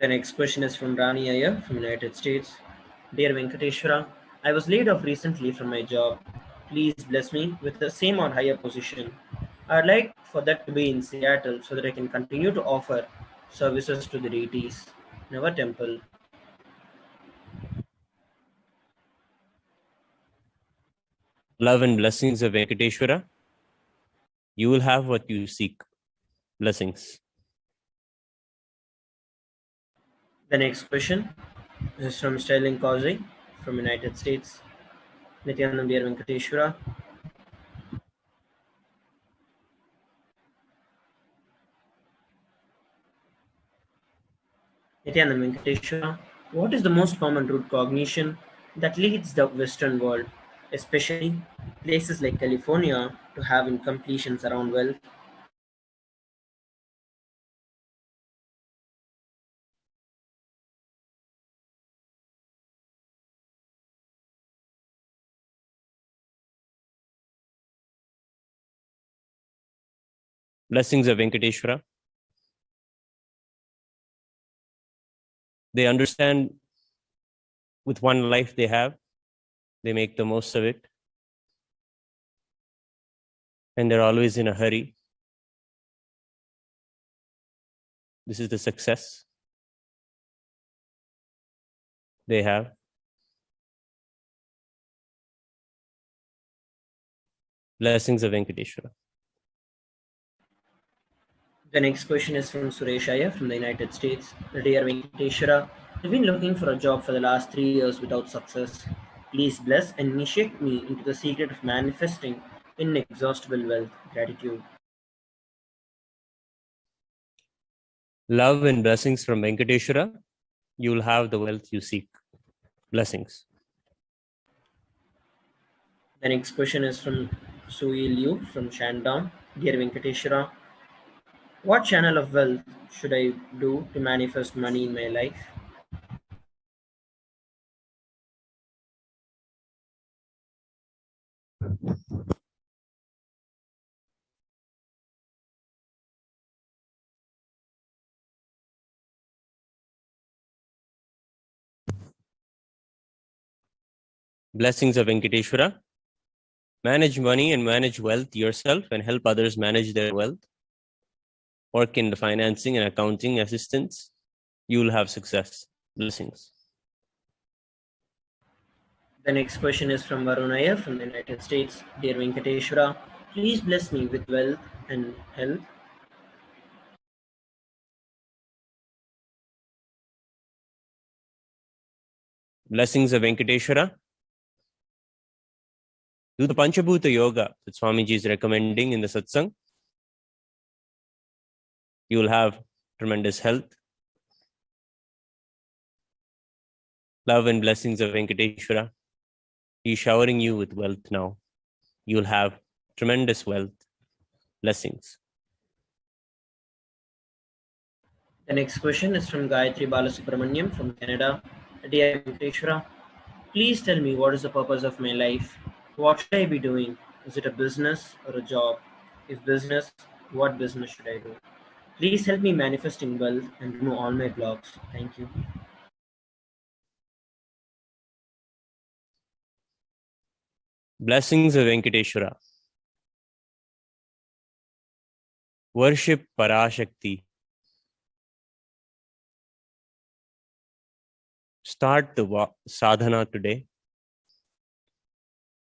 The next question is from Rani Iyer from United States. Dear Venkateshwara, I was laid off recently from my job. Please bless me with the same or higher position. I'd like for that to be in Seattle so that I can continue to offer services to the deities. Never temple. Love and blessings of Venkateshwara. You will have what you seek. Blessings. The next question is from Sterling Causey from United States. Nityanand Dear Venkateshwara. Nityanand Venkateshwara, what is the most common root cognition that leads the Western world, especially places like California, to have incompletions around wealth? Blessings of Venkateshwara. They understand with one life they have, they make the most of it. And they're always in a hurry. This is the success they have. Blessings of Venkateshwara. The next question is from Suresh Iyer from the United States. Dear Venkateshwara, I've been looking for a job for the last 3 years without success. Please bless and initiate me into the secret of manifesting inexhaustible wealth. Gratitude. Love and blessings from Venkateshwara. You will have the wealth you seek. Blessings. The next question is from Sui Liu from Shandong. Dear Venkateshwara, what channel of wealth should I do to manifest money in my life? Blessings of Venkateshwara. Manage money and manage wealth yourself and help others manage their wealth. Work in the financing and accounting assistance. You will have success. Blessings. The next question is from Varun Iyer from the United States. Dear Venkateshwara, please bless me with wealth and health. Blessings of Venkateshwara. Do the Panchabhuta Yoga that Swamiji is recommending in the satsang. You will have tremendous health. Love and blessings of Venkateshwara. He is showering you with wealth now. You will have tremendous wealth. Blessings. The next question is from Gayatri Balasubramaniam from Canada. Dear Venkateshwara, please tell me what is the purpose of my life? What should I be doing? Is it a business or a job? If business, what business should I do? Please help me manifesting wealth and remove all my blocks. Thank you. Blessings of Venkateshwara. Worship Parashakti. Start the sadhana today.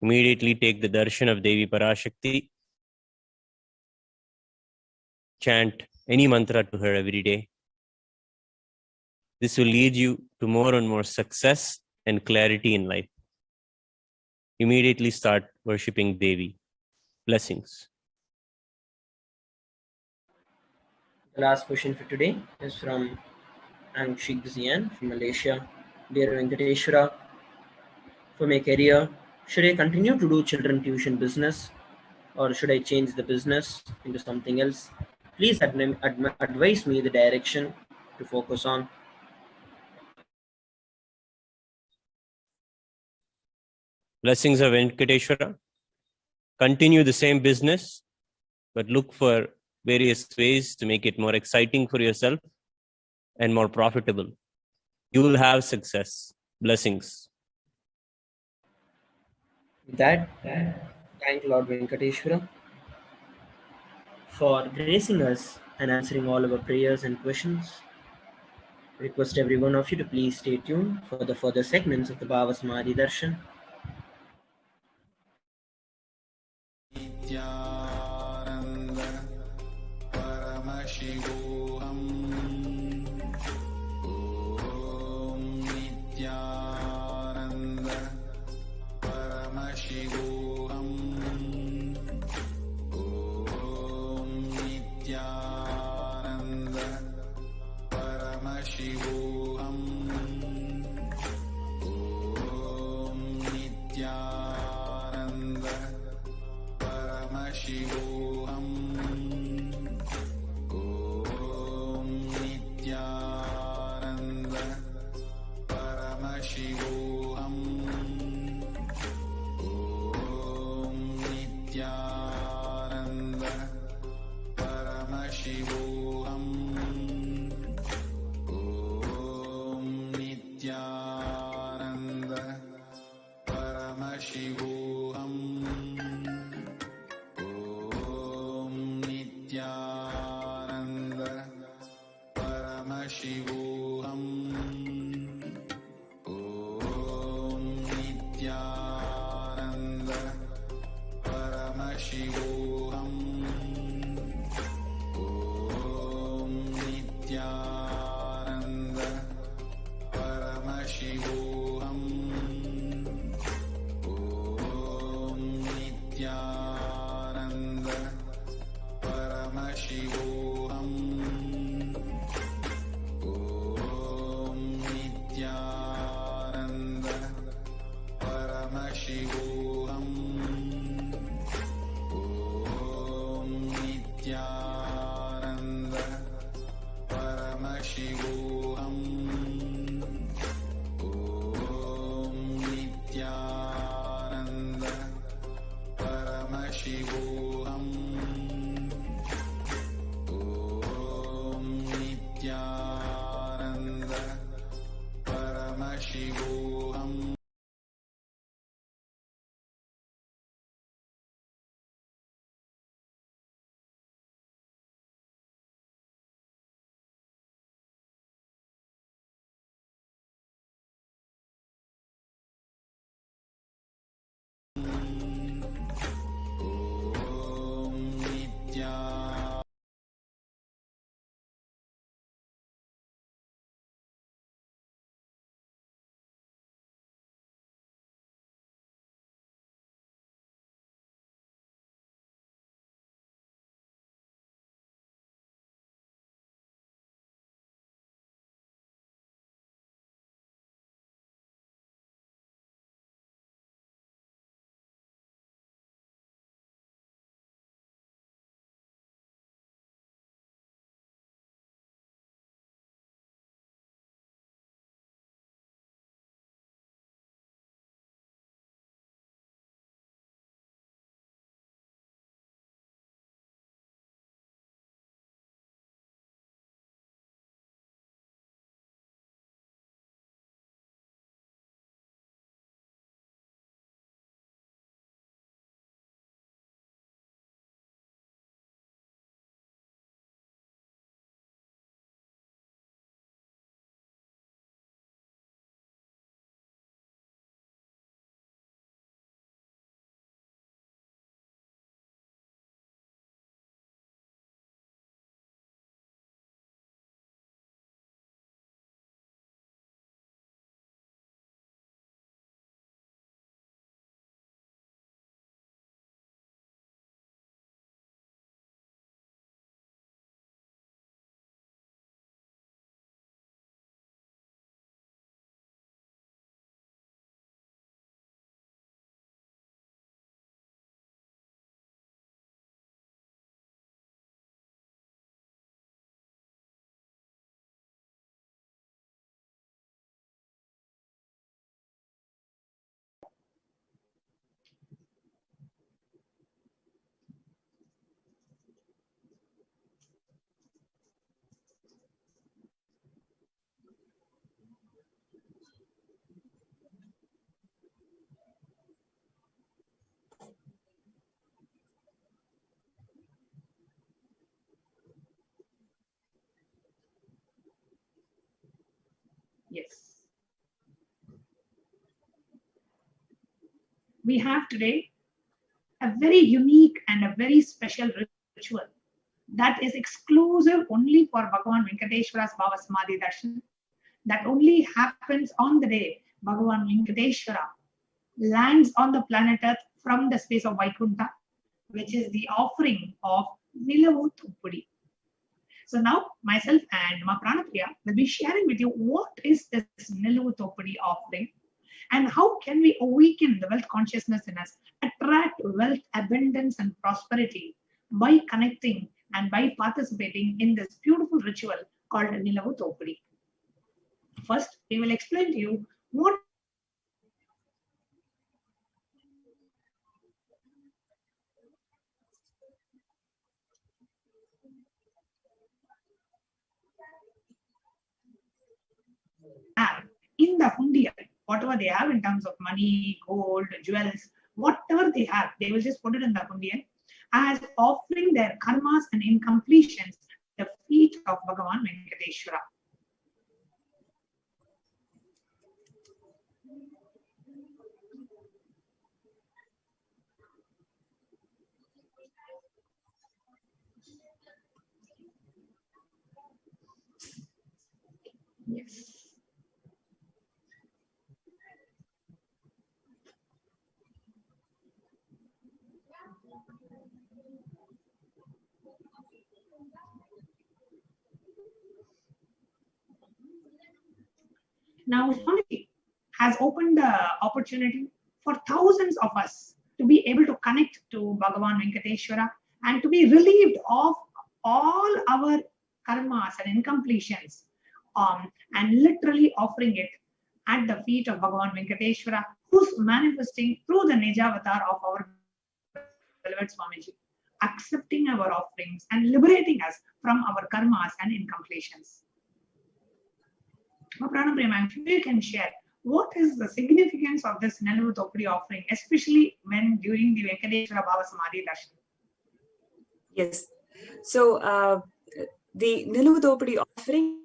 Immediately take the darshan of Devi Parashakti. Chant any mantra to her every day. This will lead you to more and more success and clarity in life. Immediately start worshipping Devi. Blessings. The last question for today is from Angshik Zian from Malaysia. Dear Venkateshwara, for my career, should I continue to do children tuition business or should I change the business into something else? Please advise me the direction to focus on. Blessings of Venkateshwara. Continue the same business, but look for various ways to make it more exciting for yourself and more profitable. You will have success. Blessings. With that, thank Lord Venkateshwara for gracing us and answering all our prayers and questions. Request every one of you to please stay tuned for the further segments of the Bhava Samadhi Darshan. Yes. We have today a very unique and a very special ritual that is exclusive only for Bhagavan Venkateshwara's Bhava Samadhi Darshan, that only happens on the day Bhagavan Venkateshwara lands on the planet Earth from the space of Vaikuntha, which is the offering of Nilavu Thuppudi. So now myself and Ma Pranapriya will be sharing with you what is this Nilavu Thuppudi offering and how can we awaken the wealth consciousness in us, attract wealth, abundance and prosperity by connecting and by participating in this beautiful ritual called Nilavu Thuppudi. First, we will explain to you what have in the hundiya, whatever they have in terms of money, gold, jewels, whatever they have, they will just put it in the hundiya as offering their karmas and incompletions at the feet of Bhagavan Venkateshwara. Yes. Now, Swamiji has opened the opportunity for thousands of us to be able to connect to Bhagavan Venkateshwara and to be relieved of all our karmas and incompletions, and literally offering it at the feet of Bhagavan Venkateshwara, who's manifesting through the Nijavatar of our beloved Swamiji, accepting our offerings and liberating us from our karmas and incompletions. Pranaprema, if you can share, what is the significance of this Nilavu Thuppudi offering, especially when during the Venkateshwara Bhava Samadhi Darshan? Yes. So the Nilavu Thuppudi offering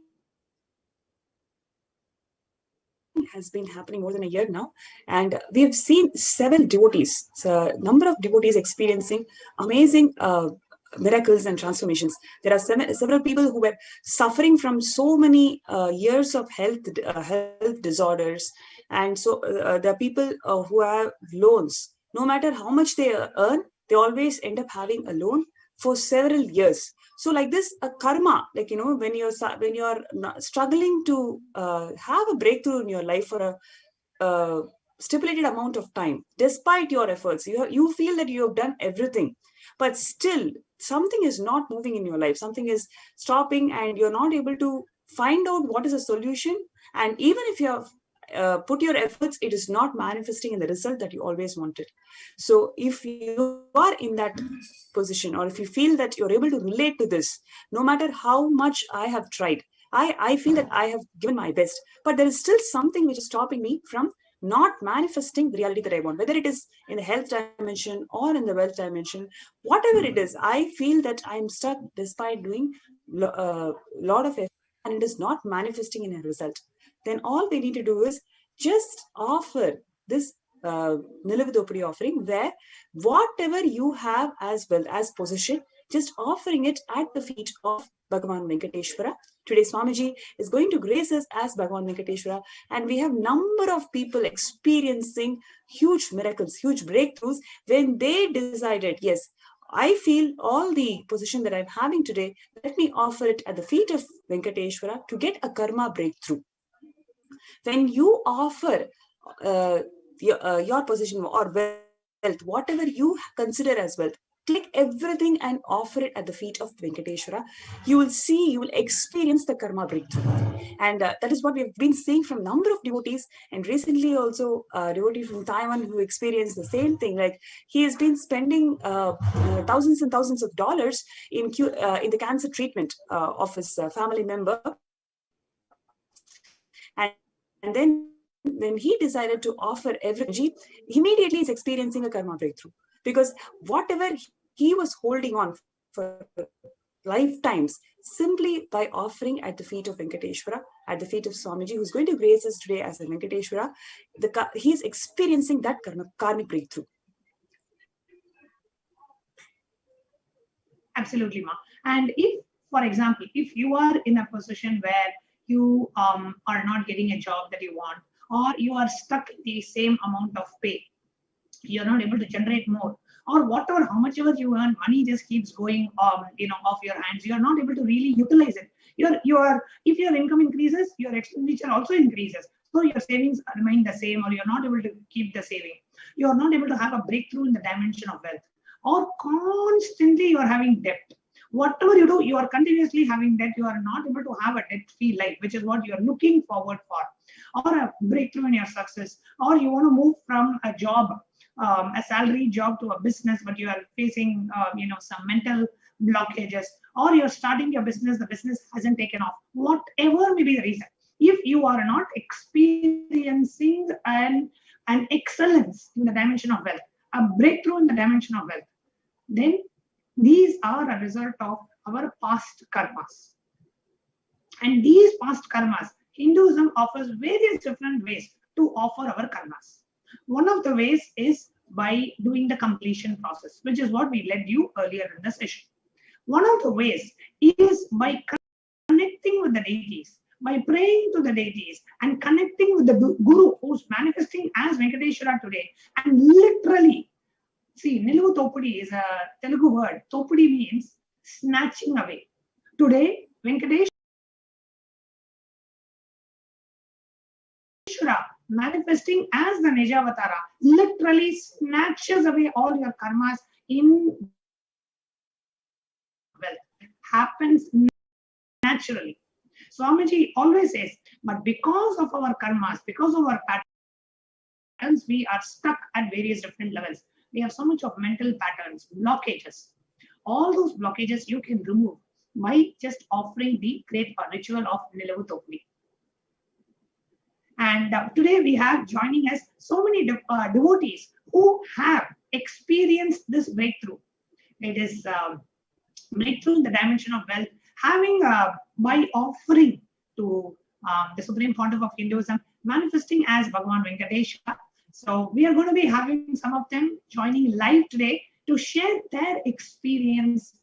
has been happening more than a year now, and we have seen several devotees, so number of devotees experiencing amazing miracles and transformations. There are several people who were suffering from so many years of health disorders, and so there are people who have loans. No matter how much they earn, they always end up having a loan for several years. So like this, a karma, like, you know, when you're struggling to have a breakthrough in your life for a stipulated amount of time, despite your efforts, you feel that you have done everything, but still something is not moving in your life, something is stopping, and you're not able to find out what is a solution. And even if you have put your efforts, it is not manifesting in the result that you always wanted. So if you are in that position, or if you feel that you're able to relate to this, no matter how much I have tried, I feel that I have given my best, but there is still something which is stopping me from not manifesting the reality that I want, whether it is in the health dimension or in the wealth dimension, whatever it is, I feel that I'm stuck despite doing a lot of effort and it is not manifesting in a result. Then all we need to do is just offer this Nilavu Thuppudi offering, where whatever you have as well as possession, just offering it at the feet of Bhagavan Venkateshwara. Today Swamiji is going to grace us as Bhagavan Venkateshwara, and we have number of people experiencing huge miracles, huge breakthroughs, when they decided, yes, I feel all the position that I'm having today, let me offer it at the feet of Venkateshwara to get a karma breakthrough. When you offer your position or wealth, whatever you consider as wealth, take everything and offer it at the feet of Venkateshwara. You will see, you will experience the karma breakthrough. And that is what we have been seeing from number of devotees. And recently also a devotee from Taiwan who experienced the same thing. Like, he has been spending thousands and thousands of dollars in the cancer treatment of his family member. And then when he decided to offer everything, immediately is experiencing a karma breakthrough, because whatever he was holding on for lifetimes simply by offering at the feet of Venkateshwara, at the feet of Swamiji, who's going to grace us today as a Venkateshwara. He's experiencing that karmic breakthrough. Absolutely, Ma. And if, for example, if you are in a position where you are not getting a job that you want, or you are stuck in the same amount of pay, you're not able to generate more, or whatever, how much ever you earn, money just keeps going, off your hands. You're not able to really utilize it. If your income increases, your expenditure also increases. So your savings remain the same, or you're not able to keep the saving. You're not able to have a breakthrough in the dimension of wealth, or constantly you are having debt. Whatever you do, you are continuously having debt. You are not able to have a debt-free life, which is what you are looking forward for, or a breakthrough in your success, or you want to move from a job, a salary job, to a business, but you are facing, some mental blockages, or you're starting your business, the business hasn't taken off. Whatever may be the reason, if you are not experiencing an excellence in the dimension of wealth, a breakthrough in the dimension of wealth, then these are a result of our past karmas. And these past karmas, Hinduism offers various different ways to offer our karmas. One of the ways is by doing the completion process, which is what we led you earlier in the session. One of the ways is by connecting with the deities, by praying to the deities and connecting with the Guru who's manifesting as Venkateshwara today, and literally, see, Niluvu Topudi is a Telugu word. Topudi means snatching away. Today, Venkateshwara manifesting as the Nijavatara literally snatches away all your karmas in wealth. It happens naturally. Swamiji always says, but because of our karmas, because of our patterns, we are stuck at various different levels. We have so much of mental patterns, blockages. All those blockages you can remove by just offering the great ritual of Niluvu Topudi. And today we have joining us so many devotees who have experienced this breakthrough. It is breakthrough in the dimension of wealth, having by offering to the Supreme Pontiff of Hinduism, manifesting as Bhagavan Venkateshwara. So we are going to be having some of them joining live today to share their experience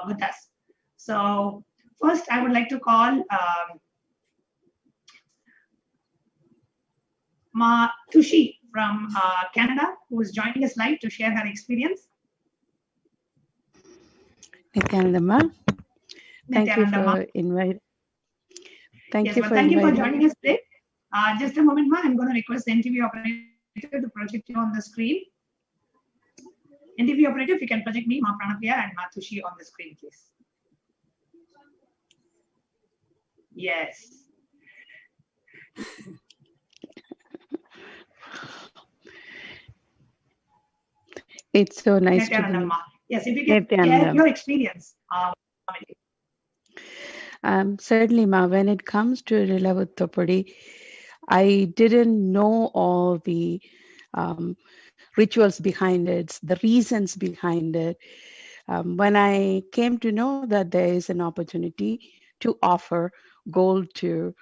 with us. So first I would like to call Ma Tushi from Canada, who is joining us live to share her experience. Nityanandamma, thank you for inviting. Thank you for joining us today. Just a moment, Ma. I'm going to request the NTV operator to project you on the screen. NTV operator, if you can project me, Ma Pranapriya and Ma Tushi on the screen, please. Yes. It's so nice to be. Yes, if you can share your experience. Certainly, Ma, when it comes to Niluvu Topudi, I didn't know all the rituals behind it, the reasons behind it. When I came to know that there is an opportunity to offer gold to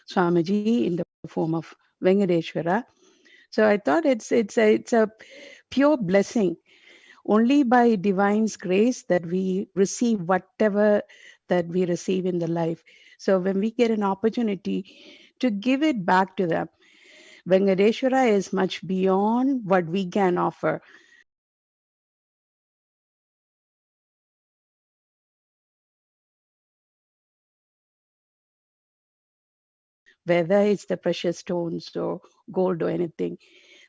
Swamiji in the form of Venkateshwara, so I thought it's a pure blessing. Only by divine's grace that we receive whatever that we receive in the life. So when we get an opportunity to give it back to them, Venkateshwara is much beyond what we can offer. Whether it's the precious stones or gold or anything,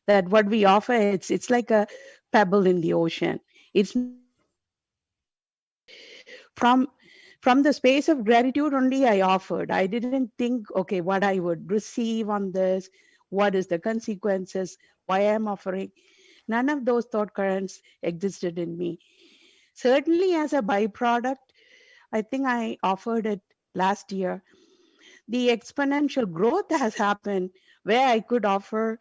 that what we offer, it's like a pebble in the ocean. It's from the space of gratitude only I offered. I didn't think, okay, what I would receive on this, what is the consequences, why I'm offering. None of those thought currents existed in me. Certainly as a byproduct, I think I offered it last year. The exponential growth has happened where I could offer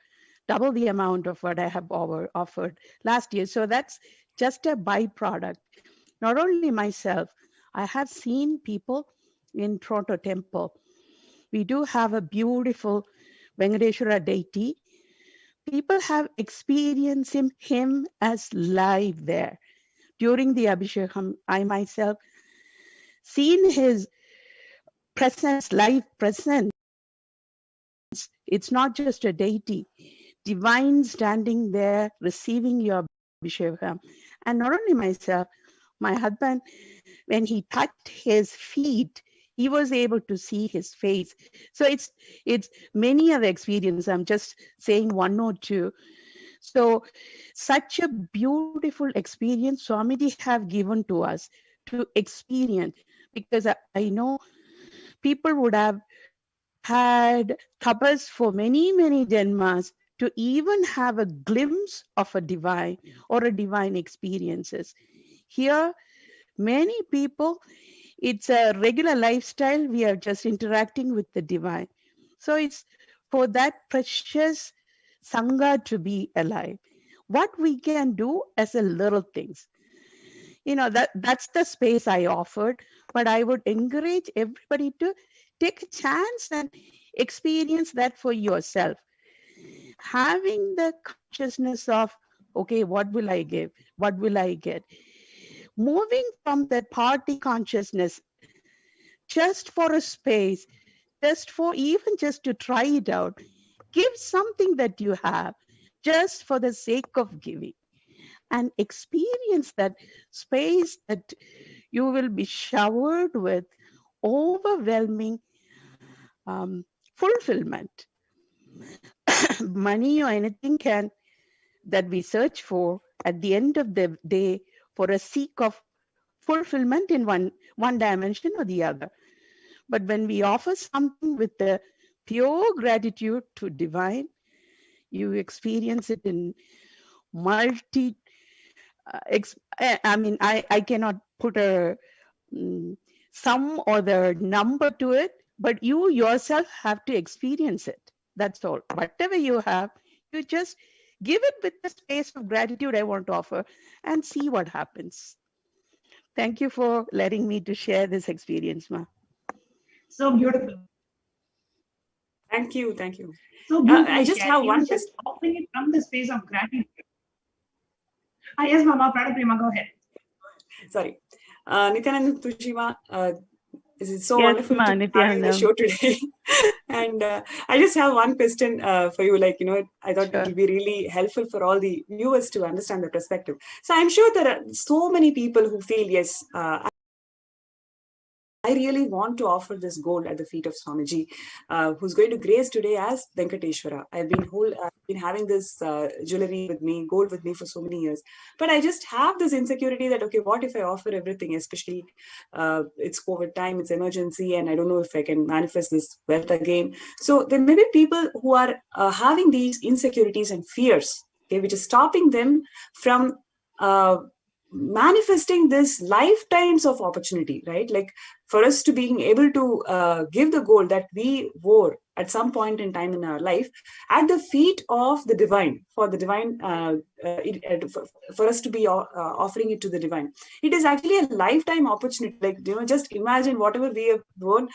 double the amount of what I have offered last year. So that's just a byproduct. Not only myself, I have seen people in Toronto Temple. We do have a beautiful Venkateshwara deity. People have experienced him as live there. During the Abhishekam, I myself seen his presence, live presence. It's not just a deity, divine standing there receiving your Abhishekam. And not only myself, my husband, when he touched his feet, he was able to see his face. So it's many of the experience. I'm just saying one or two. So such a beautiful experience Swamiji have given to us to experience, because I know people would have had tapas for many, many janmas to even have a glimpse of a divine or a divine experiences. Here, many people, it's a regular lifestyle. We are just interacting with the divine. So it's for that precious Sangha to be alive. What we can do as a little things. That's the space I offered, but I would encourage everybody to take a chance and experience that for yourself. Having the consciousness of, okay, what will I give? What will I get? Moving from that party consciousness just for a space, just to try it out. Give something that you have just for the sake of giving, and experience that space that you will be showered with overwhelming fulfillment. Money or anything that we search for at the end of the day for a seek of fulfillment in one dimension or the other. But when we offer something with the pure gratitude to divine, you experience it in multi. I cannot put a sum or the number to it, but you yourself have to experience it. That's all. Whatever you have, you just give it with the space of gratitude I want to offer and see what happens. Thank you for letting me to share this experience, Ma. So beautiful. Thank you. Thank you. So beautiful. I just have one just offering it from the space of gratitude. Yes, Mama, Prima, go ahead. Sorry. Nityanand Tushima, this is so Yes, wonderful Ma, to have you on the show today. And I just have one question for you. I thought Sure. it will be really helpful for all the viewers to understand the perspective. So I'm sure there are so many people who feel, yes, I really want to offer this gold at the feet of Swamiji, who's going to grace today as Venkateshwara. I've been having this jewelry with me, gold with me for so many years. But I just have this insecurity that, okay, what if I offer everything, especially it's COVID time, it's emergency, and I don't know if I can manifest this wealth again. So there may be people who are having these insecurities and fears, okay, which is stopping them from manifesting this lifetimes of opportunity, right? Like for us to being able to give the gold that we wore at some point in time in our life at the feet of the divine, for the divine, for us to be offering it to the divine. It is actually a lifetime opportunity. Like, just imagine whatever we have worn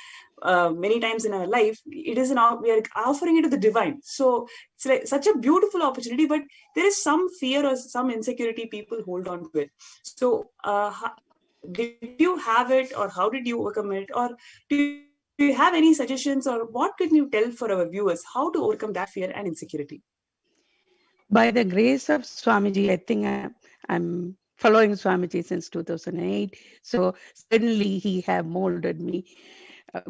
many times in our life, we are offering it to the divine. So it's like such a beautiful opportunity, but there is some fear or some insecurity people hold on to it. So did you have it, or how did you overcome it, or do you have any suggestions, or what can you tell for our viewers how to overcome that fear and insecurity? By the grace of Swamiji, I think I'm following Swamiji since 2008. So certainly he have molded me,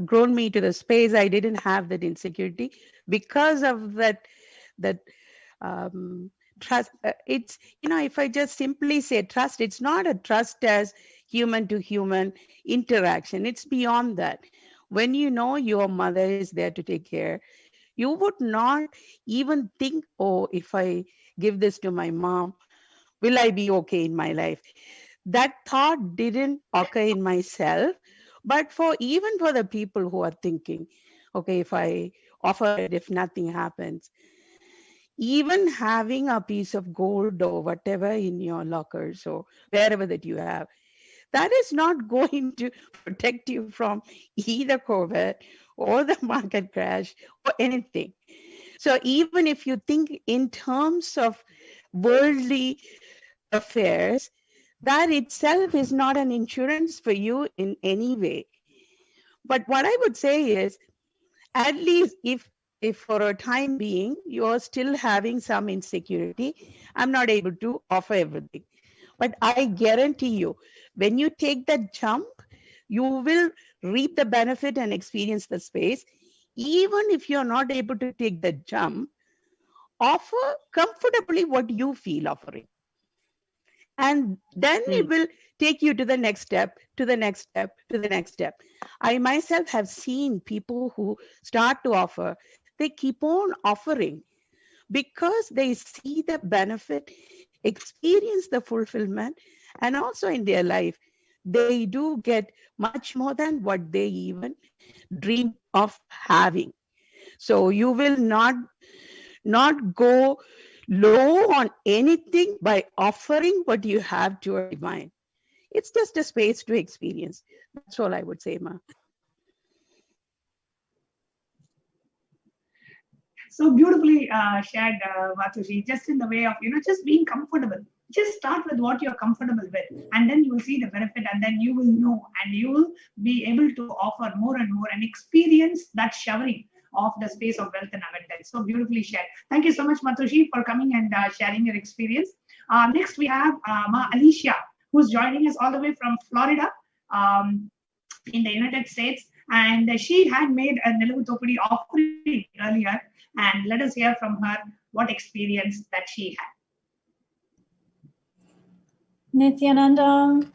grown me to the space. I didn't have that insecurity because of that trust. It's, if I just simply say trust, it's not a trust as human to human interaction. It's beyond that. When you know your mother is there to take care, you would not even think, oh, if I give this to my mom, will I be okay in my life? That thought didn't occur in myself, but even for the people who are thinking, okay, if I offer it, if nothing happens, even having a piece of gold or whatever in your lockers or wherever that you have, that is not going to protect you from either COVID or the market crash or anything. So even if you think in terms of worldly affairs, that itself is not an insurance for you in any way. But what I would say is, at least if for a time being you're still having some insecurity, I'm not able to offer everything. But I guarantee you, when you take that jump, you will reap the benefit and experience the space. Even if you're not able to take the jump, offer comfortably what you feel offering. And then it will take you to the next step, to the next step, to the next step. I myself have seen people who start to offer, they keep on offering because they see the benefit, experience the fulfillment, and also in their life, they do get much more than what they even dream of having. So you will not go low on anything by offering what you have to a divine. It's just a space to experience. That's all I would say, Ma. So beautifully shared, Vatushi, just in the way of, just being comfortable. Just start with what you're comfortable with, and then you will see the benefit, and then you will know, and you will be able to offer more and more and experience that showering of the space of wealth and abundance. So beautifully shared. Thank you so much, Matushi, for coming and sharing your experience. Next, we have Ma Alicia, who's joining us all the way from Florida in the United States. And she had made a Nilavu Thopadi offering earlier. And let us hear from her what experience that she had. Nityananda,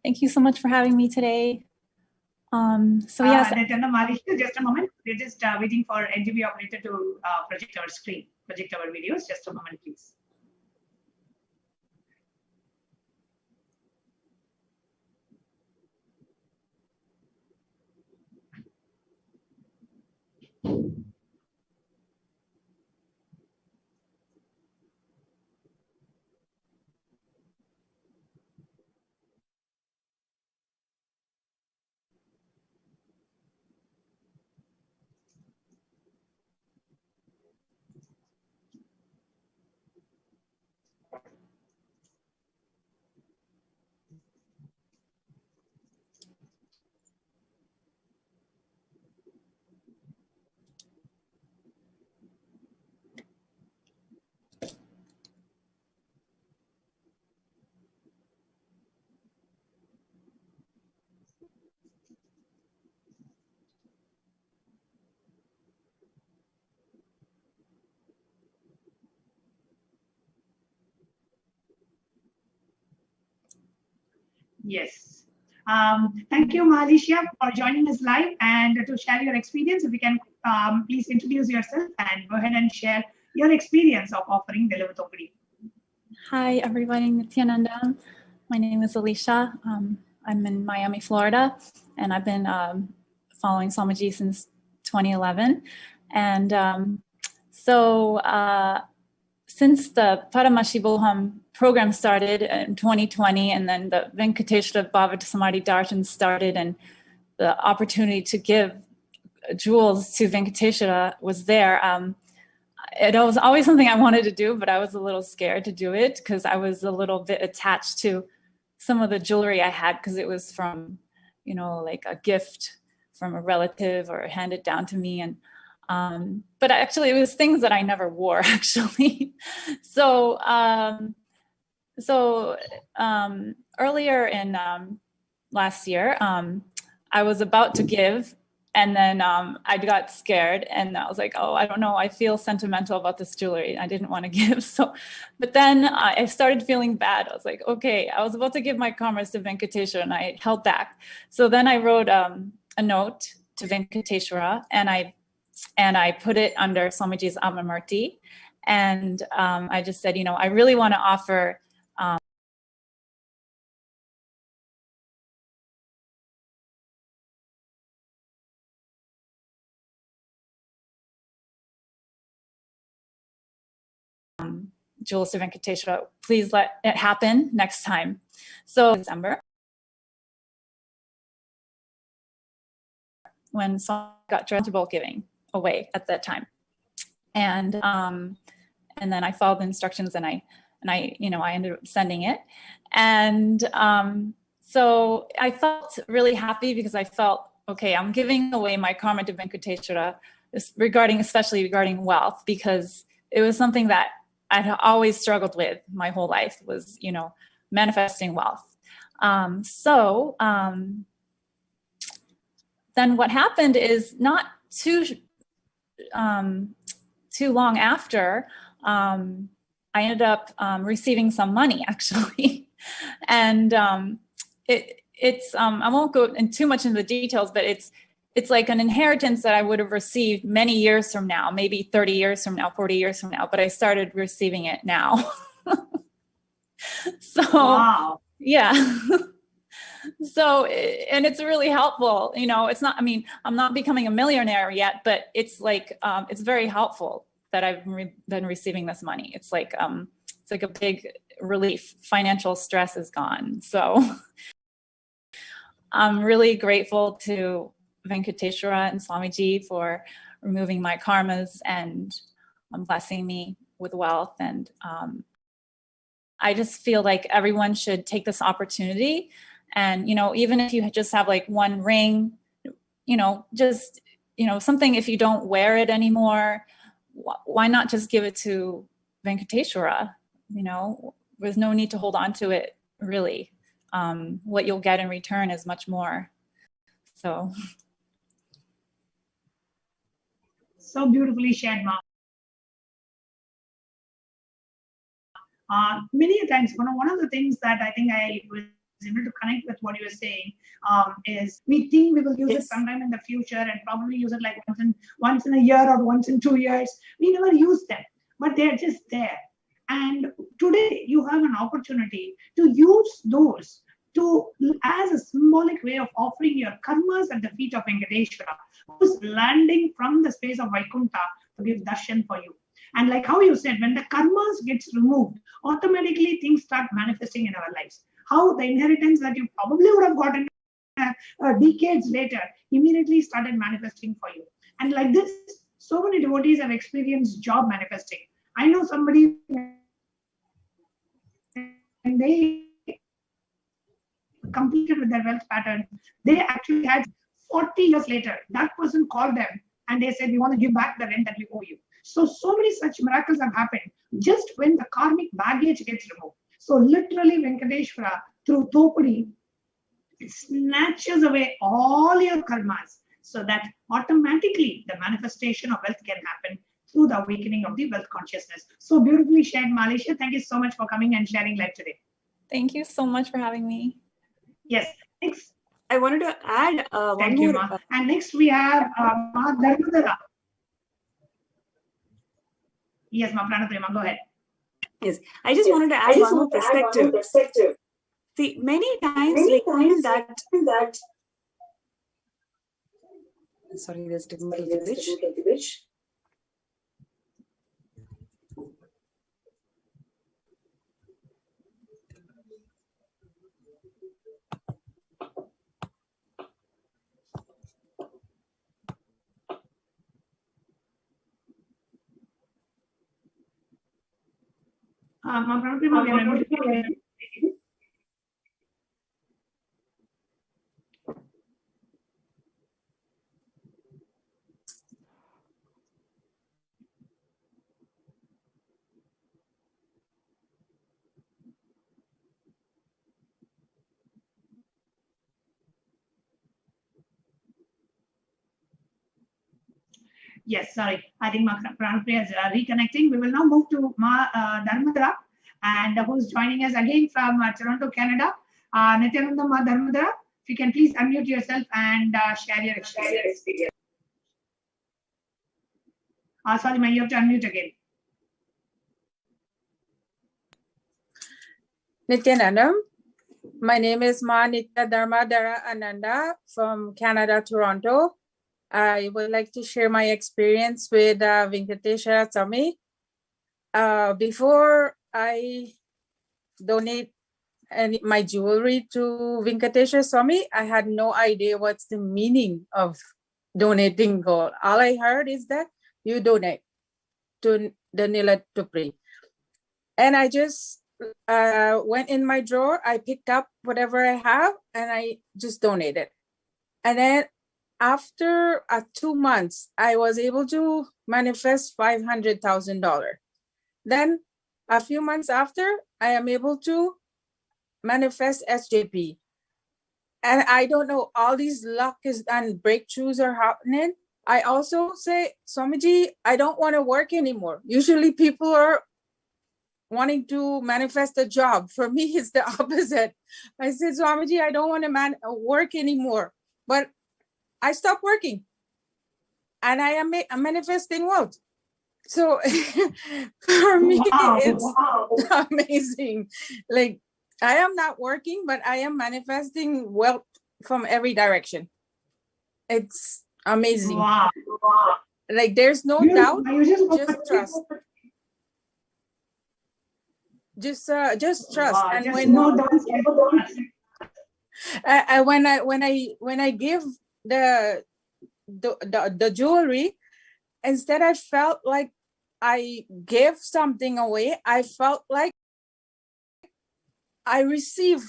thank you so much for having me today. Yes. Nityananda, just a moment. We're just waiting for NGB operator to project our screen, project our videos. Just a moment, please. Yes. Thank you, Malisha, for joining us live and to share your experience. If you can please introduce yourself and go ahead and share your experience of offering Nilavu Thopadi. Hi, everybody. Nityananda. My name is Alicia. I'm in Miami, Florida, and I've been following Swamiji since 2011. And since the Padmavathi Boham program started in 2020, and then the Venkateshwara Bhava Samadhi Darshan started, and the opportunity to give jewels to Venkateshwara was there. It was always something I wanted to do, but I was a little scared to do it because I was a little bit attached to some of the jewelry I had because it was from, like a gift from a relative or handed down to me. And but actually it was things that I never wore actually. So earlier in last year, I was about to give, and then I got scared, and I was like, oh, I don't know, I feel sentimental about this jewelry. I didn't want to give. But then I started feeling bad. I was like, okay, I was about to give my karmas to Venkateshwara and I held back. So then I wrote a note to Venkateshwara, and I put it under Swamiji's Amamurti. And I just said, I really want to offer jewels to Venkateshwara. Please let it happen next time. So December. when Swami got comfortable giving away at that time. And then I followed the instructions, and I ended up sending it. And so I felt really happy because I felt, okay, I'm giving away my karma to Venkateshwara, especially regarding wealth, because it was something that I'd always struggled with my whole life, was, manifesting wealth. Then what happened is, not too long after, I ended up receiving some money, actually. And it's I won't go in too much into the details, but it's like an inheritance that I would have received many years from now, maybe 30 years from now, 40 years from now, but I started receiving it now. So, wow. Yeah. So, and it's really helpful. It's not, I'm not becoming a millionaire yet, but it's like, it's very helpful that I've been receiving this money. It's like a big relief. Financial stress is gone. So I'm really grateful to Venkateshwara and Swamiji for removing my karmas and blessing me with wealth. And I just feel like everyone should take this opportunity. And, even if you just have like one ring, just, something, if you don't wear it anymore, why not just give it to Venkateshwara? There's no need to hold on to it, really. What you'll get in return is much more. So beautifully shared, Ma. Many times, one of the things that I think I was able to connect with what you were saying is, we think we will use it sometime in the future, and probably use it like once in a year or once in 2 years. We never use them, but they're just there. And today you have an opportunity to use those as a symbolic way of offering your karmas at the feet of Venkateshwara, who's landing from the space of Vaikuntha to give darshan for you. And like how you said, when the karmas gets removed, automatically things start manifesting in our lives. How the inheritance that you probably would have gotten decades later immediately started manifesting for you. And like this, so many devotees have experienced job manifesting. I know somebody, and they completed with their wealth pattern. They actually had 40 years later, that person called them and they said, we want to give back the rent that we owe you. So many such miracles have happened just when the karmic baggage gets removed. So literally Venkateshwara, through Topudi, snatches away all your karmas, so that automatically the manifestation of wealth can happen through the awakening of the wealth consciousness. So beautifully shared, Malaysia. Thank you so much for coming and sharing live today. Thank you so much for having me. Yes, thanks. I wanted to add one more. Ma. And next we have Ma Dharmadara. Yes, Ma Pranaprema, go ahead. Yes, I just wanted to add one more perspective. See, many times, that. Sorry, there's technical glitch. Yes, sorry. I think Ma Pranapriya is reconnecting. We will now move to Ma Dharmadara, and who's joining us again from Toronto, Canada. Nityananda Ma Dharmadara, if you can please unmute yourself and share your experience. Sorry, Ma, you have to unmute again. Nityanandam. My name is Ma Nitya Dharmadara Ananda from Canada, Toronto. I would like to share my experience with Venkateshwara Swami. Before I donate my jewelry to Venkateshwara Swami, I had no idea what's the meaning of donating gold. All I heard is that you donate to the Nila Tupri. And I just went in my drawer, I picked up whatever I have, and I just donated. And then after 2 months, I was able to manifest $500,000. Then a few months after, I am able to manifest SJP. And I don't know, all these luck and breakthroughs are happening. I also say, Swamiji, I don't want to work anymore. Usually people are wanting to manifest a job. For me, it's the opposite. I said, Swamiji, I don't want to work anymore. But I stopped working. And I am manifesting wealth. So for me, it's amazing. Like, I am not working, but I am manifesting wealth from every direction. It's amazing. Wow. Like, there's no doubt, just trust. Just trust. And just when no doubt, when I give the jewelry, instead I felt like I gave something away. I felt like I receive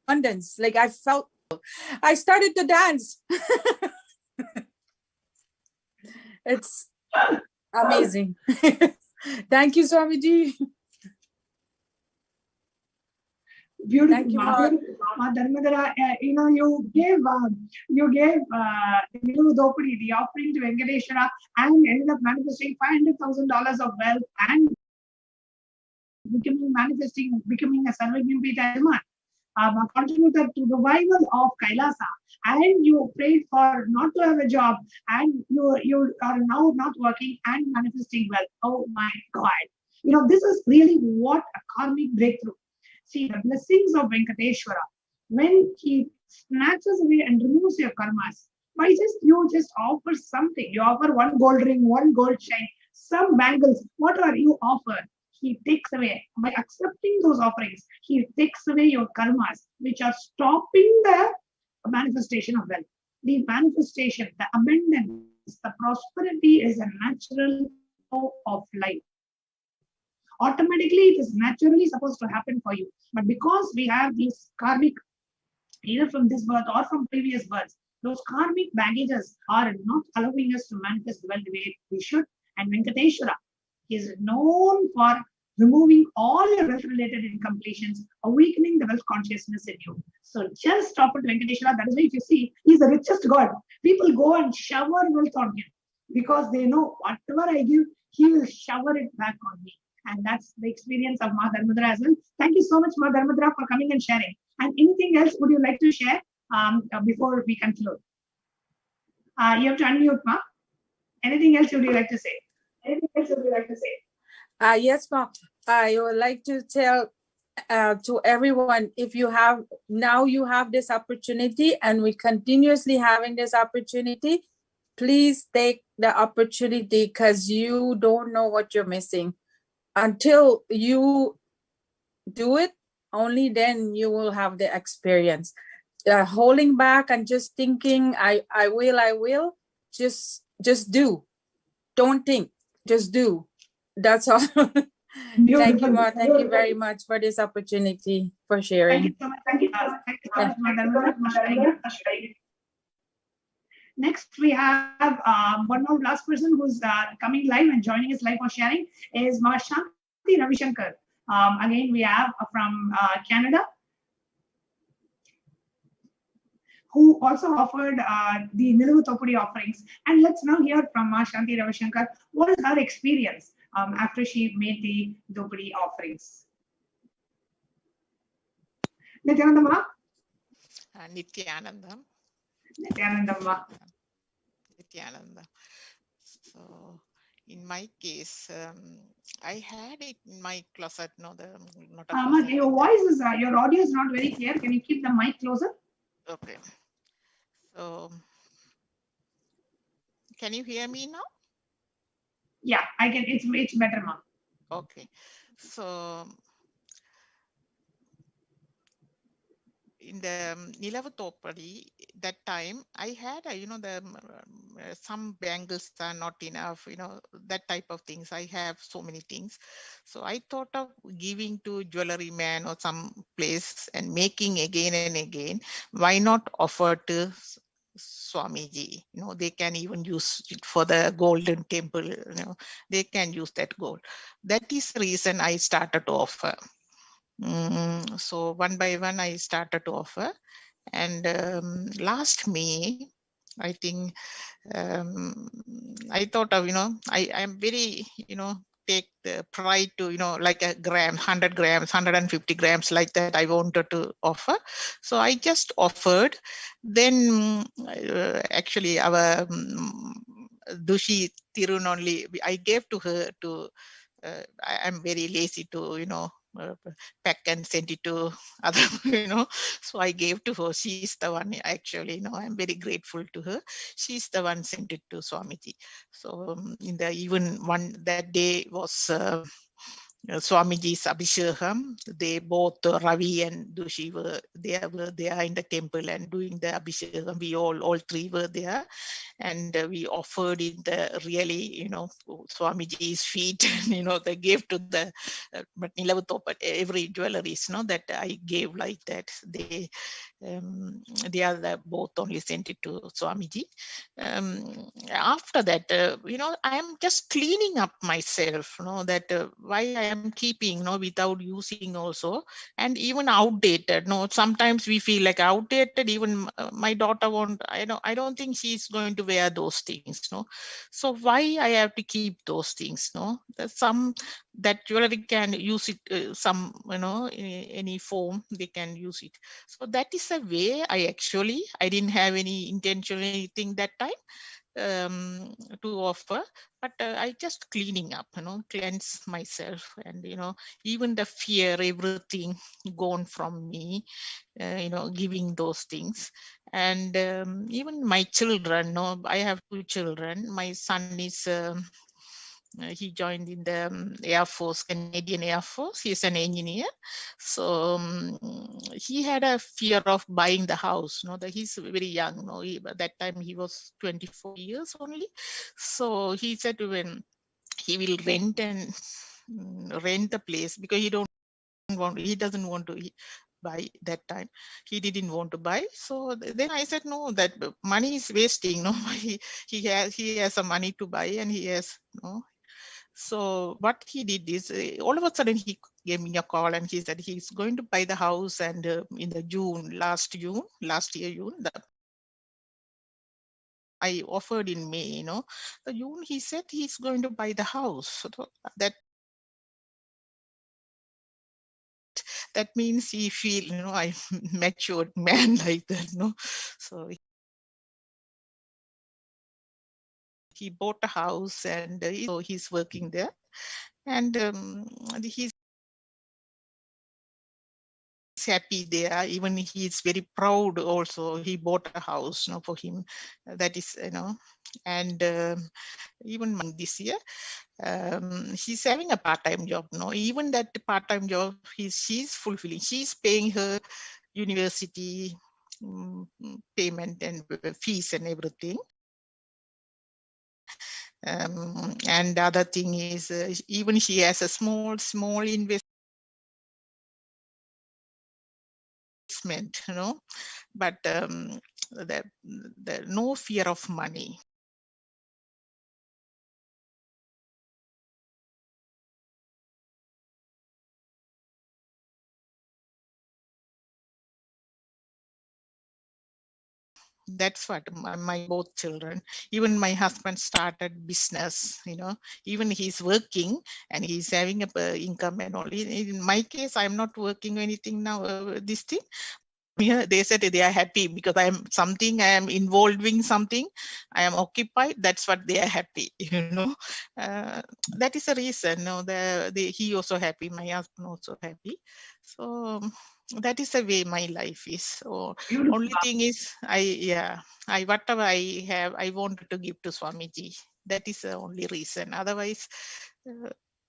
abundance. Like, I started to dance. It's amazing. Thank you, Swamiji. Beautiful. Thank you, Ma Dharmadhara, you gave Nilu Dopudi, the offering to Venkateshwara, and ended up manifesting $500,000 of wealth and becoming a Sarvajñampita Yajman. Contributed to the revival of Kailasa, and you prayed for not to have a job, and you are now not working and manifesting wealth. Oh my God! This is really what a karmic breakthrough. See, the blessings of Venkateshwara, when he snatches away and removes your karmas, you just offer something. You offer one gold ring, one gold chain, some bangles, whatever you offer. He takes away, by accepting those offerings, he takes away your karmas, which are stopping the manifestation of wealth. The manifestation, the abundance, the prosperity is a natural flow of life. Automatically, it is naturally supposed to happen for you. But because we have these karmic, either from this birth or from previous births, those karmic baggages are not allowing us to manifest wealth the way we should. And Venkateshwara is known for removing all your wealth-related incompletions, awakening the wealth consciousness in you. So just offer to Venkateshwara. That is why if you see, he's the richest God. People go and shower wealth on him because they know whatever I give, he will shower it back on me. And that's the experience of Ma Dharmadhara as well. Thank you so much, Ma Dharmadhara, for coming and sharing. And anything else would you like to share before we conclude? You have to unmute, Ma. Anything else would you like to say? Anything else would you like to say? Yes, Ma. I would like to tell to everyone, if you have this opportunity, and we continuously having this opportunity, please take the opportunity, because you don't know what you're missing. Until you do it, only then you will have the experience. Holding back and just thinking, I will, just do. Don't think, just do. That's all. Thank you, Ma. Thank you very much for this opportunity, for sharing. Thank you so much. Thank you so much, Next, we have one more last person who's coming live and joining us live for sharing is Ma Shanti Ravishankar. Again, we have from Canada, who also offered the Nilu Topudi offerings. And let's now hear from Ma Shanti Ravishankar. What is her experience after she made the Topudi offerings? Nityananda Ma? Nityananda. Nityananda Ma. Nityananda. So, in my case, I had it in my closet. No, not a closet. Your voice is, your audio is not very clear. Can you keep the mic closer? Okay. So, can you hear me now? Yeah, I can. It's better now. Okay. So, in the Nilavatopadi, that time I had, some bangles are not enough, that type of things. I have so many things. So I thought of giving to jewelry man or some place and making again and again. Why not offer to Swamiji? They can even use it for the golden temple. They can use that gold. That is the reason I started to offer. So one by one, I started to offer. And last May, I think, I thought of, I am very, take the pride to, like a gram, 100 grams, 150 grams, like that I wanted to offer. So I just offered. Then actually our Dushi Tirun only, I gave to her to, I'm very lazy to, pack and send it to other, so I gave to her. She's the one, actually, I'm very grateful to her. She's the one sent it to Swamiji. So in the even one that day was Swamiji's Abhishekam. They both, Ravi and Dushi, were there in the temple and doing the Abhishekam. We all three were there, and we offered in the really, Swamiji's feet. They gave to the every jewelries, that I gave like that. They are both only sent it to Swamiji. After that, I am just cleaning up myself, that why I am keeping, without using also, and even outdated. Sometimes we feel like outdated. Even my daughter won't. I don't think she's going to wear those things. So why I have to keep those things? There's some that jewelry can use it. Some, in any form they can use it. So that is a way I didn't have any intention or anything that time to offer, but I just cleaning up, cleanse myself, and even the fear, everything gone from me, giving those things. And even my children, I have 2 children. My son is he joined in the Air Force, Canadian Air Force. He's an engineer. So he had a fear of buying the house. That he's very young. At that time he was 24 years only. So he said when he will rent the place, because he doesn't want to buy that time. He didn't want to buy. So then I said, no, that money is wasting. He has some money to buy, and he has So what he did is, all of a sudden he gave me a call, and he said he's going to buy the house. And in the last year, June, I offered in May, the June, he said he's going to buy the house. So that means he feel, I'm matured man like that, So he bought a house, and so he's working there, and he's happy there. Even he's very proud also. He bought a house, for him. That is, and even this year, she's having a part-time job. Even that part-time job, she's fulfilling. She's paying her university payment and fees and everything. And the other thing is, even she has a small investment, but the no fear of money. That's what my both children. Even my husband started business. Even he's working and he's having a income and all. In my case, I'm not working or anything now. This thing. Yeah, they said they are happy because I am involving something. I am occupied. That's what they are happy. That is the reason. He also happy. My husband also happy. So that is the way my life is. So Beautiful. only thing is, whatever I have, I wanted to give to Swamiji. That is the only reason. Otherwise,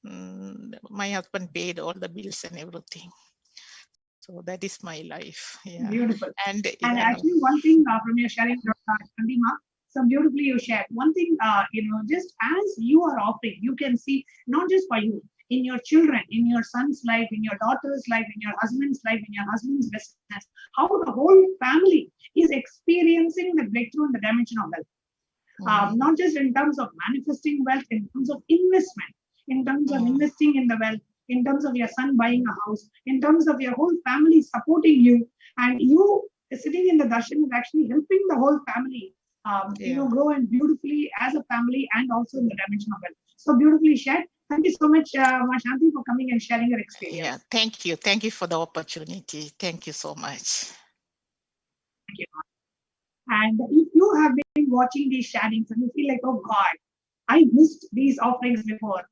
my husband paid all the bills and everything. So that is my life. Yeah. Beautiful. And And actually, one thing from your sharing, Chandima, so beautifully you shared. One thing, just as you are offering, you can see not just for you, in your children, in your son's life, in your daughter's life, in your husband's life, in your husband's business, how the whole family is experiencing the breakthrough in the dimension of wealth. Not just in terms of manifesting wealth, in terms of investment, in terms of investing in the wealth, in terms of your son buying a house, in terms of your whole family supporting you, and you sitting in the darshan is actually helping the whole family, grow and beautifully as a family and also in the dimension of wealth. So beautifully shared. Thank you so much, Shanti, for coming and sharing your experience. Yeah, thank you. Thank you for the opportunity. Thank you so much. Thank you. And if you have been watching these sharings and you feel like, oh God, I missed these offerings before,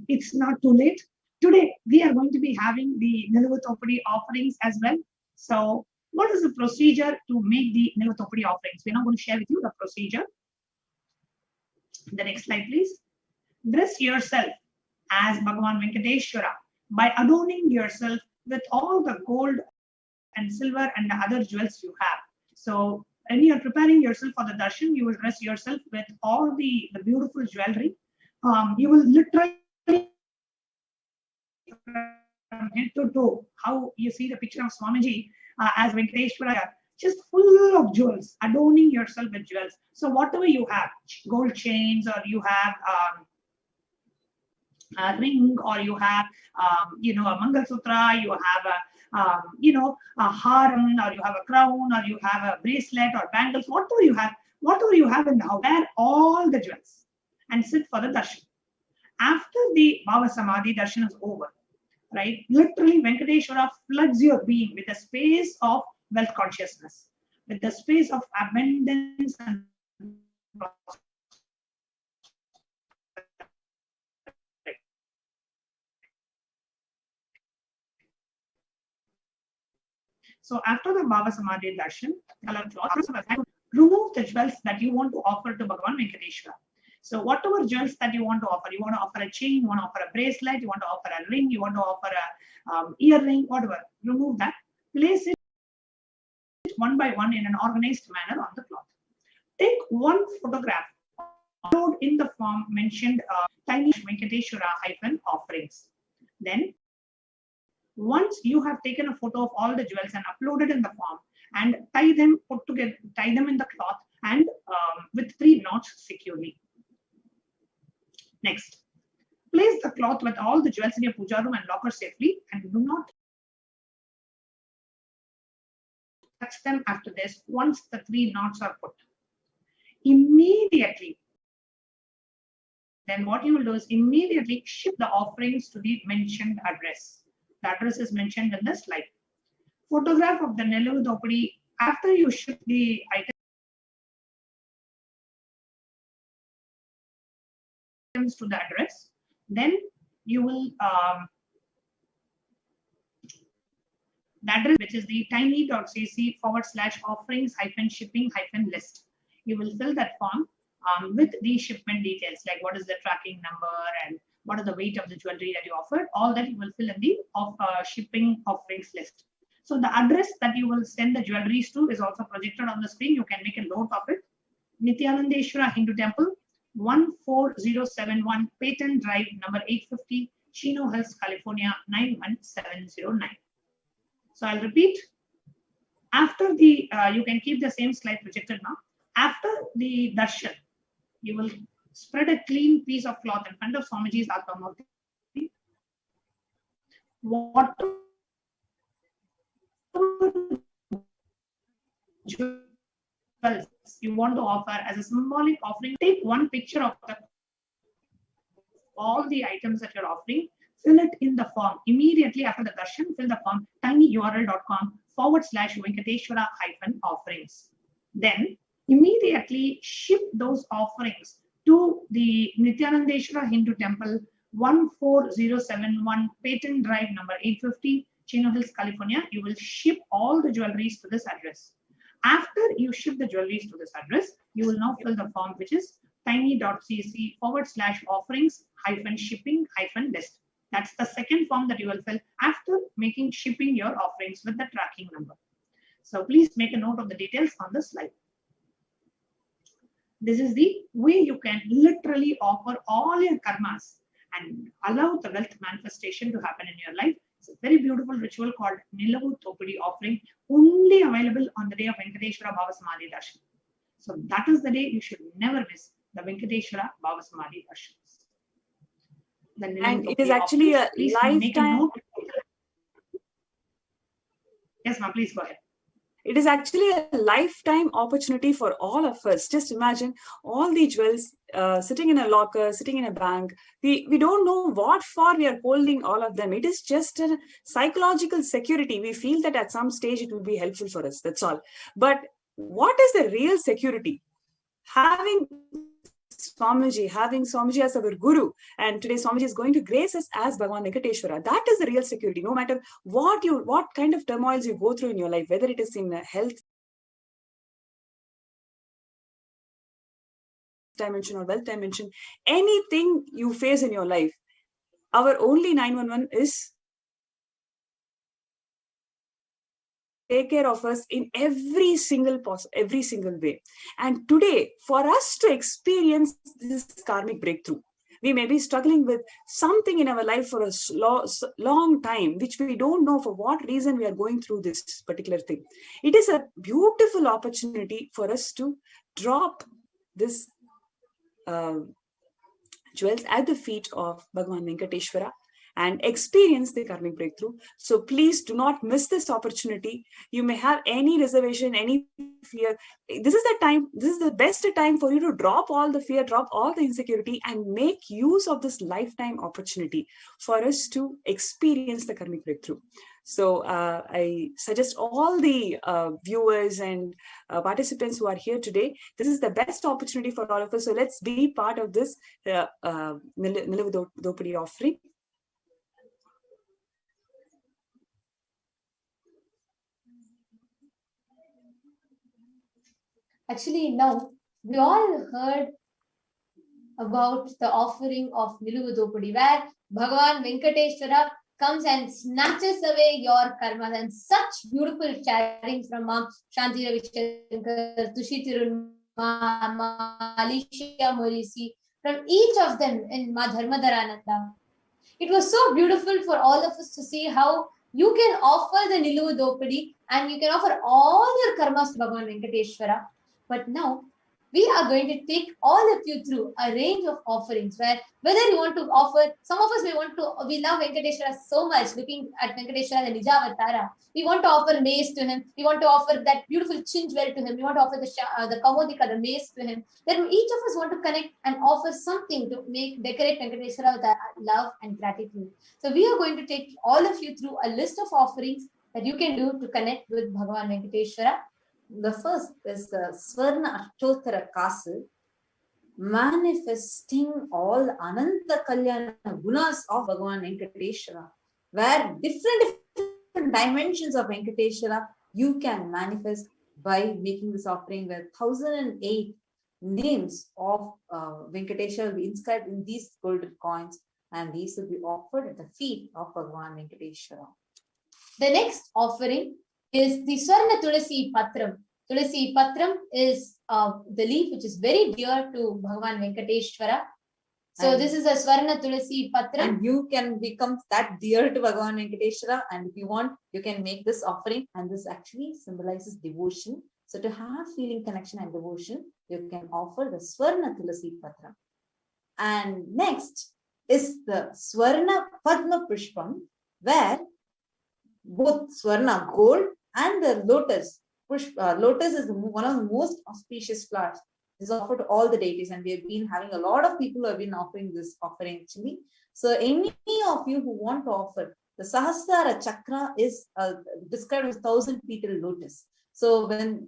it's not too late. Today, we are going to be having the Niluvutopadi offerings as well. So what is the procedure to make the Niluvutopadi offerings? We're now going to share with you the procedure. The next slide, please. Dress yourself as Bhagavan Venkateshwara by adorning yourself with all the gold and silver and the other jewels you have. So when you are preparing yourself for the darshan, you will dress yourself with all the beautiful jewelry. You will literally from head to toe, how you see the picture of Swamiji as Venkateshwara, just full of jewels, adorning yourself with jewels. So whatever you have, gold chains, or you have a ring, or you have a Mangal Sutra, you have a harem, or you have a crown, or you have a bracelet or bangles, whatever you have in the house, wear all the jewels and sit for the darshan. After the Bhava Samadhi darshan is over, right? Literally, Venkateshwara floods your being with a space of wealth consciousness, with the space of abundance and so after the Bhava Samadhi darshan, remove the jewels that you want to offer to Bhagavan Venkateshwara. So whatever jewels that you want to offer a chain, you want to offer a bracelet, you want to offer a ring, you want to offer a earring, whatever, remove that. Place it one by one in an organized manner on the cloth. Take one photograph, upload in the form mentioned tiny Venkateshwara-offerings. Then, once you have taken a photo of all the jewels and uploaded in the form, and tie them in the cloth and with 3 knots securely. Next, place the cloth with all the jewels in your puja room and lock her safely, and do not touch them after this once the 3 knots are put. Immediately, then what you will do is immediately ship the offerings to the mentioned address. The address is mentioned in the slide. Photograph of the Niluvutopadi after you ship the items to the address. Then you will the address, which is the tiny.cc/offerings-shipping-list. You will fill that form with the shipment details, like what is the tracking number and what is the weight of the jewelry that you offered. All that you will fill in the shipping offerings list. So the address that you will send the jewelries to is also projected on the screen. You can make a note of it. Nityanandeshwara Hindu Temple, 14071 Patent Drive, number 850, Chino Hills, California, 91709. So I'll repeat. After the, you can keep the same slide projected now. After the darshan, you will spread a clean piece of cloth in front of Swamiji's Padmavathi. What jewels you want to offer as a symbolic offering, take one picture of all the items that you're offering, fill it in the form. Immediately after the darshan, fill the form tinyurl.com/Venkateshwara-offerings. Then immediately ship those offerings to the Nityanandeshwara Hindu Temple, 14071 Patent Drive, number 850, Chino Hills, California. You will ship all the jewelries to this address. After you ship the jewelries to this address, you will now fill the form, which is tiny.cc/offerings-shipping-list. That's the second form that you will fill after shipping your offerings with the tracking number. So please make a note of the details on the slide. This is the way you can literally offer all your karmas and allow the wealth manifestation to happen in your life. It's a very beautiful ritual called Nilavu Thopudi offering, only available on the day of Venkateshwara Bhava Samadhi Darshan. So that is the day you should never miss the Venkateshwara Bhava Samadhi Darshans. And it is actually a lifetime. Yes, ma'am, please go ahead. It is actually a lifetime opportunity for all of us. Just imagine all the jewels sitting in a locker, sitting in a bank. We don't know what for we are holding all of them. It is just a psychological security. We feel that at some stage it will be helpful for us. That's all. But what is the real security? Having Swamiji as our guru, and today Swamiji is going to grace us as Bhagavan Venkateshwara. That is the real security. No matter what kind of turmoils you go through in your life, whether it is in health dimension or wealth dimension, anything you face in your life, our only 911 is take care of us in every single way. And today, for us to experience this karmic breakthrough, we may be struggling with something in our life for a long time, which we don't know for what reason we are going through this particular thing. It is a beautiful opportunity for us to drop this jewels at the feet of Bhagavan Venkateshwara and experience the karmic breakthrough. So please do not miss this opportunity. You may have any reservation, any fear. This is the time, this is the best time for you to drop all the fear, drop all the insecurity, and make use of this lifetime opportunity for us to experience the karmic breakthrough. So I suggest all the viewers and participants who are here today, this is the best opportunity for all of us. So let's be part of this Nilavu Thopudi offering. Actually, now we all heard about the offering of Nilavu Thopudi, where Bhagavan Venkateshwara comes and snatches away your karma, and such beautiful chantings from Mom Shanti Ravishankar, Tushi Tirumala, Alicia Morisi, from each of them in Ma Dharmadharananda. It was so beautiful for all of us to see how you can offer the Nilavu Thopudi and you can offer all your karmas to Bhagavan Venkateshwara. But now we are going to take all of you through a range of offerings where whether you want to offer, some of us we love Venkateshwara so much, looking at Venkateshwara, the Nijavatara. We want to offer maize to him. We want to offer that beautiful chin jewel to him. We want to offer the Kamodika, the mace to him. Then each of us want to connect and offer something to decorate Venkateshwara with our love and gratitude. So we are going to take all of you through a list of offerings that you can do to connect with Bhagavan Venkateshwara. The first is the Swarna Ashtottara Castle, manifesting all Ananta Kalyana gunas of Bhagavan Venkateshwara, where different dimensions of Venkateshwara you can manifest by making this offering, where 1008 names of Venkateshwara will be inscribed in these golden coins, and these will be offered at the feet of Bhagavan Venkateshwara. The next offering is the Swarna Tulasi Patram. Tulasi Patram is the leaf which is very dear to Bhagavan Venkateshwara. So this is a Swarna Tulasi Patram. And you can become that dear to Bhagavan Venkateshwara, and if you want, you can make this offering, and this actually symbolizes devotion. So to have feeling connection and devotion, you can offer the Swarna Tulasi Patram. And next is the Swarna Padma Pushpam, where both Swarna gold and the lotus. Lotus is one of the most auspicious flowers. This is offered to all the deities, and we have been having a lot of people who have been offering this offering actually. So any of you who want to offer, the Sahasrara Chakra is described as 1,000-petal lotus. So when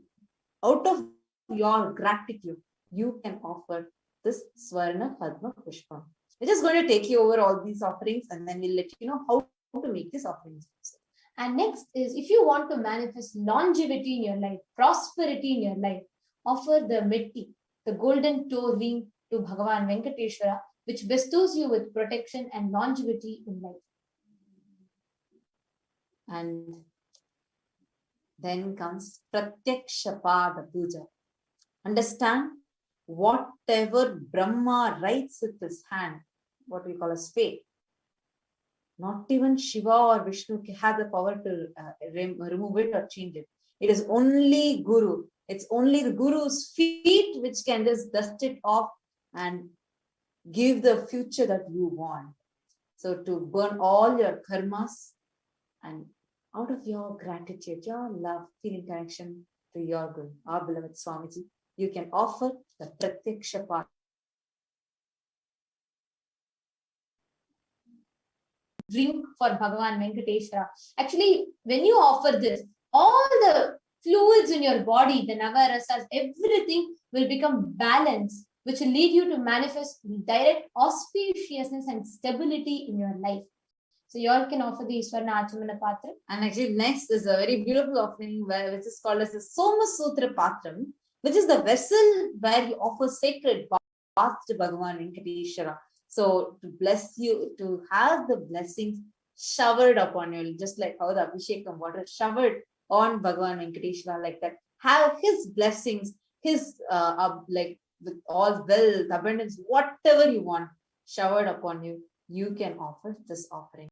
out of your gratitude, you can offer this Swarna Padma Pushpam. We're just going to take you over all these offerings, and then we'll let you know how to make these offerings. And next is, if you want to manifest longevity in your life, prosperity in your life, offer the Metti, the golden toe ring to Bhagavan Venkateshwara, which bestows you with protection and longevity in life. And then comes Pratyakshapada Puja. Understand, whatever Brahma writes with his hand, what we call as fate, not even Shiva or Vishnu has the power to remove it or change it. It is only Guru. It's only the Guru's feet which can just dust it off and give the future that you want. So to burn all your karmas, and out of your gratitude, your love, feeling connection to your Guru, our beloved Swamiji, you can offer the Pratyakshapada. Drink for Bhagavan Venkateshwara. Actually, when you offer this, all the fluids in your body, the navarasas, everything will become balanced, which will lead you to manifest direct auspiciousness and stability in your life. So you all can offer the Iswarna Achamana Patra. And actually next is a very beautiful offering which is called as the Soma Sutra Patram, which is the vessel where you offer sacred bath to Bhagavan Venkateshwara. So to bless you, to have the blessings showered upon you, just like how the Abhishekam water showered on Bhagavan Venkateshwara, like that. Have his blessings, his like with all wealth, abundance, whatever you want showered upon you, you can offer this offering.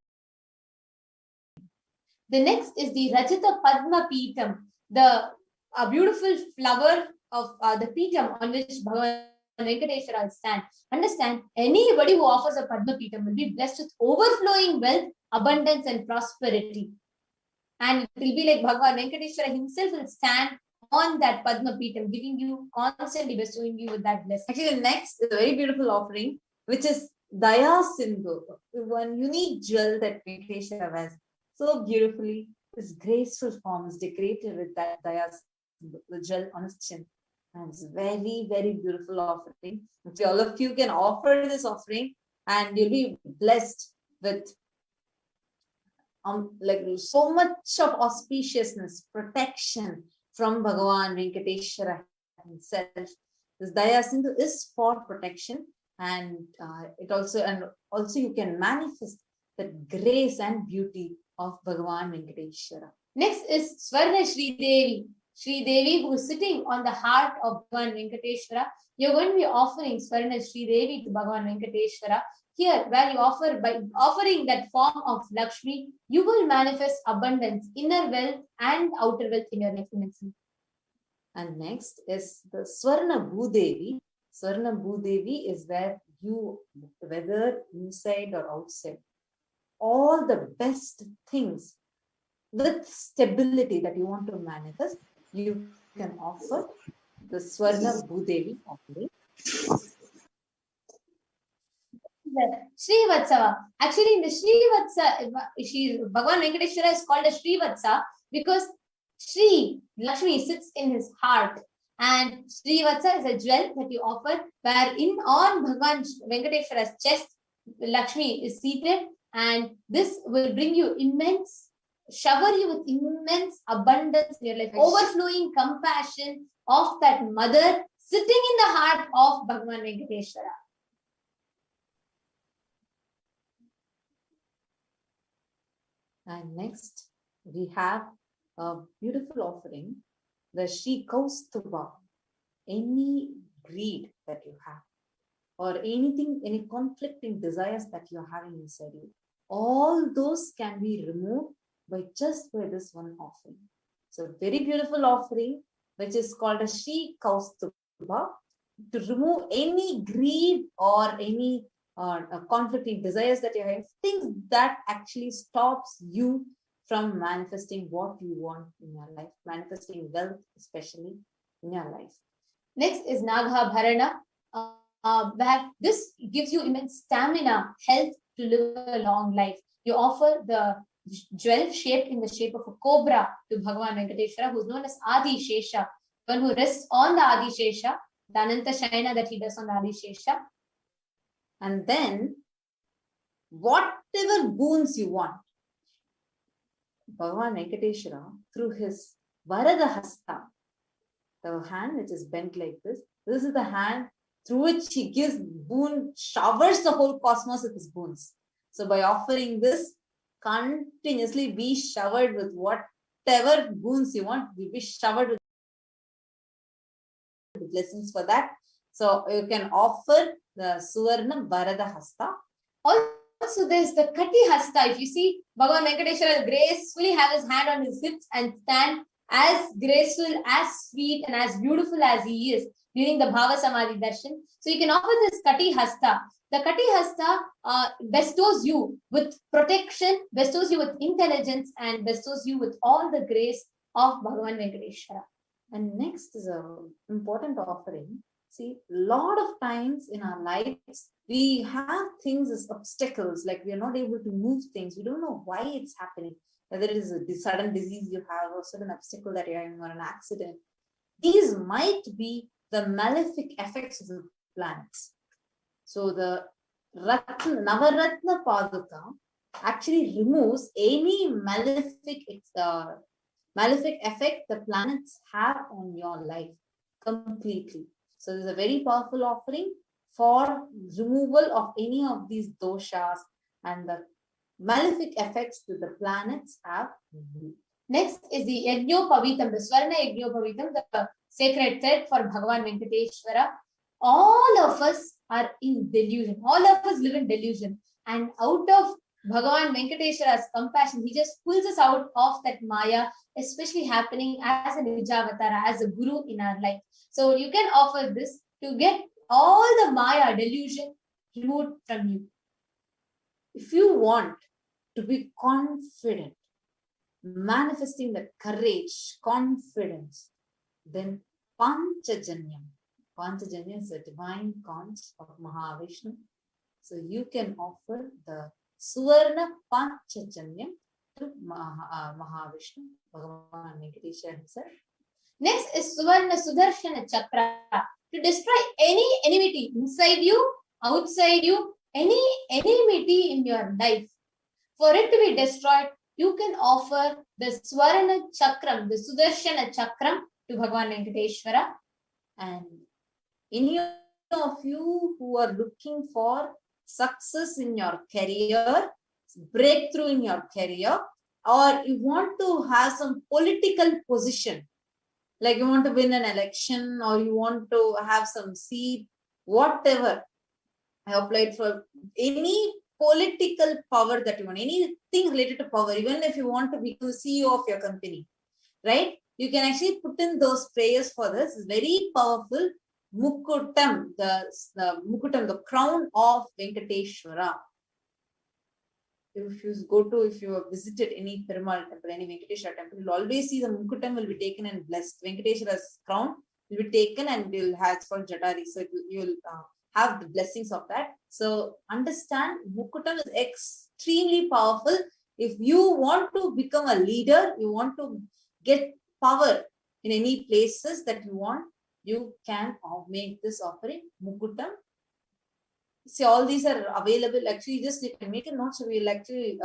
The next is the Rajata Padma Peetam, the beautiful flower of the Peetam on which Bhagavan Venkateshwara will stand. Understand, anybody who offers a Padma Peetam will be blessed with overflowing wealth, abundance, and prosperity. And it will be like Bhagavan Venkateshwara himself will stand on that Padma Peetam, giving you, constantly bestowing you with that blessing. Actually, next is a very beautiful offering, which is Daya Sindhu, one unique jewel that Venkateshwara has. So beautifully, this graceful form is decorated with that Daya Sindhu, the jewel on his chin. And it's very, very beautiful offering. So all of you can offer this offering and you'll be blessed with like so much of auspiciousness, protection from Bhagavan Venkateshwara himself. This Daya Sindhu is for protection, and it also you can manifest the grace and beauty of Bhagavan Venkateshwara. Next is Swarna Sri Devi. Sri Devi, who is sitting on the heart of Bhagavan Venkateshwara. You're going to be offering Swarna Sri Devi to Bhagavan Venkateshwara. Here, where you offer, by offering that form of Lakshmi, you will manifest abundance, inner wealth and outer wealth in your life. And next is the Swarna Bhoodevi. Swarna Bhoodevi is where you, whether inside or outside, all the best things with stability that you want to manifest, you can offer the Swarna Bhoodevi offering. Sri Vatsava. Actually, in the Sri Vatsa, Bhagavan Venkateshwara is called a Sri Vatsa because Sri Lakshmi sits in his heart, and Sri Vatsa is a jewel that you offer, where on Bhagavan Venkateshwara's chest, Lakshmi is seated, and this will bring you shower you with immense abundance in your life, overflowing compassion of that mother sitting in the heart of Bhagavan Venkateshwara. And next, we have a beautiful offering, the Shri Kaustubha. Any greed that you have, or anything, any conflicting desires that you're having inside you, all those can be removed by this one offering. So very beautiful offering, which is called a Shri Kaustubha, to remove any greed or any conflicting desires that you have, things that actually stops you from manifesting what you want in your life, manifesting wealth, especially in your life. Next is Nagha Bharana, where this gives you immense stamina, health to live a long life. You offer the jewel shaped in the shape of a cobra to Bhagavan Venkateshwara, who is known as Adi Shesha, one who rests on the Adi Shesha, the Ananta Shayana that he does on the Adi Shesha. And then, whatever boons you want, Bhagavan Venkateshwara, through his Varada Hasta, the hand which is bent like this is the hand through which he gives boon, showers the whole cosmos with his boons. So by offering this, continuously be showered with whatever boons you want. You'll be showered with blessings for that. So you can offer the Suvarna Bharada Hasta. Also, there's the Kati Hasta. If you see, Bhagavan Venkateshwara gracefully have his hand on his hips and stand as graceful, as sweet, and as beautiful as he is during the Bhava Samadhi Darshan. So you can offer this Kati Hasta. The Kati Hasta bestows you with protection, bestows you with intelligence, and bestows you with all the grace of Bhagavan Venkateshwara. And next is an important offering. See, a lot of times in our lives, we have things as obstacles, like we are not able to move things. We don't know why it's happening, whether it is a sudden disease you have or sudden obstacle that you're having or an accident. These might be the malefic effects of the planets. So the Navaratna Paduka actually removes any malefic effect the planets have on your life completely. So this is a very powerful offering for removal of any of these doshas and the malefic effects that the planets have. Next is the Yajnopavitam, the Swarna Yajnopavitam, the sacred thread for Bhagavan Venkateshwara. All of us are in delusion. All of us live in delusion. And out of Bhagavan Venkateshwara's compassion, he just pulls us out of that Maya, especially happening as a Nijavatara, as a Guru in our life. So you can offer this to get all the Maya delusion removed from you. If you want to be confident, manifesting that courage, confidence, then Panchajanyam. Panchajanyam is the divine conch of Mahavishnu. So you can offer the Suvarna Panchajanyam to Mahavishnu, Bhagavan Venkateshwara himself. Next is Suvarna Sudarshana Chakra, to destroy any enmity inside you, outside you, any enmity in your life. For it to be destroyed, you can offer the Swarna Chakram, the Sudarshana Chakram to Bhagavan Venkateshwara. And any of you who are looking for success in your career, breakthrough in your career, or you want to have some political position, like you want to win an election or you want to have some seat, whatever. I applied for any political power that you want, anything related to power, even if you want to become the CEO of your company, right? You can actually put in those prayers for this. It's very powerful. Mukutam, Mukutam, the crown of Venkateshwara. If you have visited any Tirumala temple, any Venkateshwara temple, you'll always see the Mukutam will be taken and blessed. Venkateshwara's crown will be taken and you'll have, it's called Jatari. So you'll have the blessings of that. So understand, Mukutam is extremely powerful. If you want to become a leader, you want to get power in any places that you want, you can make this offering, Mukutam. See, all these are available. Actually, just you can make a note. So we'll actually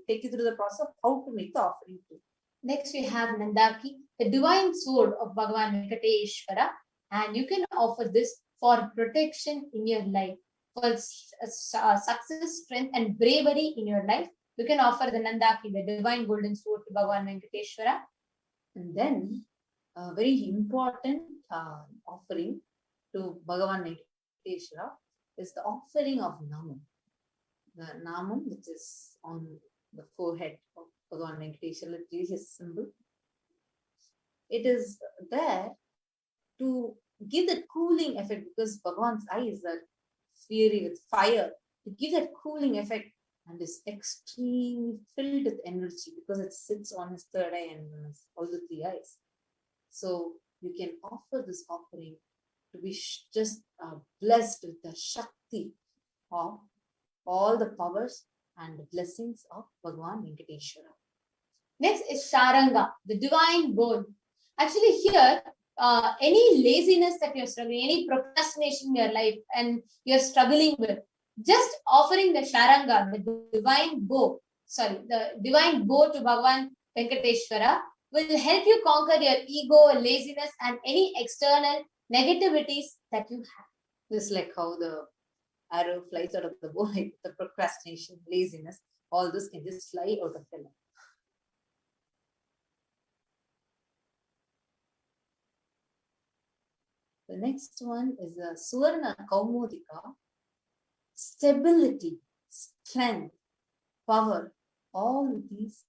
take you through the process of how to make the offering too. Next, we have Nandaki, the divine sword of Bhagavan Venkateshwara. And you can offer this for protection in your life, for success, strength, and bravery in your life. You can offer the Nandaki, the divine golden sword to Bhagavan Venkateshwara. And then a very important offering to Bhagavan Venkateshwara is the offering of Namam. The Namam, which is on the forehead of Bhagavan Venkateshwara, is his symbol. It is there to give that cooling effect, because Bhagavan's eyes are fiery with fire, to give that cooling effect, and is extremely filled with energy because it sits on his third eye and all the three eyes. So you can offer this offering to be just blessed with the Shakti of all the powers and the blessings of Bhagavan Venkateshwara. Next is Sharanga, the divine bowl. Actually here, any laziness that you're struggling, any procrastination in your life and you're struggling with, just offering the Sharanga, the divine bow to Bhagavan Venkateshwara will help you conquer your ego, laziness, and any external negativities that you have. Just like how the arrow flies out of the bow, like the procrastination, laziness, all this can just fly out of the life. The next one is a Suvarna Kaumodika. Stability, strength, power, all these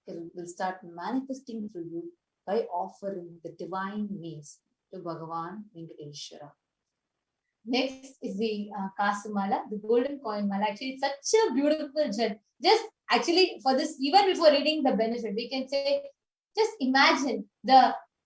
will start manifesting through you by offering the divine means to Bhagavan Venkateshwara. Next is the Kasumala, the golden coin mala. Actually, it's such a beautiful gem. Just actually for this, even before reading the benefit, we can say, just imagine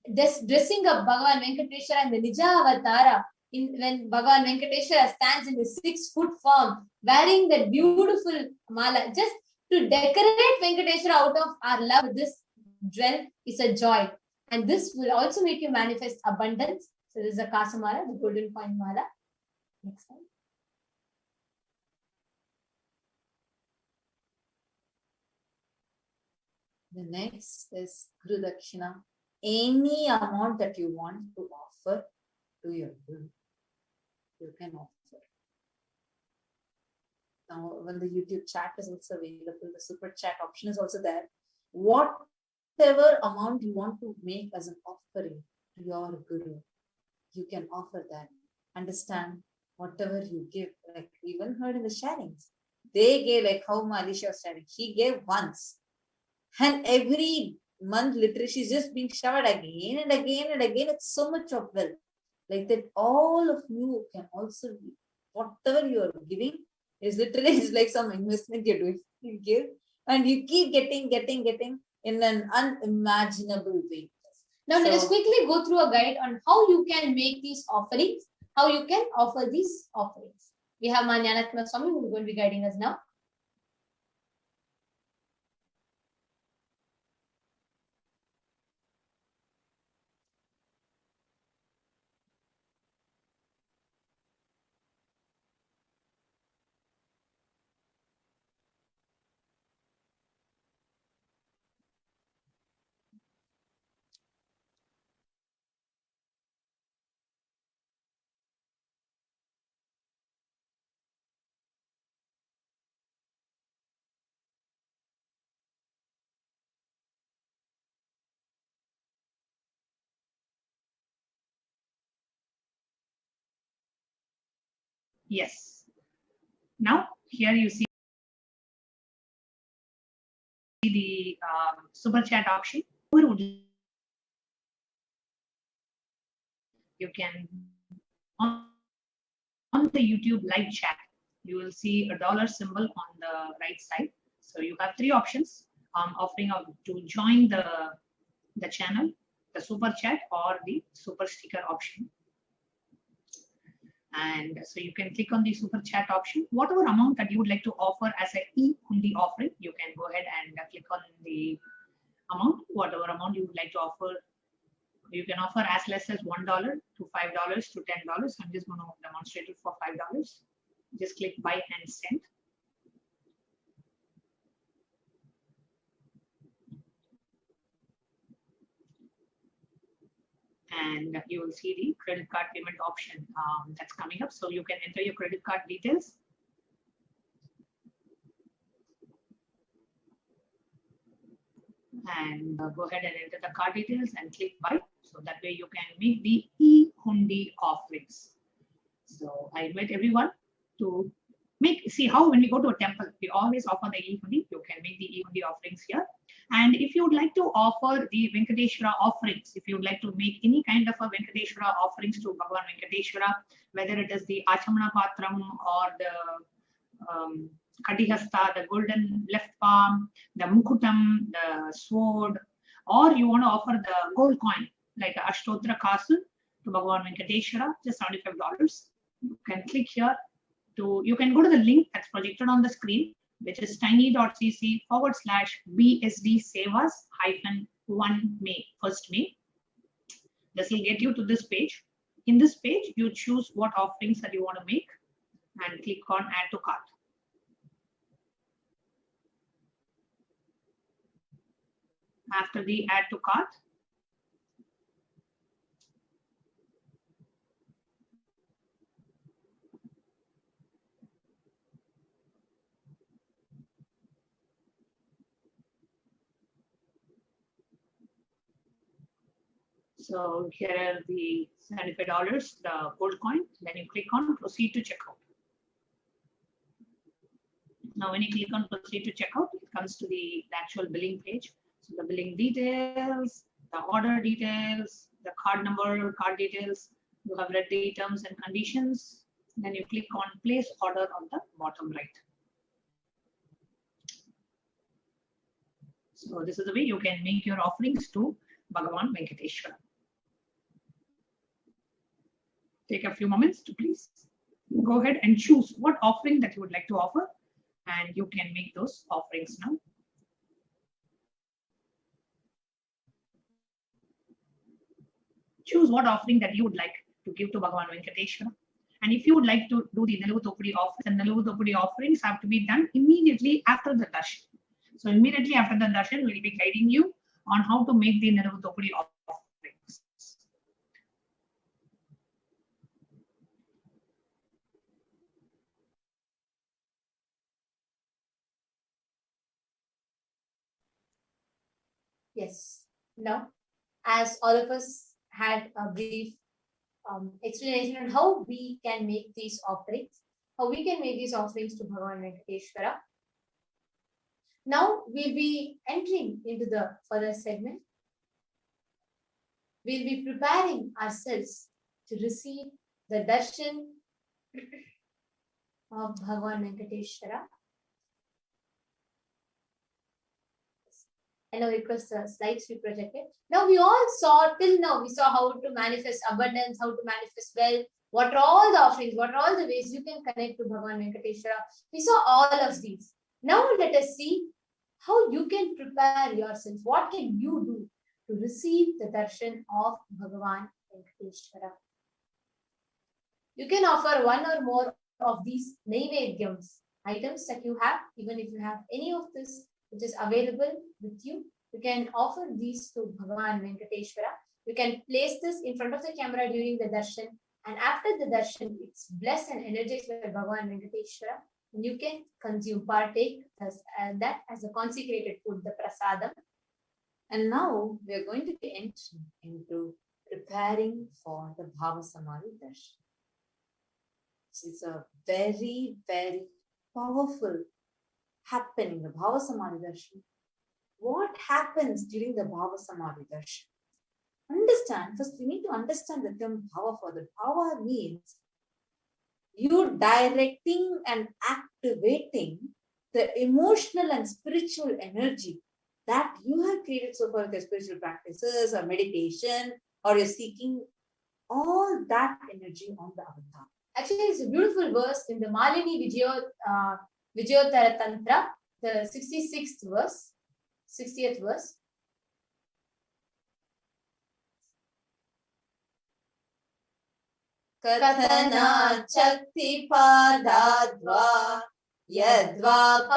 this dressing of Bhagavan Venkateshwara and the Nija Avatara when Bhagavan Venkateshwara stands in the 6-foot form, wearing that beautiful mala, just to decorate Venkateshwara out of our love with this jewel is a joy. And this will also make you manifest abundance. So this is a Kasumala, the golden coin mala. Next slide. The next is Guru Dakshina. Any amount that you want to offer to your Guru, you can offer. Now, when the YouTube chat is also available, the super chat option is also there. Whatever amount you want to make as an offering to your Guru, you can offer that. Understand, whatever you give, like even heard in the sharings, they gave, like how Malisha was sharing, she gave once. And every month, literally, she's just being showered again and again and again. It's so much of wealth. Like that, all of you can also, whatever you are giving is literally is like some investment you're doing. You give and you keep getting in an unimaginable way. Now, let us quickly go through a guide on how you can make these offerings, how you can offer these offerings. We have Manyanatma Swami who is going to be guiding us now. Yes. Now, here you see the super chat option. You can, on the YouTube live chat, you will see a dollar symbol on the right side. So you have 3 options, offering to join the channel, the super chat or the super sticker option. And so you can click on the super chat option. Whatever amount that you would like to offer as a e-hundi offering, you can go ahead and click on the amount. Whatever amount you would like to offer, you can offer as less as $1 to $5 to $10. I'm just going to demonstrate it for $5. Just click buy and send. And you will see the credit card payment option that's coming up. So you can enter your credit card details. And go ahead and enter the card details and click buy. So that way you can make the e-hundi offerings. So I invite everyone to see how when we go to a temple, we always offer the e-hundi. You can make the e-hundi offerings here. And if you would like to offer the Venkateshwara offerings, if you would like to make any kind of a Venkateshwara offerings to Bhagavan Venkateshwara, whether it is the Achamana Patram or the Kadihasta, the golden left palm, the Mukutam, the sword, or you want to offer the gold coin, like Ashtotra Castle to Bhagavan Venkateshwara, just $75. You can click here. You can go to the link that's projected on the screen, which is tiny.cc/BSD Sevas -1 May, 1st May. This will get you to this page. In this page, you choose what offerings that you want to make and click on add to cart. After the add to cart, So here are the $75, the gold coin. Then you click on proceed to checkout. Now, when you click on proceed to checkout, it comes to the actual billing page. So the billing details, the order details, the card number, card details. You have read the terms and conditions. Then you click on place order on the bottom right. So this is the way you can make your offerings to Bhagavan Venkateshwara. Take a few moments to please go ahead and choose what offering that you would like to offer, and you can make those offerings now. Choose what offering that you would like to give to Bhagavan Venkateshwara. And if you would like to do the Niluvutopudi offerings, the Niluvutopudi offerings have to be done immediately after the Darshan. So immediately after the Darshan, we will be guiding you on how to make the Niluvutopudi offerings. Yes. Now, as all of us had a brief explanation on how we can make these offerings, to Bhagavan Venkateshwara. Now we'll be entering into the further segment. We'll be preparing ourselves to receive the darshan of Bhagavan Venkateshwara. And now request the slides be projected. Now we all saw, till now, we saw how to manifest abundance, how to manifest wealth, what are all the offerings, what are all the ways you can connect to Bhagavan Venkateshwara. We saw all of these. Now let us see how you can prepare yourself. What can you do to receive the darshan of Bhagavan Venkateshwara? You can offer one or more of these naivedyams, items that you have, even if you have any of this which is available with you. You can offer these to Bhagavan Venkateshwara. You can place this in front of the camera during the darshan, and after the darshan, it's blessed and energized by Bhagavan Venkateshwara. And you can consume, partake that as a consecrated food, the prasadam. And now we are going to be entering into preparing for the Bhava Samadhi Darshan. It's a very, very powerful happening, the Bhava Samadhi Darshan. What happens during the Bhava Samadhi Darshan? Understand, first we need to understand the term Bhava further. Bhava means you directing and activating the emotional and spiritual energy that you have created so far with your spiritual practices or meditation, or you're seeking all that energy on the avatar. Actually, it's a beautiful verse in the Malini Vijayottara Tantra, the 60th verse. Kathana Chakti Padadva Yadva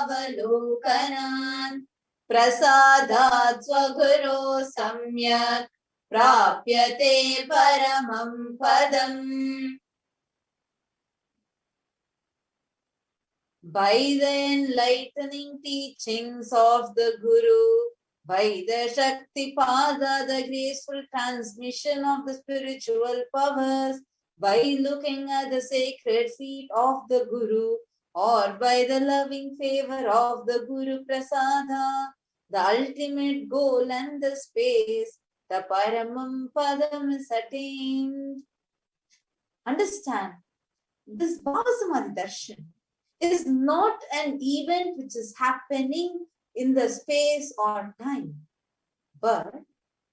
Padavalokanan Prasadat Swaguru Samyak Prapyate Paramam Padam. By the enlightening teachings of the Guru, by the Shakti Pada, the graceful transmission of the spiritual powers, by looking at the sacred feet of the Guru, or by the loving favor of the Guru Prasada, the ultimate goal and the space, the Paramam Padam is attained. Understand, this Bhava Samadhi Darshan is not an event which is happening in the space or time, but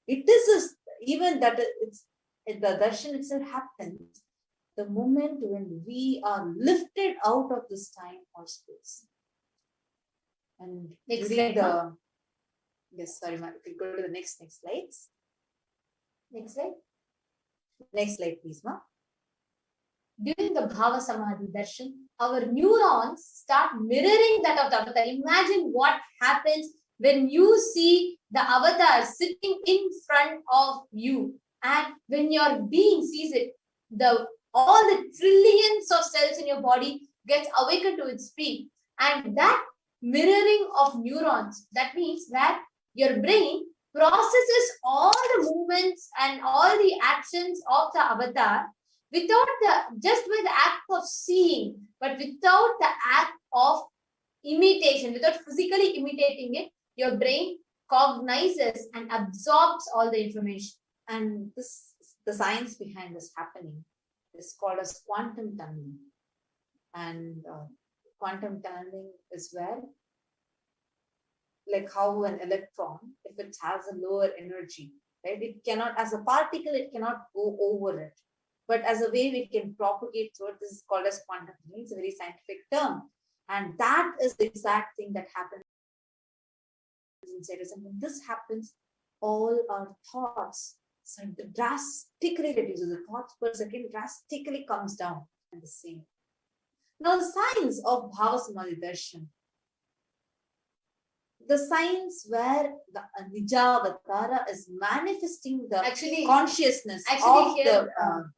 it is an event that the darshan itself happens the moment when we are lifted out of this time or space. And Next during slide, yes, sorry, ma, we go to the next slides. Next slide. Next slide, please, ma. During the Bhava Samadhi Darshan, our neurons start mirroring that of the avatar. Imagine what happens when you see the avatar sitting in front of you, and when your being sees it, all the trillions of cells in your body gets awakened to its peak. And that mirroring of neurons, that means that your brain processes all the movements and all the actions of the avatar without just with the act of seeing, but without the act of imitation, without physically imitating it, your brain cognizes and absorbs all the information. And this, the science behind this happening is called as quantum tunneling. And quantum tunneling is where, like how an electron, if it has a lower energy, right, it cannot, as a particle, it cannot go over it. But as a wave, it can propagate through it. This is called as quantum tunneling. It's a very scientific term. And that is the exact thing that happens inside us. And when this happens, all our thoughts drastically reduces. The thoughts per second drastically comes down at the same. Now, the science of Bhava Samadhi Darshan, the science where the Nijavatara is manifesting the consciousness of here, the.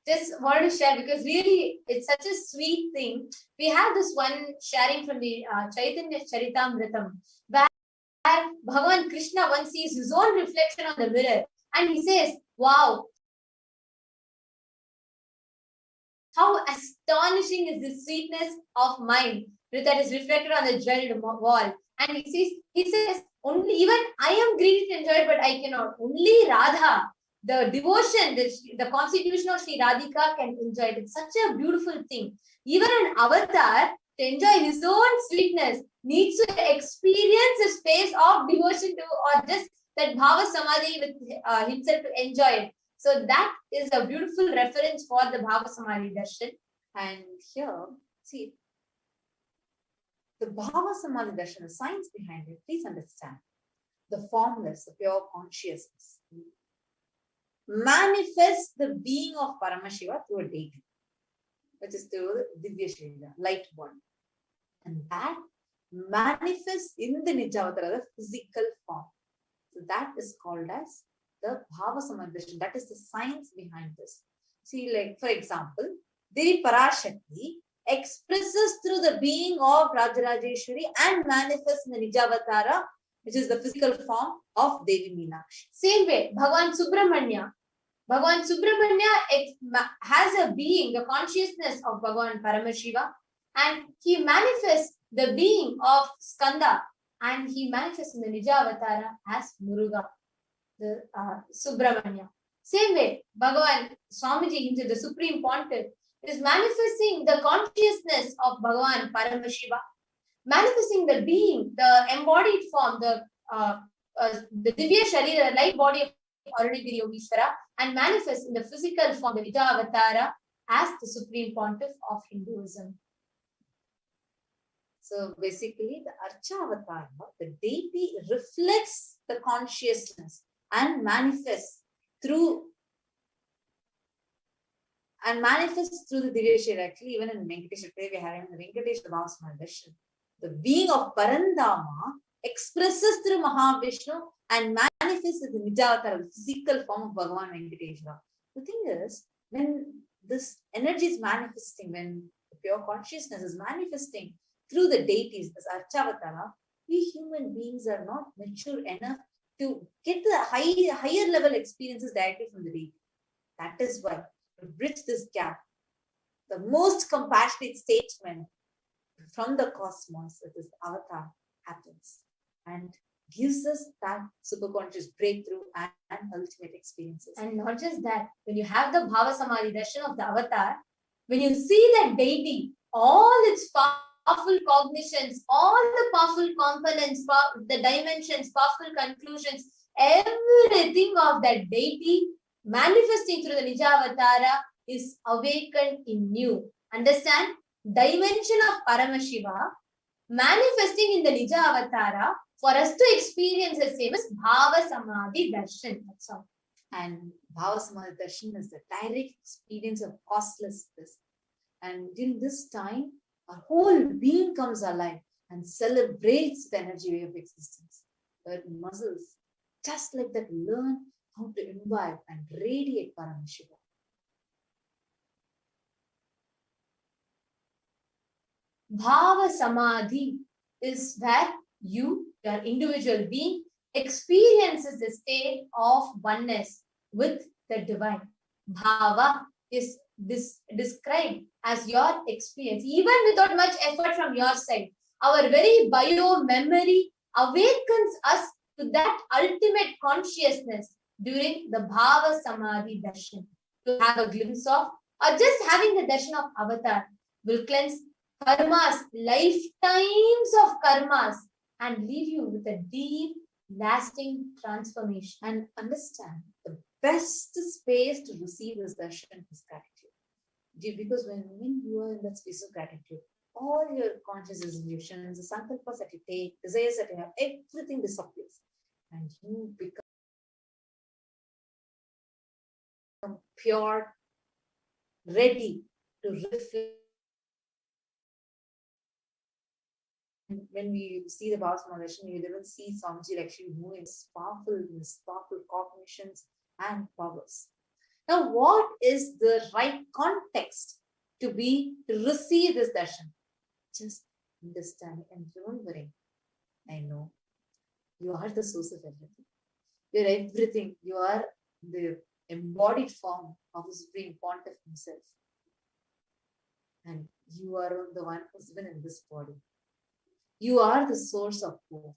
Just wanted to share because really it's such a sweet thing. We have this one sharing from the Chaitanya Charitamritam where Bhagavan Krishna once sees his own reflection on the mirror and he says, wow, how astonishing is the sweetness of mind that is reflected on the jeweled wall. And he says, only even I am greedy to enjoy it, but I cannot. Only Radha, the devotion, the constitution of Sri Radhika can enjoy it. It's such a beautiful thing. Even an avatar, to enjoy his own sweetness, needs to experience a space of devotion to, or just that Bhava Samadhi with himself to enjoy it. So that is a beautiful reference for the Bhava Samadhi Darshan. And here, see, the Bhava Samadhi Darshan, the science behind it, please understand. The formless, the pure consciousness manifests the being of Paramashiva through a deity, which is through the Divya Sharira, light body. And that manifests in the Nijavatara, the physical form. So that is called as the Bhava Samadhi Darshan. That is the science behind this. See, like for example, Devi Parashakti expresses through the being of Rajarajeshwari and manifests in the Nijavatara, which is the physical form of Devi Mahalakshmi. Same way, Bhagavan Subramanya has a being, the consciousness of Bhagavan Paramashiva, and he manifests the being of Skanda, and he manifests in the Nijavatara as Muruga, the Subramanya. Same way, Bhagavan Swamiji himself, the Supreme Pontiff, is manifesting the consciousness of Bhagavan Paramashiva, manifesting the being, the embodied form, the Divya Sharira, the light body of Arunagiri Yogeshwara, and manifests in the physical form, the Nijavatara, as the Supreme Pontiff of Hinduism. So basically, the Archavatara, the deity, reflects the consciousness and manifests through the Divya Sharira. Actually, even in Venkateshwara, today we are having the Venkateshwara Bhava Samadhi Darshan. The being of Parandama expresses through Mahavishnu and manifests in the Nijavatara, the physical form of Bhagavan Venkateshwara. The thing is, when this energy is manifesting, when the pure consciousness is manifesting through the deities, as Archavatara, we human beings are not mature enough to get the higher level experiences directly from the deity. That is why, to bridge this gap, the most compassionate statement from the cosmos, that is Avatar, happens and gives us that superconscious breakthrough and ultimate experiences. And not just that, when you have the Bhava Samadhi Darshan of the Avatar, when you see that deity, all its powerful cognitions, all the powerful components, the dimensions, powerful conclusions, everything of that deity manifesting through the Nijavatara is awakened in you. Understand? Dimension of Paramashiva manifesting in the Nijavatara for us to experience the same as Bhava Samadhi Darshan. That's all. And Bhava Samadhi Darshan is the direct experience of costless bliss. And during this time, our whole being comes alive and celebrates the energy way of existence. Our muscles, just like that, learn how to imbibe and radiate Paramashiva. Bhava Samadhi is where you, your individual being, experiences the state of oneness with the divine. Bhava is described as your experience, even without much effort from your side. Our very bio memory awakens us to that ultimate consciousness during the Bhava Samadhi Darshan. To have a glimpse of, or just having the darshan of avatar, will cleanse karmas, lifetimes of karmas, and leave you with a deep, lasting transformation. And understand the best space to receive this darshan is gratitude. Because when you are in that space of gratitude, all your conscious resolutions, the sankalpas that you take, desires that you have, everything disappears. And you become pure, ready to reflect. When we see the Bhava Samadhi, you will see Swamiji actually moving powerful cognitions and powers. Now, what is the right context to receive this darshan? Just understanding and remembering. I know you are the source of everything. You're everything. You are the embodied form of the Supreme Pontiff himself. And you are the one who's been in this body. You are the source of both.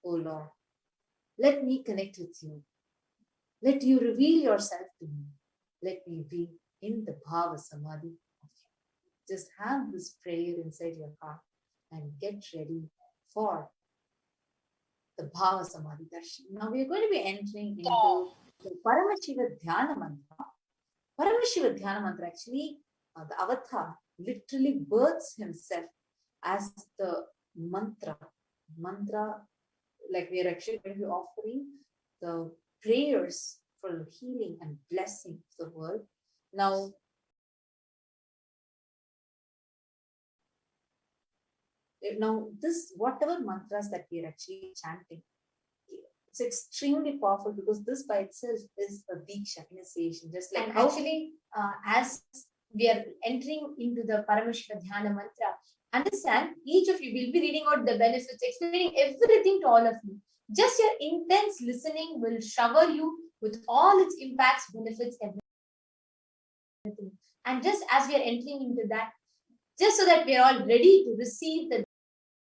Oh Lord, let me connect with you. Let you reveal yourself to me. Let me be in the Bhava Samadhi of you. Just have this prayer inside your heart and get ready for the Bhava Samadhi Darshan. Now we are going to be entering into the Paramashiva Dhyana Mantra. Paramashiva Dhyana Mantra, actually, the avatar literally births himself as the mantra. Mantra, like we are actually going to be offering the prayers for healing and blessing of the world. Now, this, whatever mantras that we are actually chanting, it's extremely powerful because this by itself is a Diksha initiation. Just like actually, as we are entering into the Paramashiva Dhyana Mantra, understand, each of you will be reading out the benefits, explaining everything to all of you. Just your intense listening will shower you with all its impacts, benefits, everything. And just as we are entering into that, just so that we are all ready to receive the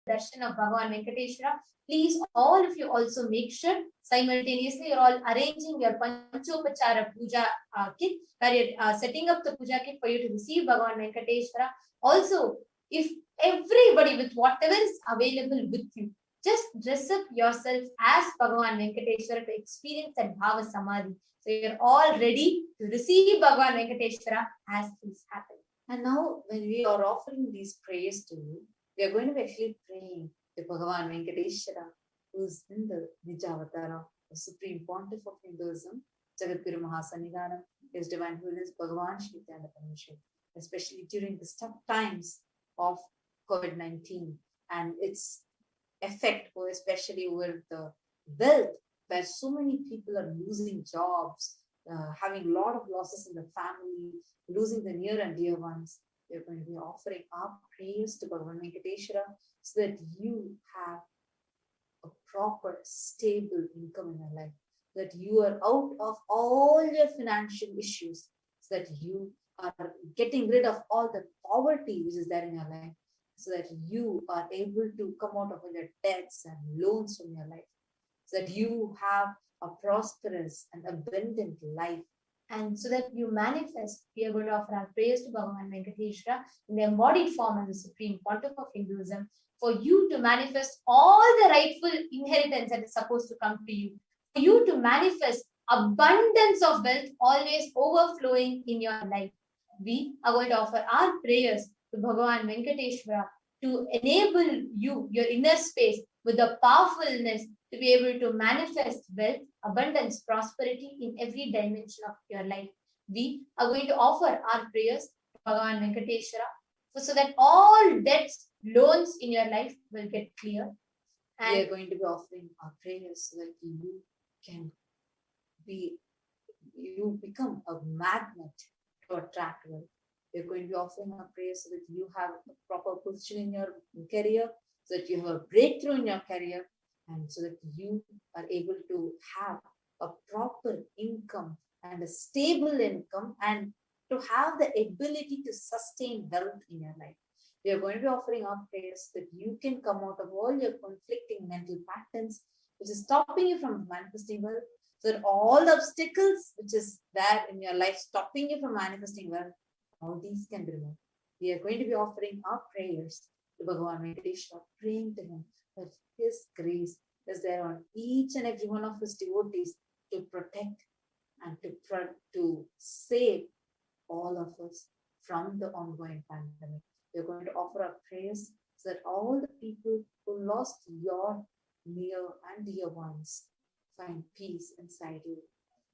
darshan of Bhagavan Venkateshwara, please, all of you also make sure simultaneously you're all arranging your Panchopachara Puja kit, where you're setting up the Puja kit for you to receive Bhagavan Venkateshwara. Also, if everybody with whatever is available with you, just dress up yourself as Bhagavan Venkateshwara to experience that Bhava Samadhi. So you're all ready to receive Bhagavan Venkateshwara as this happens. And now, when we are offering these prayers to you, we are going to be actually praying to Bhagavan Venkateshwara, who's in the Nijavatara, the Supreme Pontiff of Hinduism, Jagadguru Mahasannidhanam, His Divine Holiness Bhagavan Shri Paramahansa, especially during the tough times of COVID-19 and its effect, or especially over the wealth, where so many people are losing jobs, having a lot of losses in the family, losing the near and dear ones. We're going to be offering our prayers to Bhagavan Venkateshwara so that you have a proper, stable income in your life, that you are out of all your financial issues, so that you are getting rid of all the poverty which is there in your life, so that you are able to come out of all your debts and loans from your life, so that you have a prosperous and abundant life. And so that you manifest, we are going to offer our prayers to Bhagavan Venkateshwara in the embodied form as the Supreme Pontiff of Hinduism, for you to manifest all the rightful inheritance that is supposed to come to you, for you to manifest abundance of wealth always overflowing in your life. We are going to offer our prayers to Bhagavan Venkateshwara to enable you, your inner space, with the powerfulness to be able to manifest wealth, abundance, prosperity in every dimension of your life. We are going to offer our prayers to Bhagavan Venkateshwara so that all debts, loans in your life will get clear. And we are going to be offering our prayers so that you become a magnet to attract wealth. We are going to be offering our prayers so that you have a proper position in your career, so that you have a breakthrough in your career, and so that you are able to have a proper income and a stable income, and to have the ability to sustain wealth in your life. We are going to be offering our prayers that you can come out of all your conflicting mental patterns, which is stopping you from manifesting wealth, so that all the obstacles which is there in your life stopping you from manifesting wealth, all these can be removed. We are going to be offering our prayers to Bhagavan Venkateshwara, praying to him that his grace is there on each and every one of his devotees to protect and to save all of us from the ongoing pandemic. We are going to offer our prayers so that all the people who lost your near and dear ones find peace inside you,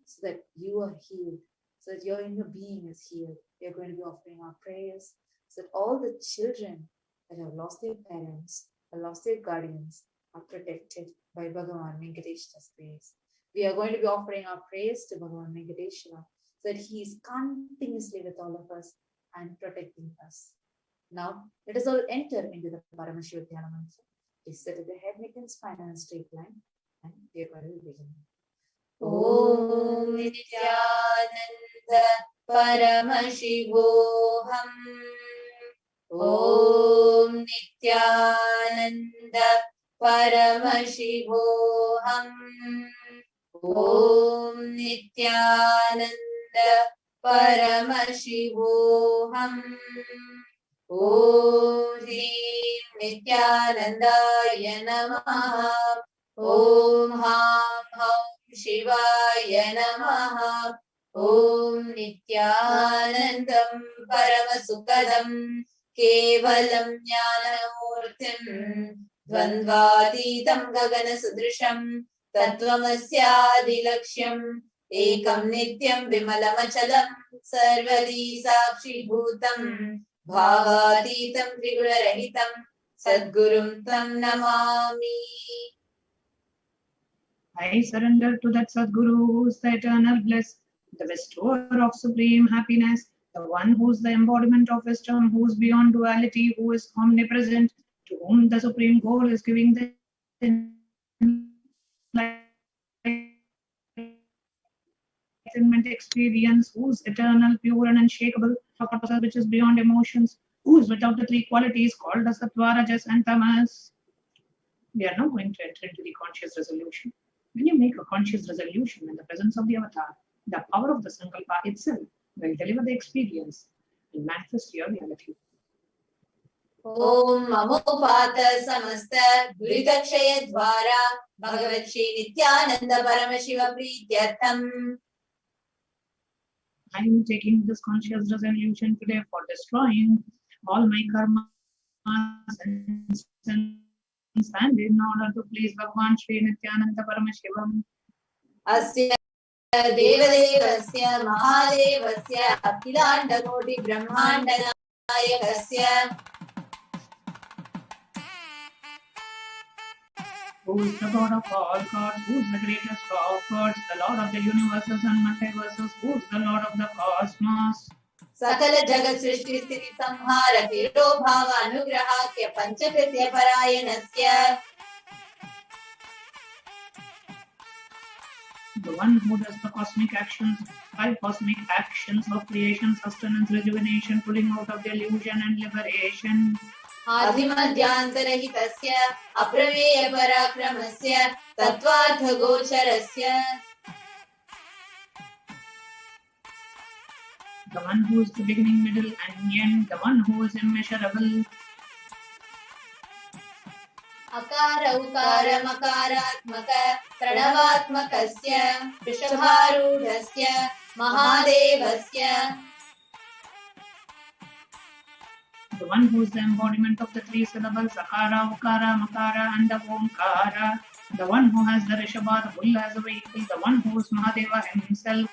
so that you are healed, so that your inner being is healed. We are going to be offering our prayers so that all the children that have lost their parents or lost their guardians are protected by Bhagavan Venkateshwara's grace. We are going to be offering our prayers to Bhagavan Venkateshwara so that he is continuously with all of us and protecting us. Now, let us all enter into the Paramashiva Dhyana Mantra. Please sit at the head, neck and spine in a straight line, and we are going to begin. Om Nityananda Paramashivoham. Om Nityananda Paramashivoham. Om Nityananda Paramashivoham. Om Hrim Nityanandaya Namaha. Om Ham Ham Shivaya Namaha. Om Nityanandam Paramasukadam Kevalam Jnanamurtim Dvandvatitam Gagana Sudrisham Tattvamasyaadilaksham Ekam Nityam Vimalamachalam Sarvadi Sakshi Bhutam Bhavatitam Trigurarahitam Sadgurum Tam Namami. I surrender to that Sadguru who is the eternal bliss, the bestower of supreme happiness, the one who is the embodiment of wisdom, who is beyond duality, who is omnipresent, to whom the supreme goal is giving the enlightenment experience, who is eternal, pure and unshakable, which is beyond emotions, who is without the three qualities called as Sattva, Rajas and Tamas. We are now going to enter into the conscious resolution. When you make a conscious resolution in the presence of the avatar, the power of the Sankalpa itself will deliver the experience and manifest your reality. Om Mamopata Samasta Duridakshaya Dvara Bhagavat Shri Nityananda Paramashiva Prityartham. I am taking this conscious resolution today for destroying all my karmas and sins, and in order to please Bhagavan Shri Nityananda Paramashivam. Asya Devadevasya Mahadevasya Akhilanda Koti Brahmanda Nayakasya. Who is the God of all gods, who is the greatest of gods, the Lord of the universes and multiverses, who is the Lord of the cosmos. Sakala Jagat Srishti Sthiti Samhara Tiro Bhava Anugrahakya Panchakritya Parayanasya. The one who does the cosmic actions, 5 cosmic actions of creation, sustenance, rejuvenation, pulling out of the illusion and liberation. Adhimadhyantarhitasya Aprameya Parakramasya Tattvartha Gocharasya. The one who is the beginning, middle and end, the one who is immeasurable. Akara Ukara Makaratmaka Pranavatmakasya Vrishabharudhasya Mahadevasya. The one who is the embodiment of the 3 syllables, Akara, Ukara, Makara and the Omkara. The one who has the Rishabha, the bull as a vehicle, the one who is Mahadeva himself.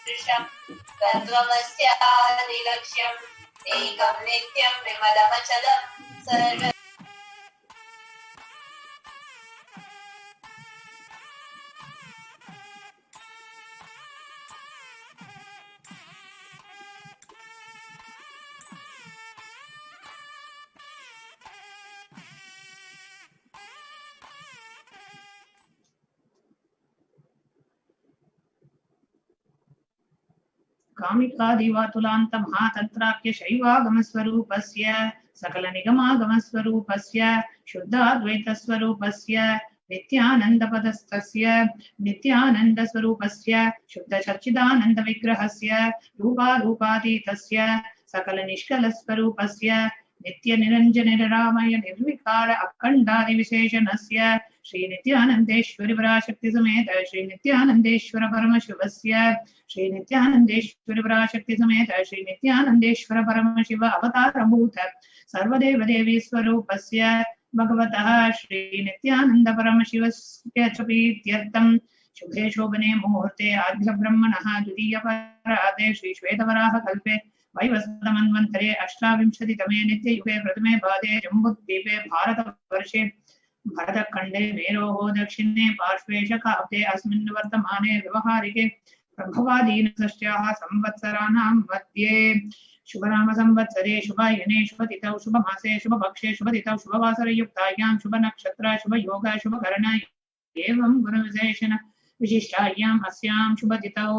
सदृशम् तत्त्वमस्यादिलक्ष्यम् एकं नित्यं विमलमचलम् सर्व कामिकादिवातुलान्तमहातन्त्राख्य शैवागमस्वरूपस्य सकलनिगमागमस्वरूपस्य शुद्धाद्वैतस्वरूपस्य नित्यानन्दपदस्थस्य नित्यानन्दस्वरूपस्य शुद्धसच्चिदानन्दविग्रहस्य रूपारूपातीतस्य सकलनिष्कलस्वरूपस्य नित्यनिरञ्जनिरामय निर्विकार अखण्डादिविशेषणस्य श्रीनित्यानन्देश्वरि पराशक्तिसमेत श्रीनित्यानन्देश्वर परमशिवस्य श्री नित्यानंदेश्वर पराशक्ति समेत श्री नित्यानंदेश्वर परमशिव अवतारभूत सर्वदेव देवी स्वरूपस्य भगवतः श्री नित्यानंद परमशिवस्य च प्रीत्यर्थं शुभे शोभने मुहूर्ते आद्य ब्रह्मणः द्वितीय पराते श्री श्वेतवराह कल्पे वैवस्वतमन्वन्तरे अष्टाविंशतितमे नित्ययुगे प्रथमे पादे जम्बुद्वीपे भारतवर्षे भरतखण्डे मेरोः दक्षिणे पार्श्वे शकाब्दे अस्मिन् वर्तमाने व्यवहारिके प्रभवादीनषष्ट्याः संवत्सराणां मध्ये शुभनाम संवत्सरे शुभायने शुभतिथौ शुभमासे शुभपक्षे शुभतिथौ शुभवासरयुक्तायां शुभनक्षत्र शुभयोग शुभकरण एवं गुणविशेषण विशिष्टायाम् अस्यां शुभतिथौ.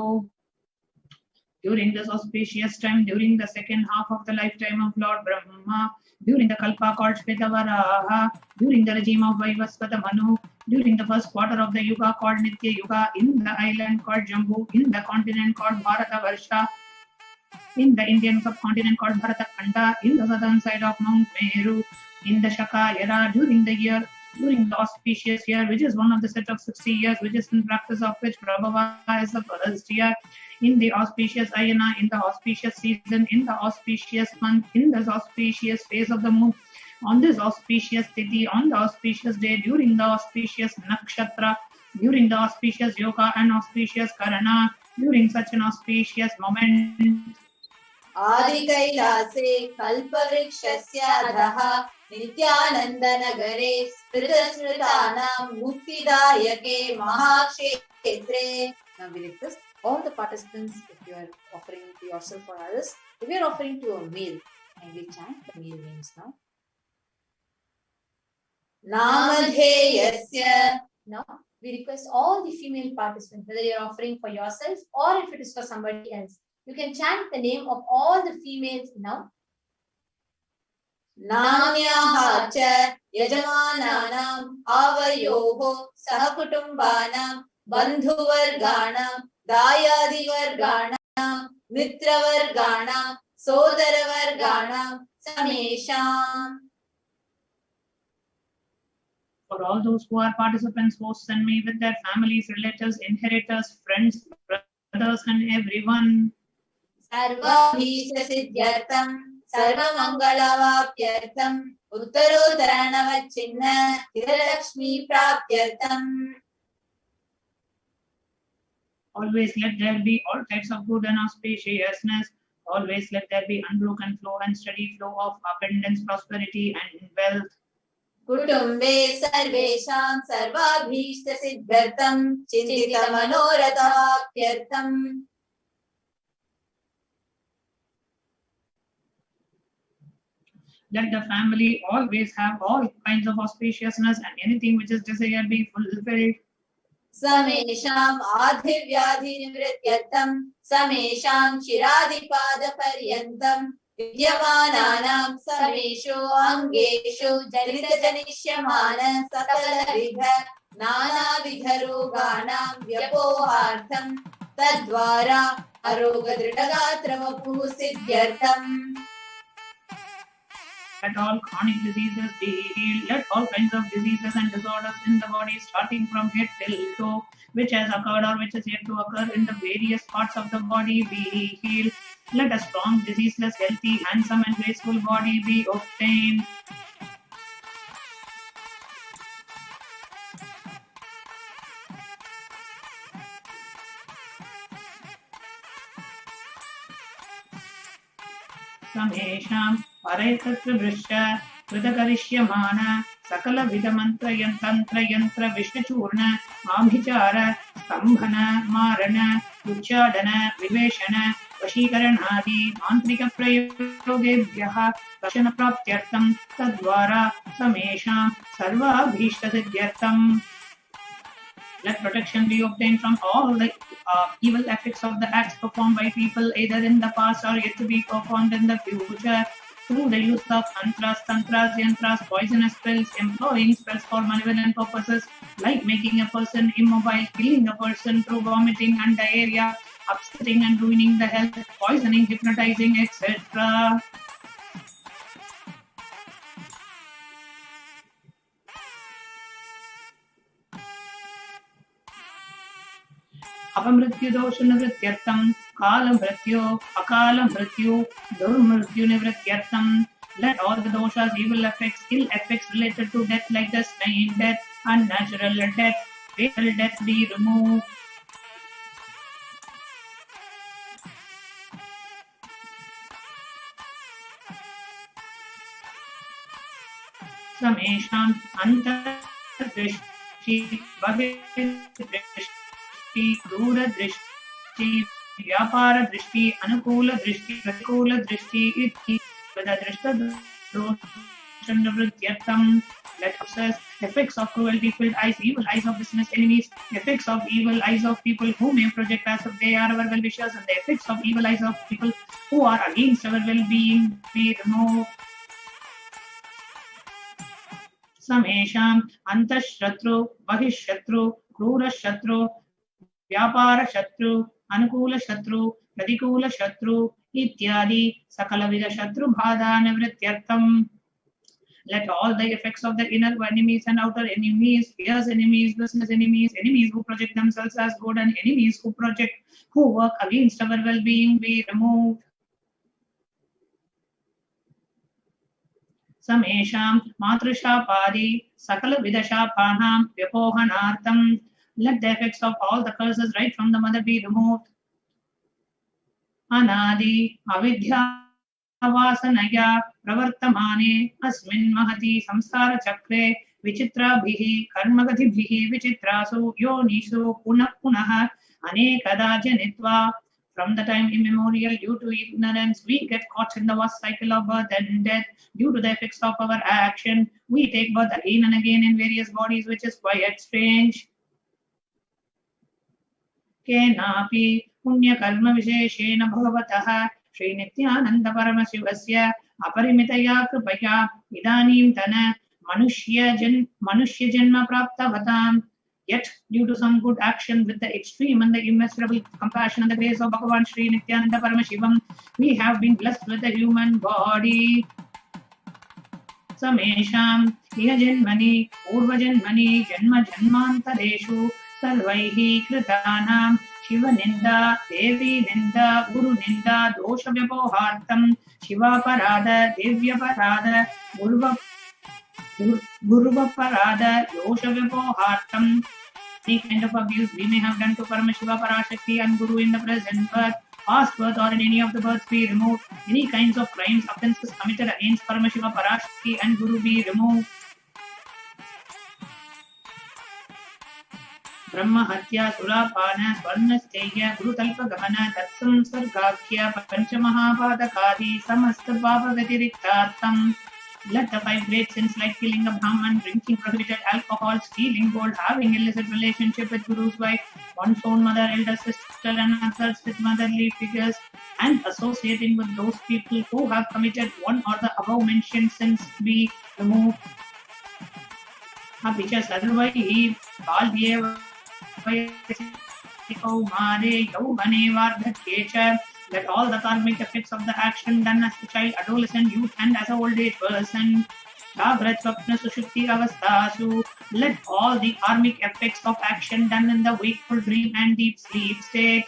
During this auspicious time, during the second half of the lifetime of Lord Brahma, during the Kalpa called Shvetavaraha, during the regime of Vaivasvata Manu, during the first quarter of the Yuga called Nitya Yuga, in the island called Jambu, in the continent called Bharatavarsha, in the Indian subcontinent called Bharatakhanda, in the southern side of Mount Meru, in the Shaka era, during the auspicious year, which is one of the set of 60 years, which is in practice of which Prabhava is the first year, in the auspicious ayana, in the auspicious season, in the auspicious month, in the auspicious phase of the moon, on this auspicious tithi, on the auspicious day, during the auspicious nakshatra, during the auspicious yoga and auspicious karana, during such an auspicious moment. Adi Kailase Kalpavrikshasya Adhaha Nityanandanagare Smritasmritanam Muktidayake Mahakshetre. Now we request all the participants, if you are offering to yourself or others, if you are offering to a male, and we chant the male names now. Namadheyasya. Now we request all the female participants, whether you are offering for yourself or if it is for somebody else, you can chant the name of all the females now. Namyaha cha yajamananam avayoho sahakutumbanam bandhuvarganam dayadivarganam mitravarganam sodaravarganam samesham. For all those who are participants, hosts and me with their families, relatives, inheritors, friends, brothers and everyone. Sarvabhisha siddhyartham sarvamangalavapyartham uttarottaranavachinna hiralakshmi prapyartham. Always let there be all types of good and auspiciousness. Always let there be unbroken flow and steady flow of abundance, prosperity and wealth. Kutumbe sarvesham sarvabhishta siddhartham chintita manorathapyartham. Let the family always have all kinds of auspiciousness and anything which is desired be fulfilled. Samesham adhivyadhi nivrityartham samesham chiradipadaparyantam vidyamananam samesho angesho jalita janishyamana sakalavidha nanavidha roganam vyapohartham tadvara arogadritagatra siddhyartham. Let all chronic diseases be healed. Let all kinds of diseases and disorders in the body, starting from head till toe, which has occurred or which is yet to occur in the various parts of the body, be healed. Let a strong, diseaseless, healthy, handsome and graceful body be obtained. Samesham Paraitatra Vrishya Kritakarishyaman Sakala Vidamantra Yantantra Yantra Vishachurna Abhichara Stambhana Marana Uchadana Viveshana Vashikaranadi Mantrika Prayogebhyaha Dashana Praptyartam Tadvara Samesham Sarva Bhishta Siddhyartam. Let protection be obtained from all the evil effects of the acts performed by people either in the past or yet to be performed in the future through the use of mantras, tantras, yantras, poisonous spells, employing spells for malevolent purposes like making a person immobile, killing a person through vomiting and diarrhea, upsetting and ruining the health, poisoning, hypnotizing, etc. अपमृत्यु दोष निवृत्त्यर्थम काल मृत्यु अकाल मृत्यु दुर्मृत्यु निवृत्त्यर्थम. Let all the doshas, evil effects, ill effects related to death like the slain death, unnatural death, fatal death be removed. Samesham antardrishti bahidrishti क्रूर दृष्टि व्यापार दृष्टि अनुकूल दृष्टि प्रतिकूल दृष्टि इति दृष्ट दोषनिवृत्त्यर्थम. Let obsess effects of cruelty filled eyes, evil eyes of business enemies, effects of evil eyes of people who may project as if they are our well-wishers, and the effects of evil eyes of people who are against our well-being be removed. Samesham antashatru bahishatru krura shatru व्यापार शत्रु अनुकूल शत्रु प्रतिकूल शत्रु इत्यादि सकलविध शत्रु बाधा निवृत्त्यर्थम. Let all the effects of the inner enemies and outer enemies, fierce enemies, business enemies, enemies who project themselves as good, and enemies who work against our well-being be removed. Samesham matrishapadi sakala vidashapanam vyapohanartam. Let the effects of all the curses right from the mother be removed. Anadi avidya vasanaya pravartamane asmin mahati samsara chakre vichitra bhihi karmagati bhihi vichitrasu yonishu punah anekada janitva. From the time immemorial, due to ignorance, we get caught in the vast cycle of birth and death. Due to the effects of our action, we take birth again and again in various bodies, which is quite strange. केनापि पुण्यकर्म विशेषेण भगवतः श्रीनित्यानन्द परमशिवस्य अपरिमितया कृपया इदानीन्तन मनुष्यजन्म प्राप्तवताम्. Yet, due to some good action with the extreme and the immeasurable compassion and the grace of Bhagavan Sri Nityananda Paramashivam, we have been blessed with a human body. Samesham iha janmani purva janmani janma janmantareshu सर्वैः कृतानां शिवनिन्दा देवीनिन्दा गुरुनिन्दा दोषव्यपोहार्थं शिवापराध देव्यपराध गुरुवपराध दोषव्यपोहार्थं. Any kind of abuse we may have done to Paramashiva, Parashakti and Guru in the present birth, past birth or in any of the births be removed. Any kinds of crimes, offences committed against Paramashiva, Parashakti and Guru be removed. ब्रह्म हत्या सुरापान स्वर्णस्थेय गुरुतल्प गमन तत्संसर्गाख्य पंचमहापातकादि समस्त पाप व्यतिरिक्तार्थम. Let the 5 great sins like killing a Brahman, drinking prohibited alcohol, stealing gold, having illicit relationship with Guru's wife, one's own mother, elder sister, and others with motherly figures, and associating with those people who have committed one or the above mentioned sins be removed. Abhicha sarvaihi balyeva Let all the karmic effects of the action done as a child, adolescent, youth, and as an old age person, let all the karmic effects of action done in the wakeful dream and deep sleep state,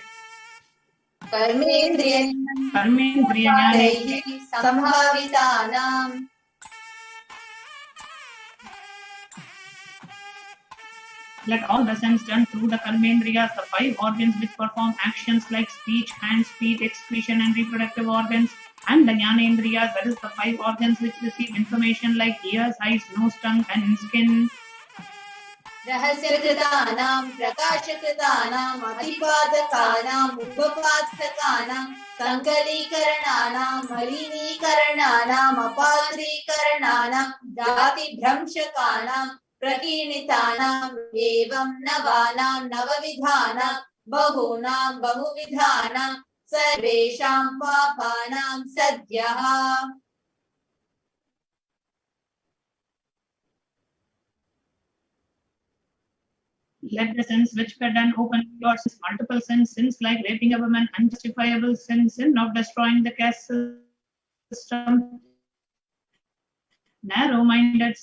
let all the sense done through the karmendriyas, the 5 organs which perform actions like speech, hands, feet, excretion, and reproductive organs, And the Jnanendriyas, that is the 5 organs which receive information like ears, eyes, nose, tongue, and skin. रहस्यकृतानां प्रकाशकृतानां अतिपादकानां उपपादकानां सङ्कलीकरणानां मलिनीकरणानाम् अपात्रीकरणानां जातिभ्रंशकानां प्रकीर्णितानां एवं नवानां नवविधानां बहूनां बहुविधानां सर्वेषां पापानां सद्यः. Let the sins which were done open your sins, multiple sins like raping a woman, unjustifiable sin of destroying the caste system, narrow-minded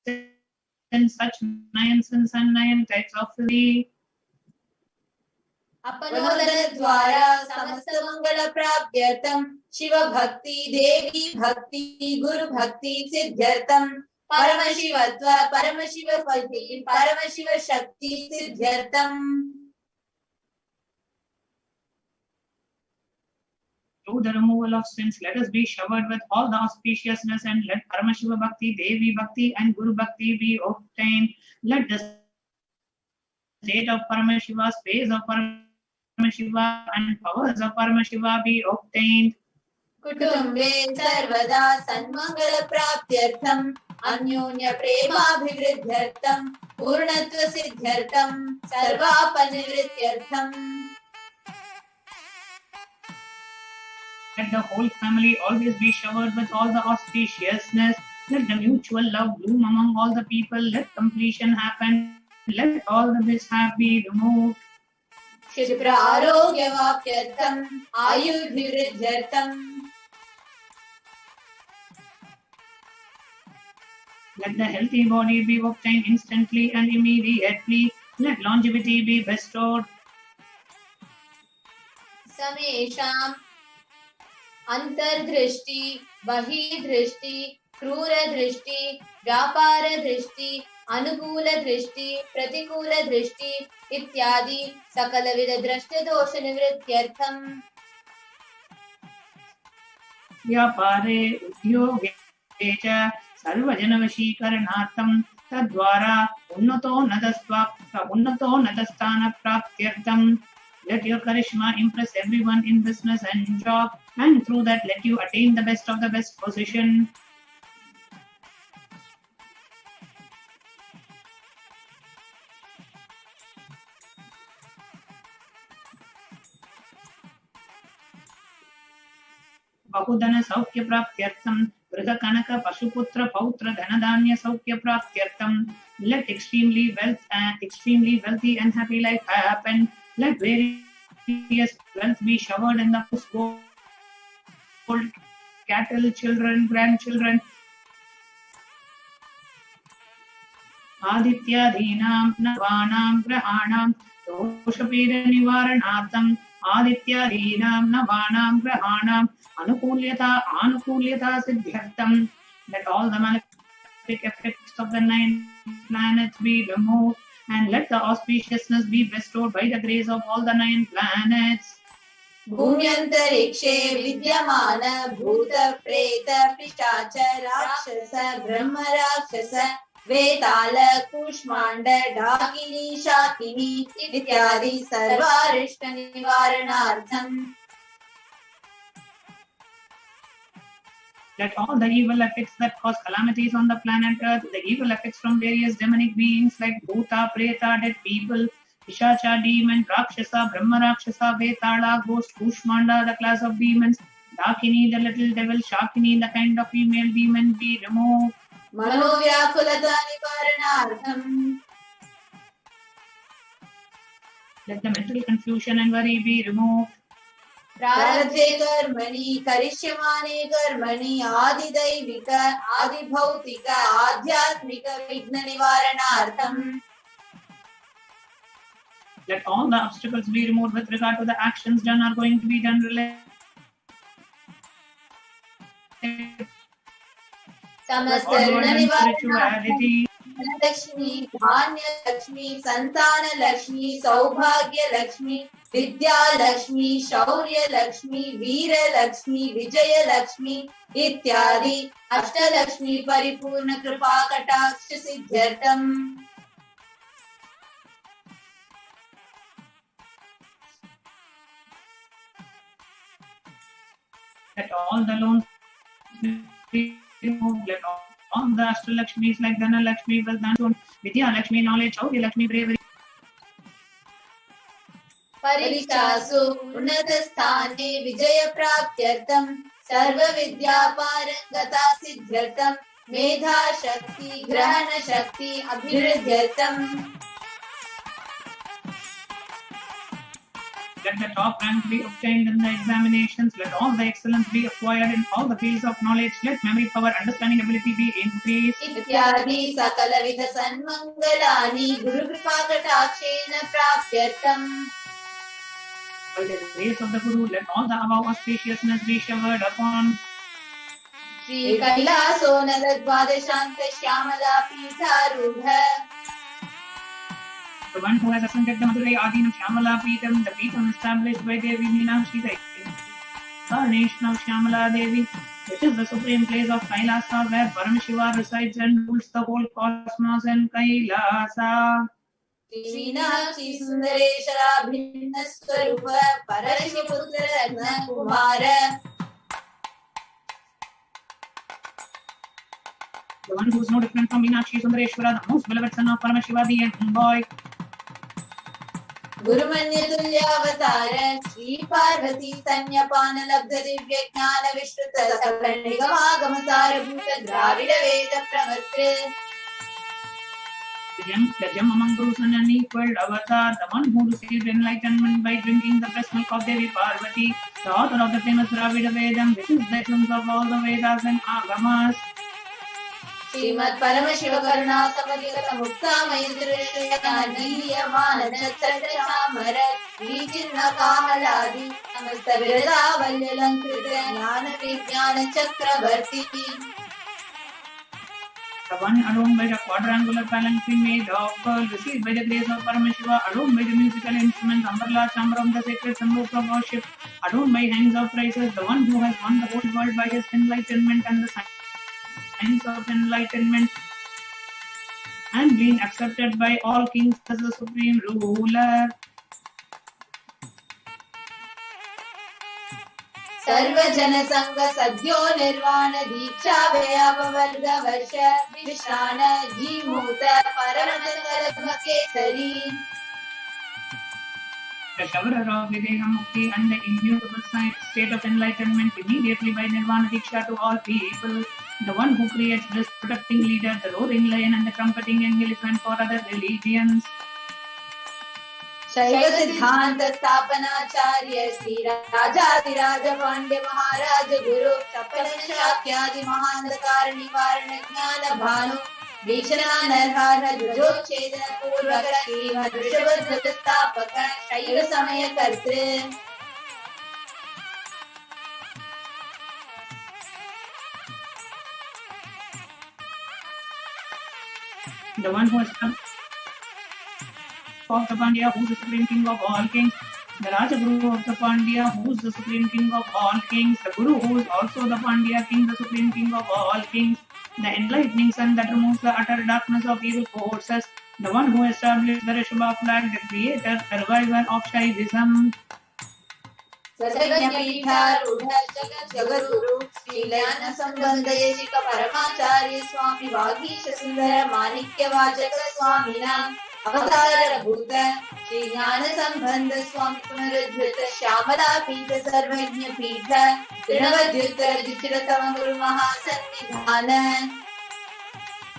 sins, such 9 sins and 9 types of filthy. अपनोदनद्वारा समस्तमङ्गलप्राप्त्यर्थं शिवभक्ति देवी भक्ति गुरुभक्ति सिद्ध्यर्थं परमशिव शक्ति सिद्ध्यर्थं. Through the removal of sins, let us be showered with all the auspiciousness, and let Paramashiva Bhakti, Devi Bhakti, and Guru Bhakti be obtained. Let the state of Paramashiva, space of Paramashiva, and powers of Paramashiva be obtained. कुटुम्बे सर्वदा सन्मङ्गलप्राप्त्यर्थम् अन्योन्यप्रेमाभिवृद्ध्यर्थं पूर्णत्वसिद्ध्यर्थं सर्वापनिवृत्त्यर्थम्. Let the whole family always be showered with all the auspiciousness. Let the mutual love bloom among all the people. Let completion happen. Let all the mishap be removed. क्षिप्र आरोग्यवाप्त्यर्थम् आयुर्भिवृद्ध्यर्थम्. Let the healthy body be obtained instantly and immediately. Let longevity be bestowed. समेषाम् अंतर्दृष्टि, बहिर्दृष्टि, क्रूरदृष्टि, व्यापारदृष्टि, अनुकूलदृष्टि, प्रतिकूलदृष्टि इत्यादि सकलविध दृष्टदोषनिवृत्त्यर्थम्. व्यापारे उद्योगे च सर्वजनवशीकरणार्थं तद्वारा उन्नतो नतस्थानप्राप्त्यर्थं. Let your charisma impress everyone in business and job, and through that let you attain the best of the best position. बहुधन सौख्य प्राप्त्यर्थम गृह कनक पशुपुत्र पौत्र धनधान्य सौख्य प्राप्त्यर्थम. Let extremely wealthy and happy life happen. Let various wealth be showered in the household, cattle, children, grandchildren. Adityadhinam navanam grahanam doshapira nivaranartham. Adityadhinam navanam grahanam anukulyata siddhyartham. Let all the malefic effects of the 9 planets be removed, and let the auspiciousness be bestowed by the grace of all the 9 planets. भूम्यन्तरिक्षे विद्यमान भूत प्रेत पिशाच राक्षस ब्रह्म राक्षस वेताल कूष्माण्ड डाकिनी शाकिनी इत्यादि सर्वारिष्ट निवारणार्थम्. Let all the evil effects that cause calamities on the planet Earth, the evil effects from various demonic beings like Bhuta, Preta, dead people, Pishacha, demon, Rakshasa, Brahma Rakshasa, Vetala, ghost, Kushmanda, the class of demons, Dakini, the little devil, Shakini, the kind of female demon, be removed. मनोव्याकुलता निवारणार्थम्. Let the mental confusion and worry be removed. प्रारब्धे कर्मणि करिष्यमाणे कर्मणि आदिदैविक आदिभौतिक आध्यात्मिक विघ्न निवारणार्थम्. Let all the obstacles be removed with regard to the actions done or going to be done related. समस्त ऋण निवारणार्थम्. Lakshmi, Dhanya Lakshmi, Santana Lakshmi, Saubhagya Lakshmi, Vidya Lakshmi, Shaurya Lakshmi, Veera Lakshmi, Vijaya Lakshmi, Ityadi, Ashta Lakshmi, Paripurna Kripa Kataksha Siddhyartam. Let all the loans be removed. Let all the Ashtalakshmis like Dhana Lakshmi, Vardhan, Vidya Lakshmi, knowledge, Shaurya Lakshmi, bravery. Parikshasu Unnatastane Vijaya Praptyartam Sarva Vidya Parangata Siddhyartam Medha Shakti Grahana Shakti Abhiruddhyartam. Let the top rank be obtained in the examinations. Let all the excellence be acquired in all the fields of knowledge. Let memory, power, understanding, ability be increased. Ityadi Sakala Vidha Sanmangalani Guru Kripa Katakshena Praptyartam. By the grace of the Guru, let all the above auspiciousness be showered upon. Sri Kailaso Naladvadashanta Shyamala Pitharudha. The one who has ascended the Madurai Adinam Shyamala Peetham, the Peetham established by Devi Mahalakshmi, the incarnation of Shyamala Devi, which is the supreme place of Kailasa, where Paramashiva resides and rules the whole cosmos in Kailasa. Srinakshi Sundareshara Bhinna Swarupa Parashi Putra Ragna Kumara. The one who is no different from Meenakshi Sundareshwara, the most beloved son of Paramashiva, the young boy. Guru Manya Tulya Avatara Sri Parvati Sanya Pana Labdha Divya Jnana Vishruta Sakala Nigama Gamatara Bhuta Dravida Veda Pravartre. The gem among Gurus and unequaled avatar, the one who received enlightenment by drinking the breast milk of Devi Parvati, the author of the famous Dravida Vedam, which is the essence of all the Vedas and Agamas. Srimad Paramashiva Karuna Samadhyata Mukta Mayadrishya Niriya Manana Chatra Chamara Vijinna Kamaladi Namasta Virada Valyalankrita Jnana Vijnana Chakravarti. The one adorned by the quadrangular palanquin made of pearl, received by the grace of Paramashiva, adorned by the musical instruments, umbrella, chamber of the sacred symbols of worship, adorned by hands of prices, the one who has won the whole world by his enlightenment and the science of enlightenment, and being accepted by all kings as the supreme ruler. Sarva Jana Sangha Sadhyo Nirvana Diksha Vyapa Varga Varsha Vishnana Jimuta Paramatala Kesari. The shower of Videha Mukti and the immutable state of enlightenment immediately by Nirvana Diksha to all people. The one who creates this protecting leader, the roaring lion and the trumpeting elephant for other religions. Shaiva Siddhanta Sthapanacharya Sri Rajadiraja Pandya Maharaja Guru Shapana Shakyadi Mahandakara Nivarana Jnana Bhanu Vishana Narhara Jujochedana Purvaka Srimad Rishabhadhata Sthapaka Shaiva Samaya Kartre. The one who is of the Pandya, who is the supreme king of all kings. The Raja Guru of the Pandya, who is the supreme king of all kings. The Guru, who is also the Pandya king, the supreme king of all kings. The enlightening sun that removes the utter darkness of evil forces. The one who established the Rishabha flag, the creator, the revival of Shaivism. Sarvajnapitha Rudha Jagat Guru Sri Layana Sambandha Yeshika Paramacharya Swami Vagisha Sundara Manikya Vajaka Swamina Avatara Bhuta Sri Jnana Sambandha Swami Punarajyata Shyamala Pita Sarvajna Pita Trinavadyuttara Jichiratama Guru Mahasannidhana.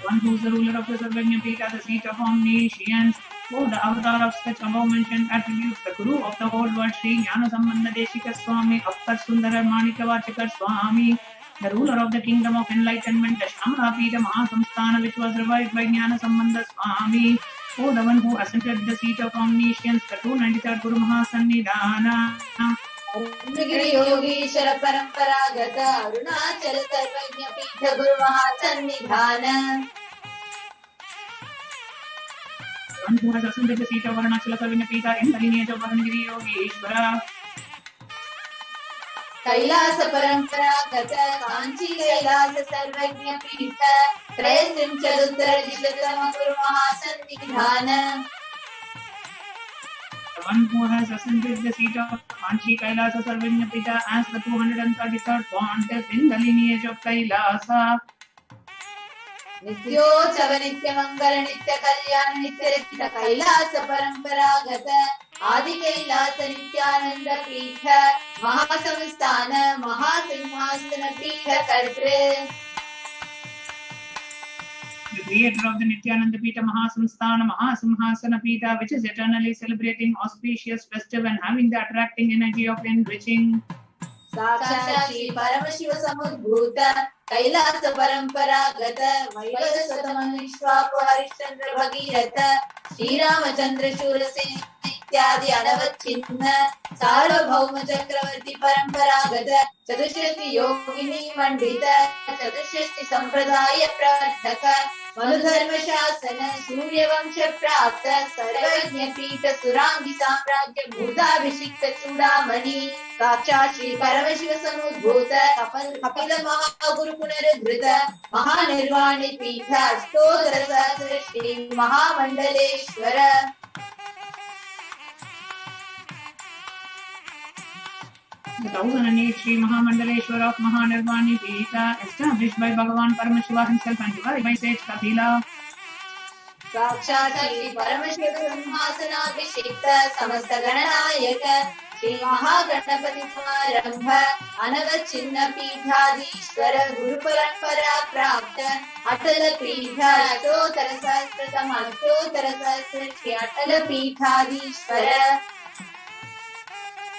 One who is the ruler of the Sarvajna Pita, the seat of omniscience. Oh, the avatar of such above mentioned attributes, the Guru of the whole world, Sri Jnana Sambandha Deshika Swami, Aptar Sundara Manika Vachakar Swami, the ruler of the kingdom of enlightenment, the Shyamala Pita Mahasamsthana, which was revived by Jnana Sambandha Swami. Oh, the one who ascended the seat of omniscience, the 293rd Guru Mahasannidhana. Arunagiri Yogeshwara Paramparagata Arunachala Sarvajna Pita Guru Mahasannidhana. Ankuha Sandhya Sita Varnachala Sarvinapita in the lineage of Varangiri Yogeshwara. Kailasa Paramparagata Kanchi Kailasa Sarvajna Pita Presim Chaduttara Dishatama Guru Mahasannidhana. The one who has ascended the seat of Kanchi Kailasa Sarvajna Pita as the 233rd pontiff in the lineage of Kailasa. Nityo Chava Nitya Mangala Nitya Kalyana Nitya Rita Kailasa Paramparagata Adi Kailasa Nityananda Pitha Mahasamastana Mahasimhasana Pitha Kartre. The creator of the Nityananda Pita Mahasamsthana Mahasimhasana Pita, which is eternally celebrating auspicious, festive and having the attracting energy of enriching. Sakshat Shri Paramashiva Samudbhuta Kailasa Paramparagata Vaivasvatamam Vishwapo Harishchandra Bhagirata Shri Ramachandra Shurasena Ityadi Anavachinna Sarvabhauma Chakravarti Paramparagata Chatushrasti Yogini Mandita Chatushrasti Sampradaya Pradhaka Manudharma Shasana Surya Vamsha Prapta Sarvajna Pita Surangi Samrajya Bhudabhishikta Chudamani Sakshat Shri Paramashiva Samudbhuta Kapila Mahaguru Punaradhrita Mahanirvani Pita Stodara Sahasra Shri Mahamandaleshwara. The 1008 Sri Mahamandaleshwara of Mahanirvani Pita, established by Bhagavan Paramashiva himself and divided by sage Kapila. Sakshat Shri Paramashiva Samhasanabhishekta Samasta Gananayaka Shri Mahaganapati Samarambha Anavachinna Pithadishwara Guru Parampara Prapta Atala Pitha Stotara Sahasratam Stotara Sahasra Shri Atala Pithadishwara.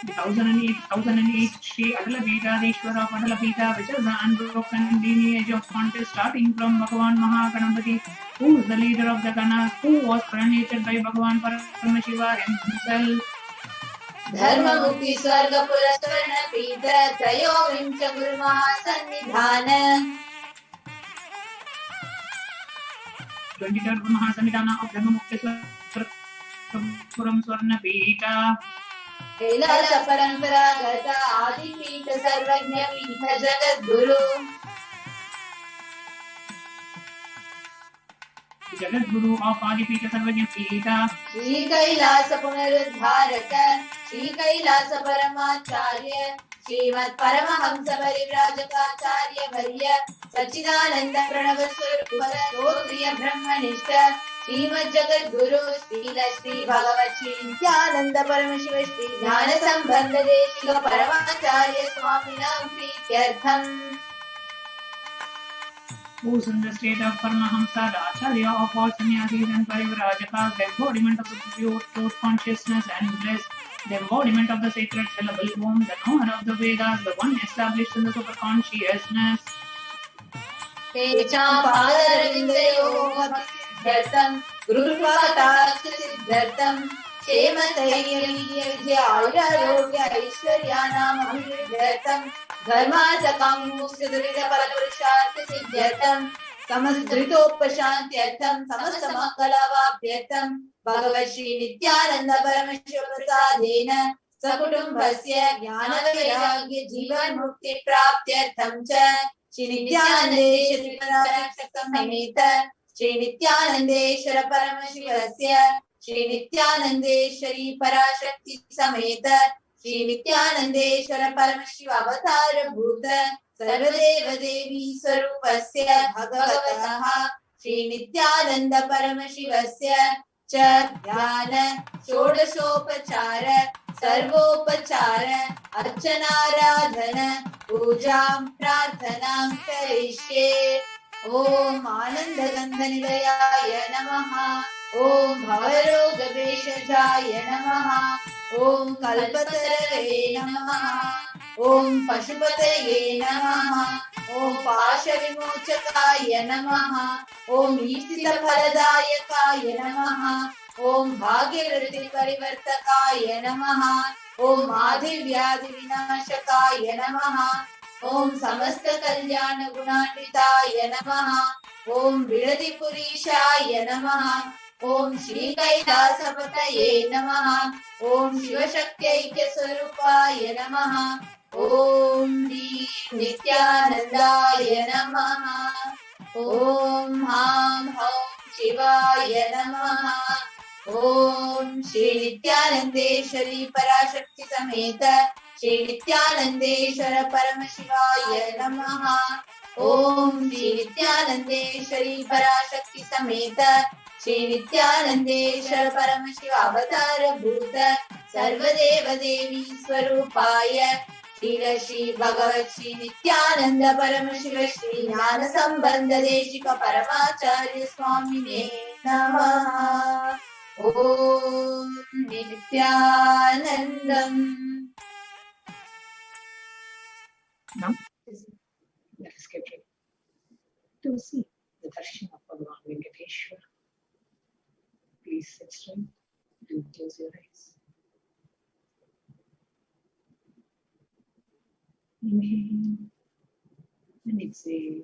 The 1008 Sri Atala Pitadishwara of Atala Pita, which is the unbroken lineage of pontiffs starting from Bhagavan Mahaganapati, who is the leader of the Ganas, who was coronated by Bhagavan Paramashiva himself. Dharma Mukti Swarga Purasvarna Pita Trayo Vincha Guru Mahasannidhana. 23rd Mahasannidhana of Dharma Mukti Swarga Swarna Pita. Kailasa Paramparagata Adi Pita Sarvajna Pita Jagat Guru. Jagat Guru of Adi Pita Sarvajna Pita. Shri Kailasa Punaruddharaka Shri Kailasa Paramacharya Srimad Paramahamsa Parivrajaka Varya Sachidananda Pranavaswarupa Sotriya Brahmanishta Srimad Jagat Guru Srila Shri Bhagavat Shri Nityananda Paramashiva Shri Jnana Sambandha Deshika Paramacharya Swaminam Prityartham. Who is in the state of Paramahamsa, the Acharya of all sannyasis and Parivrajaka, the embodiment of the pure truth consciousness and bliss, the embodiment of the sacred syllable Om, the knower of the Vedas, the one established in the super consciousness. Techam Padaravindayo Bhaktisiddhartam Gurukripatakshasiddhartam Shema Tairya Vidya Ayurarogya Aishwaryanam Abhiruddhartam Dharmarthakam Muksadurida Parapurushartha Siddhartam Samasdritopashantyartham Samastamangalavabhyartham Bhagavat Shri Nityananda Paramashiva Prasadena Sakutumbhasya Jnanavairagya Jivan Mukti Praptyartham Cha Shri Nityanandeshwara Parashaktam Sameta Shri Nityanandeshwara Paramashivasya Shri Nityanandeshwari Parashakti Sameta Shri Nityanandeshwara Paramashiva Avatara Bhuta Sarvadeva Devi Swarupasya Bhagavataha Shri Nityananda Paramashivasya Cha Dhyana Shodashopachara Sarvopachara Archanaradhana Pujam Prarthanam Karishye. Om Ananda Gandhanidayaya Namaha. Om Bhavarogabeshajaya Namaha. Om Kalpatarave Namaha. Om Pashupataye Namaha. Om Pashavimochakaya Namaha. Om Ishita Phaladayakaya Namaha. Om Bhagirathi Parivartakaya Namaha. Om Madhi Vyadhi Vinashakaya Namaha. Om Samasta Kalyana Gunanvitaya Namaha. Om Viradhi Purishaya Namaha. Om Shri Kailasapataye Namaha. Om Shiva Shaktyaikya Swarupaya Namaha. Om Shri Nityanandaya Namaha. Om Ham Hum Shivaya Namaha. Om Shri Nityanandeshwari Parashakti Sameta Shri Nityanandeshwara Paramashivaya Namaha. Om Shri Nityanandeshwari Parashakti Sameta Shri Nityanandeshwara Paramashiva Avatara Bhuta Sarvadeva Devi Swarupaya Shri Shri Bhagavat Shri Nityananda Paramashiva Shri Jnana Sambandha Deshika Paramacharya Swamine Namaha. Om Nityanandam. Now, let us get ready to see the Darshan of Bhagavan Venkateshwara. Please sit straight and close your eyes. Inhale and exhale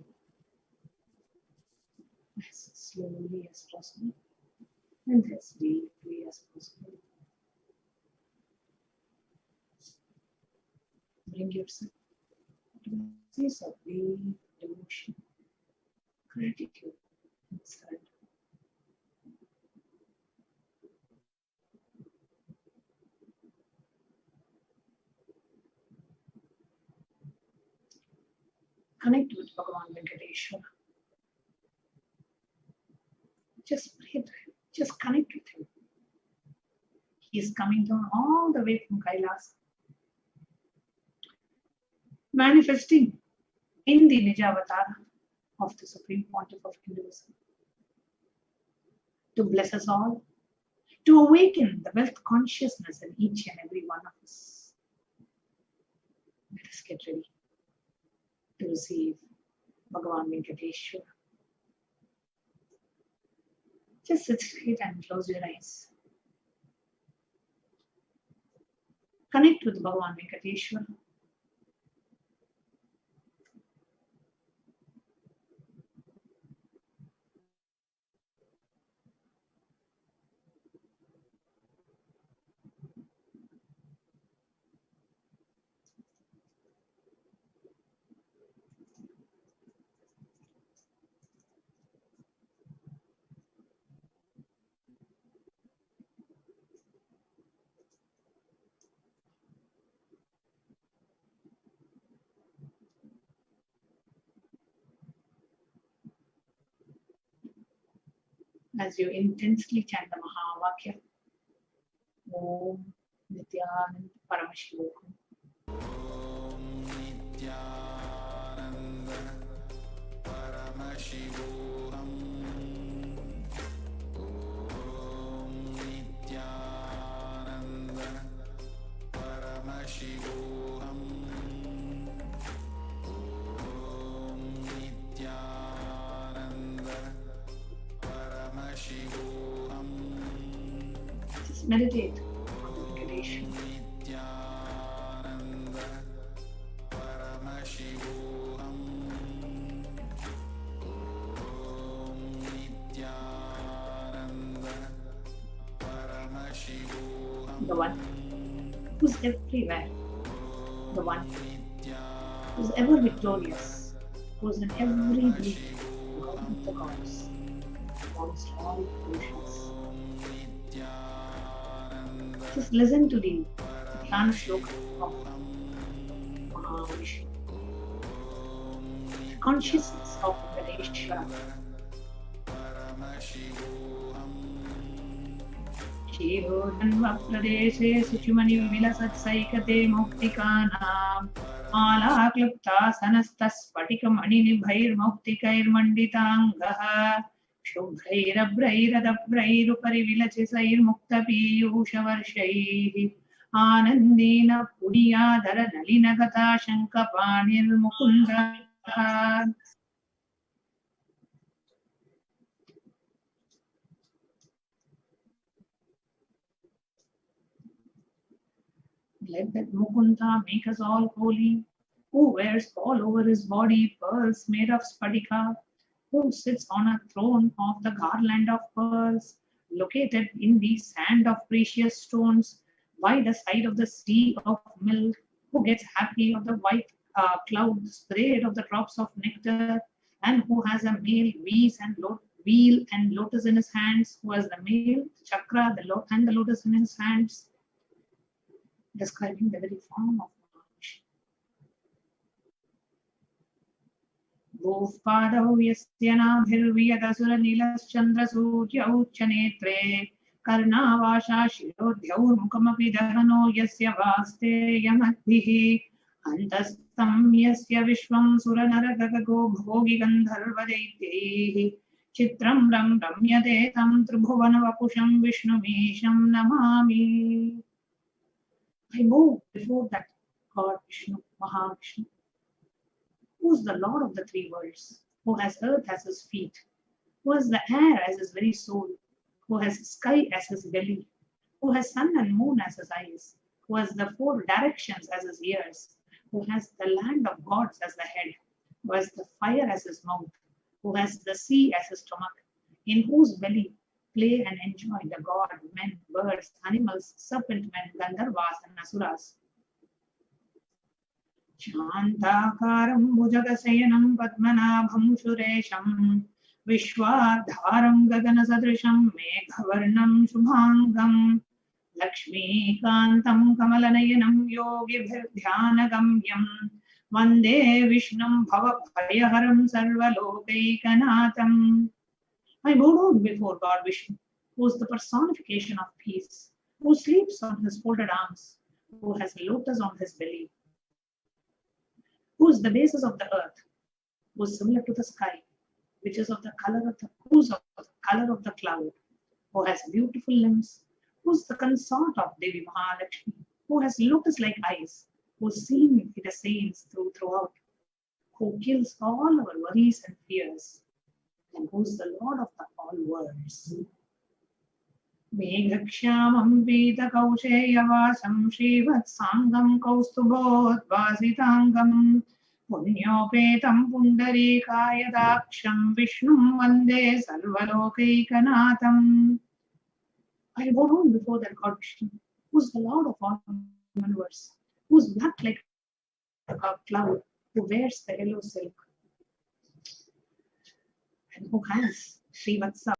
as slowly as possible and as deeply as possible. Bring yourself to a place of deep devotion, gratitude, and surrender. Connect with Bhagavan Venkateshwara. Just pray to him. Just connect with him. He is coming down all the way from Kailasa, manifesting in the Nijavatara of the Supreme Pontiff of Hinduism, to bless us all, to awaken the wealth consciousness in each and every one of us. Let us get ready to receive Bhagavan Venkateshwara. Just sit straight and close your eyes. Connect with Bhagavan Venkateshwara. As you intensely chant the Mahavakya, Om Nityananda Paramashivoham. Om Nityananda Paramashivoham. Om Nityananda Paramashivoham. Om Nityananda Paramashivoham. Just meditate on the Venkateshwara. Nityananda Paramashivoham. Om Nityananda Paramashivoham. The one who's everywhere, the one who's ever victorious, who's in every belief, God of the gods, amongst all creations. Just listen to the Dhyana Shloka of Mahavishnu. Consciousness of Venkateshwara. Shirodhanva-pradeshe Suchumani Vilasatsaikate Muktikanam Alaklipta Sanastas Patikamani-nibhair Muktikair Manditangaha Shubhrairabrairadabраirupari Vilachisair Muktapiyushavarshaihi Anandina Pudiyadhara Nalinagata Shankapanir Mukunda. Let that Mukunda make us all holy, who wears all over his body pearls made of spadika, who sits on a throne of the garland of pearls. located in the sand of precious stones by the side of the sea of milk, who gets happy of the white cloud sprayed of the drops of nectar, and who has a male wheel and lotus in his hands, who has the male chakra and the lotus in his hands, describing the very form of Mahavishnu. भूःपादौ यस्य नाभिर्वियदसुरनीलश्चन्द्रसूर्यौ च नेत्रे कर्णावाशा शिरोद्यौर्मुखमपि दहनो यस्य वास्तेयमद्भिः अन्तस्तं यस्य विश्वं सुरनरगगो भोगिगन्धर्वदैत्यैः चित्रं रम्यते तं त्रिभुवनवपुषं विष्णुमीशं Namami. I move before that God Vishnu, Mahavishnu, who is the Lord of the three worlds, who has earth as his feet, who has the air as his very soul, who has sky as his belly, who has sun and moon as his eyes, who has the four directions as his ears, who has the land of gods as the head, who has the fire as his mouth, who has the sea as his stomach, in whose belly play and enjoy the god, men, birds, animals, serpent men, Gandharvas and Asuras. शान्ताकारं भुजगशयनं पद्मनाभं सुरेशं विश्वाधारं गगनसदृशं मेघवर्णं शुभाङ्गं लक्ष्मीकान्तं कमलनयनं योगिभिर्ध्यानगम्यं वन्दे विष्णुं भवभयहरं सर्वलोकैकनाथम्. I bow down before God Vishnu, who is the personification of peace, who sleeps on his folded arms, who has lotus on his belly, who is the basis of the earth, who is similar to the sky, which is of the color of the cloud, who has beautiful limbs, who is the consort of Devi Mahalakshmi, who has lotus-like eyes, who is seen in the saints throughout, who kills all our worries and fears, and who is the Lord of the all worlds. Meghakshyamam Veedakausheyavasam Srivatsangam Kaustubhodvasitangam Punyopetam Pundarikayadaksham Vishnum Vande Sarvalokaikanaatam. I bow down before that God Vishnu, who is the Lord of all universe, who is black like a cloud, who wears the yellow silk, and who has Srivatsa.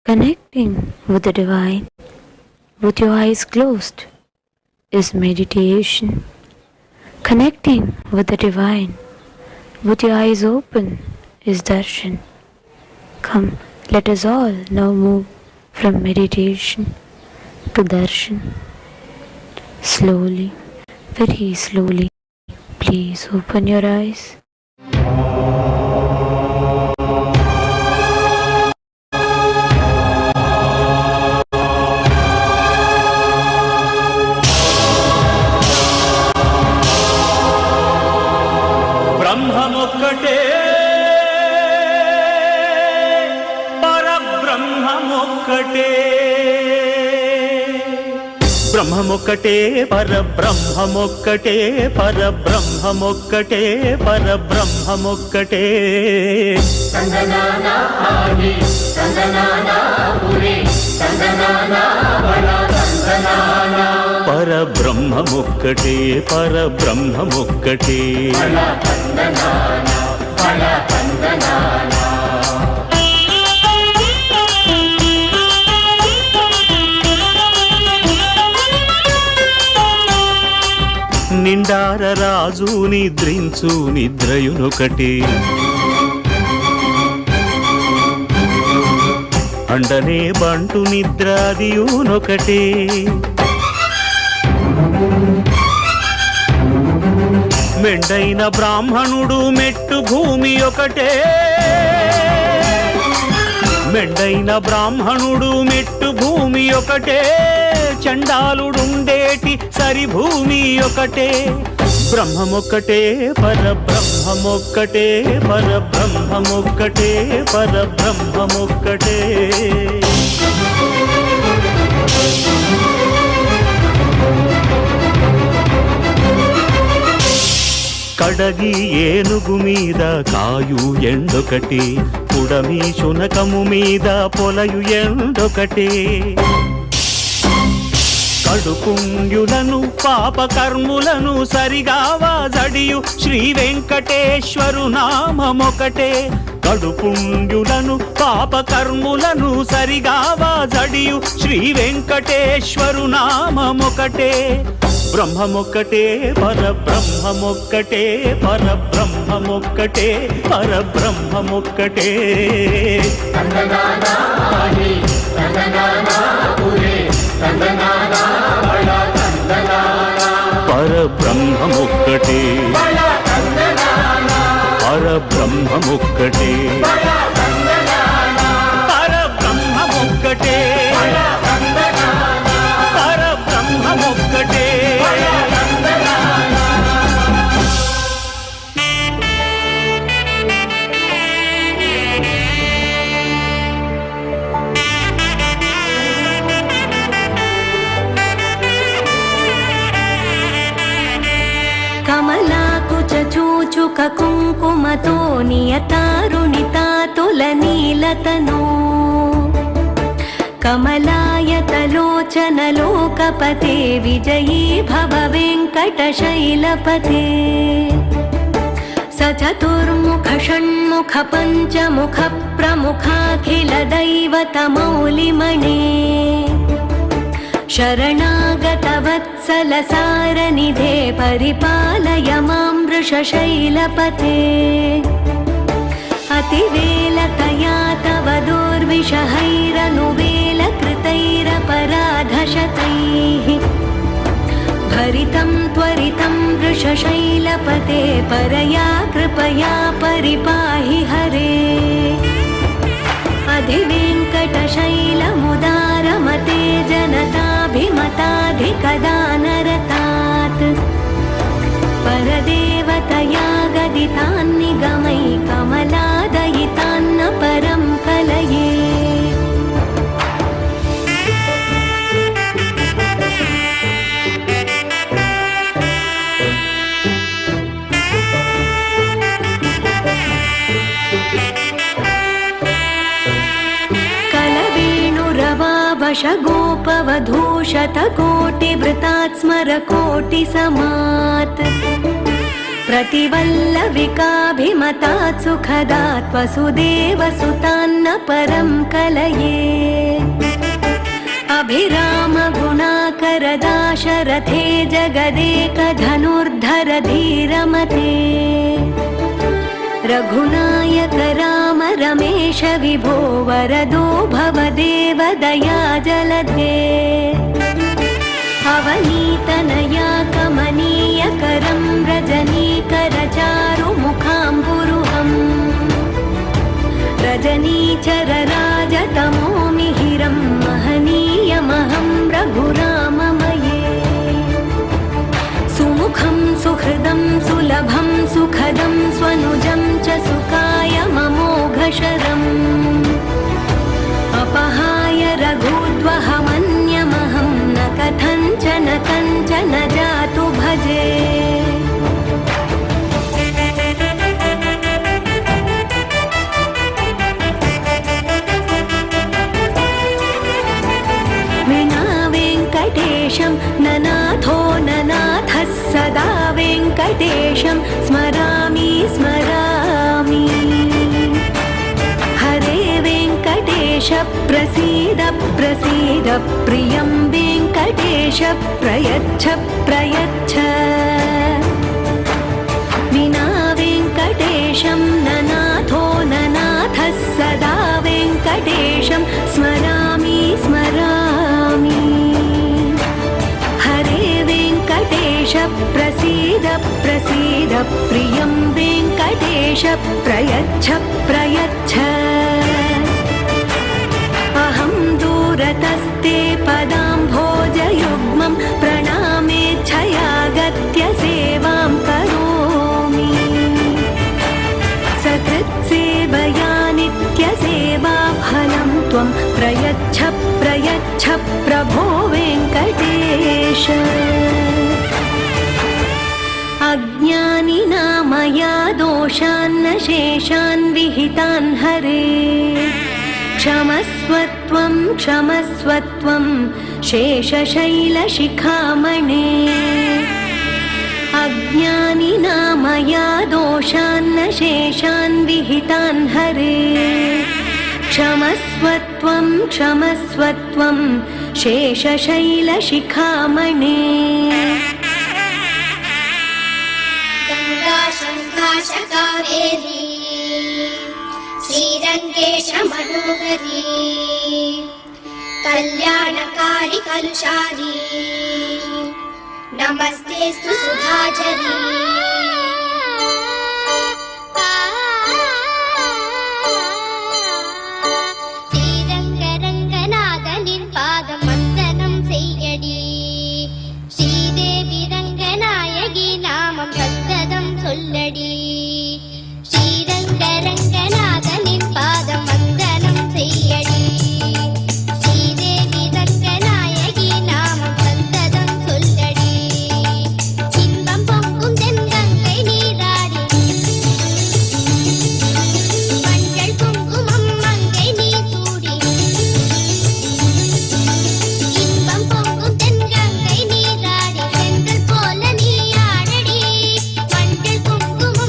Connecting with the divine with your eyes closed is meditation. Connecting with the divine with your eyes open is darshan. Come, let us all now move from meditation to darshan. Slowly, very slowly, please open your eyes. బ్రహ్మమొక్కటే పరబ్రహ్మమొక్కటే బ్రహ్మమొక్కటే పరబ్రహ్మమొక్కటే పరబ్రహ్మమొక్కటే పరబ్రహ్మమొక్కటే సంగనానా ఆది సంగనానా పురి సంగనానా బల సంగనానా పరబ్రహ్మమొక్కటే పరబ్రహ్మమొక్కటే బల సంగనానా బల సంగనానా నిండార రాజు నిద్రించు నిద్రయునొకటి అండనే బంటు నిద్రాదియునొకటి మెండైన బ్రాహ్మణుడు మెట్టు భూమి ఒకటే మెండైన బ్రాహ్మణుడు మెట్టు భూమి ఒకటే చండాలుడుండేటి సరి భూమి ఒకటే బ్రహ్మమొక్కటే పరబ్రహ్మమొక్కటే పరబ్రహ్మమొక్కటే పరబ్రహ్మమొక్కటే కడగి ఏనుగు మీద కాయు ఎండొకటి పుడమి శునకము మీద పొలయు ఎండొకటి కడుపుంగులను పాపకర్ములను సరిగావా జడియు శ్రీ వెంకటేశ్వరు నామమొకటే కడుపుంగులను పాపకర్ములను సరిగావా జడియు శ్రీ వెంకటేశ్వరు నామమొకటే బ్రహ్మమొక్కటే పరబ్రహ్మమొక్కటే పరబ్రహ్మమొక్కటే పరబ్రహ్మమొక్కటే సంగనానా ఆది సంగనానా పురి సంగనానా బల సంగనానా పరబ్రహ్మమొక్కటే బల సంగనానా పరబ్రహ్మమొక్కటే బల సంగనానా పరబ్రహ్మమొక్కటే బల సంగనానా పరబ్రహ్మమొక్కటే బల సంగనానా కమలాకుచ చూచుక కుంకుమతో నియతారుణితాతుల నీలతనో కమలాయతలోచనలోకపతే విజయీ భవ వెంకటశైలపతే సచతుర్ముఖ షణ్ముఖ పంచముఖ ప్రముఖాఖిల దైవతమౌలిమణే శరణాగత వత్సల సారనిధే పరిపాలయ మాం వృషశైలపతే అతివేలతయా తవ దుర్విషహైరనువేల కృతైరపరాధశతైః భరితం త్వరితం వృషశైలపతే పరయా కృపయా పరిపాహి హరే అధివేంకటశైలముదారమతే జనతాభిమతాధికదానరతాత్ పరదేవతయా గదితాన్నిగమై కమలాదయితాన్న పరం కలయే वशगोपवधूशतकोटिवृतात् स्मरकोटिसमात् रतिवल्लविकाभिमतात् सुखदात् वसुदेवसुतान्न परं कलये अभिरामगुणाकरदाशरथे जगदेकधनुर्धर धीरमते रघुनायक राम रमेश विभो वरदो भवदेव दया जलधे अवनीतनया कमनीयकरं रजनीकरचारुमुखाम्बुरुहम् रजनीचरराजतमो मिहिरं महनीयमहं रघुराममये सुमुखं सुहृदं सुलभं सुखदं स्वनुजं च सुखाय ममोघशरम् अपहाय रघुद्वहमन्यमहं न कथञ्चन जातु भजे विना वेङ्कटेशं ननाथो ननाथः सदा वेङ्कटेशं स्मरामि स्मरामि हरे वेङ्कटेश प्रसीद प्रसीद प्रियं वेङ्कटेश प्रयच्छ प्रयच्छ विना वेङ्कटेशं ननाथो ननाथः सदा वेङ्कटेशं स्मरामि स्मरामि हरे वेङ्कटेश प्रसीद प्रसीद प्रियं वेङ्कटेश प्रयच्छ प्रयच्छ अहं दूरतस्ते पदाम्भोजयुग्मं प्रणामेच्छयागत्य सेवां करोमि सकृत्सेवया नित्यसेवा फलं त्वं प्रयच्छ प्रयच्छ प्रभो वेङ्कटेश अज्ञानिना मया दोषान्न शेषान् विहितान् हरे क्षमस्वत्वं क्षमस्वत्वं शेषशैलशिखामणे अज्ञानिना मया दोषान्न शेषान् विहितान् हरे क्षमस्वत्वं क्षमस्वत्वं शेषशैलशिखामणे गङ्गा शङ्काश कावेरी श्रीरङ्गेश मनोहरी कल्याणकारि कलुषारी नमस्तेस्तु सुधाचरी श्रीरङ्गरङ्गनाथनिन् पादवन्दनं सेय्यडी श्रीदेवी रङ्गनायकि नामं सन्ततं सोल्लडी श्रीरङ्गरङ्गनाथनिन् पादवन्दनं सेय्यडी श्रीदेवी रङ्गनायकि नामं सन्ततं सोल्लडी इன்பம் பொங்கும் தென்கங்கை நீராடி மஞ்சள் குங்குமம் மங்கை நீ சூடி இன்பம் பொங்கும் தென்கங்கை நீராடி செங்கல் போல நீ ஆடடி மஞ்சள் குங்குமம்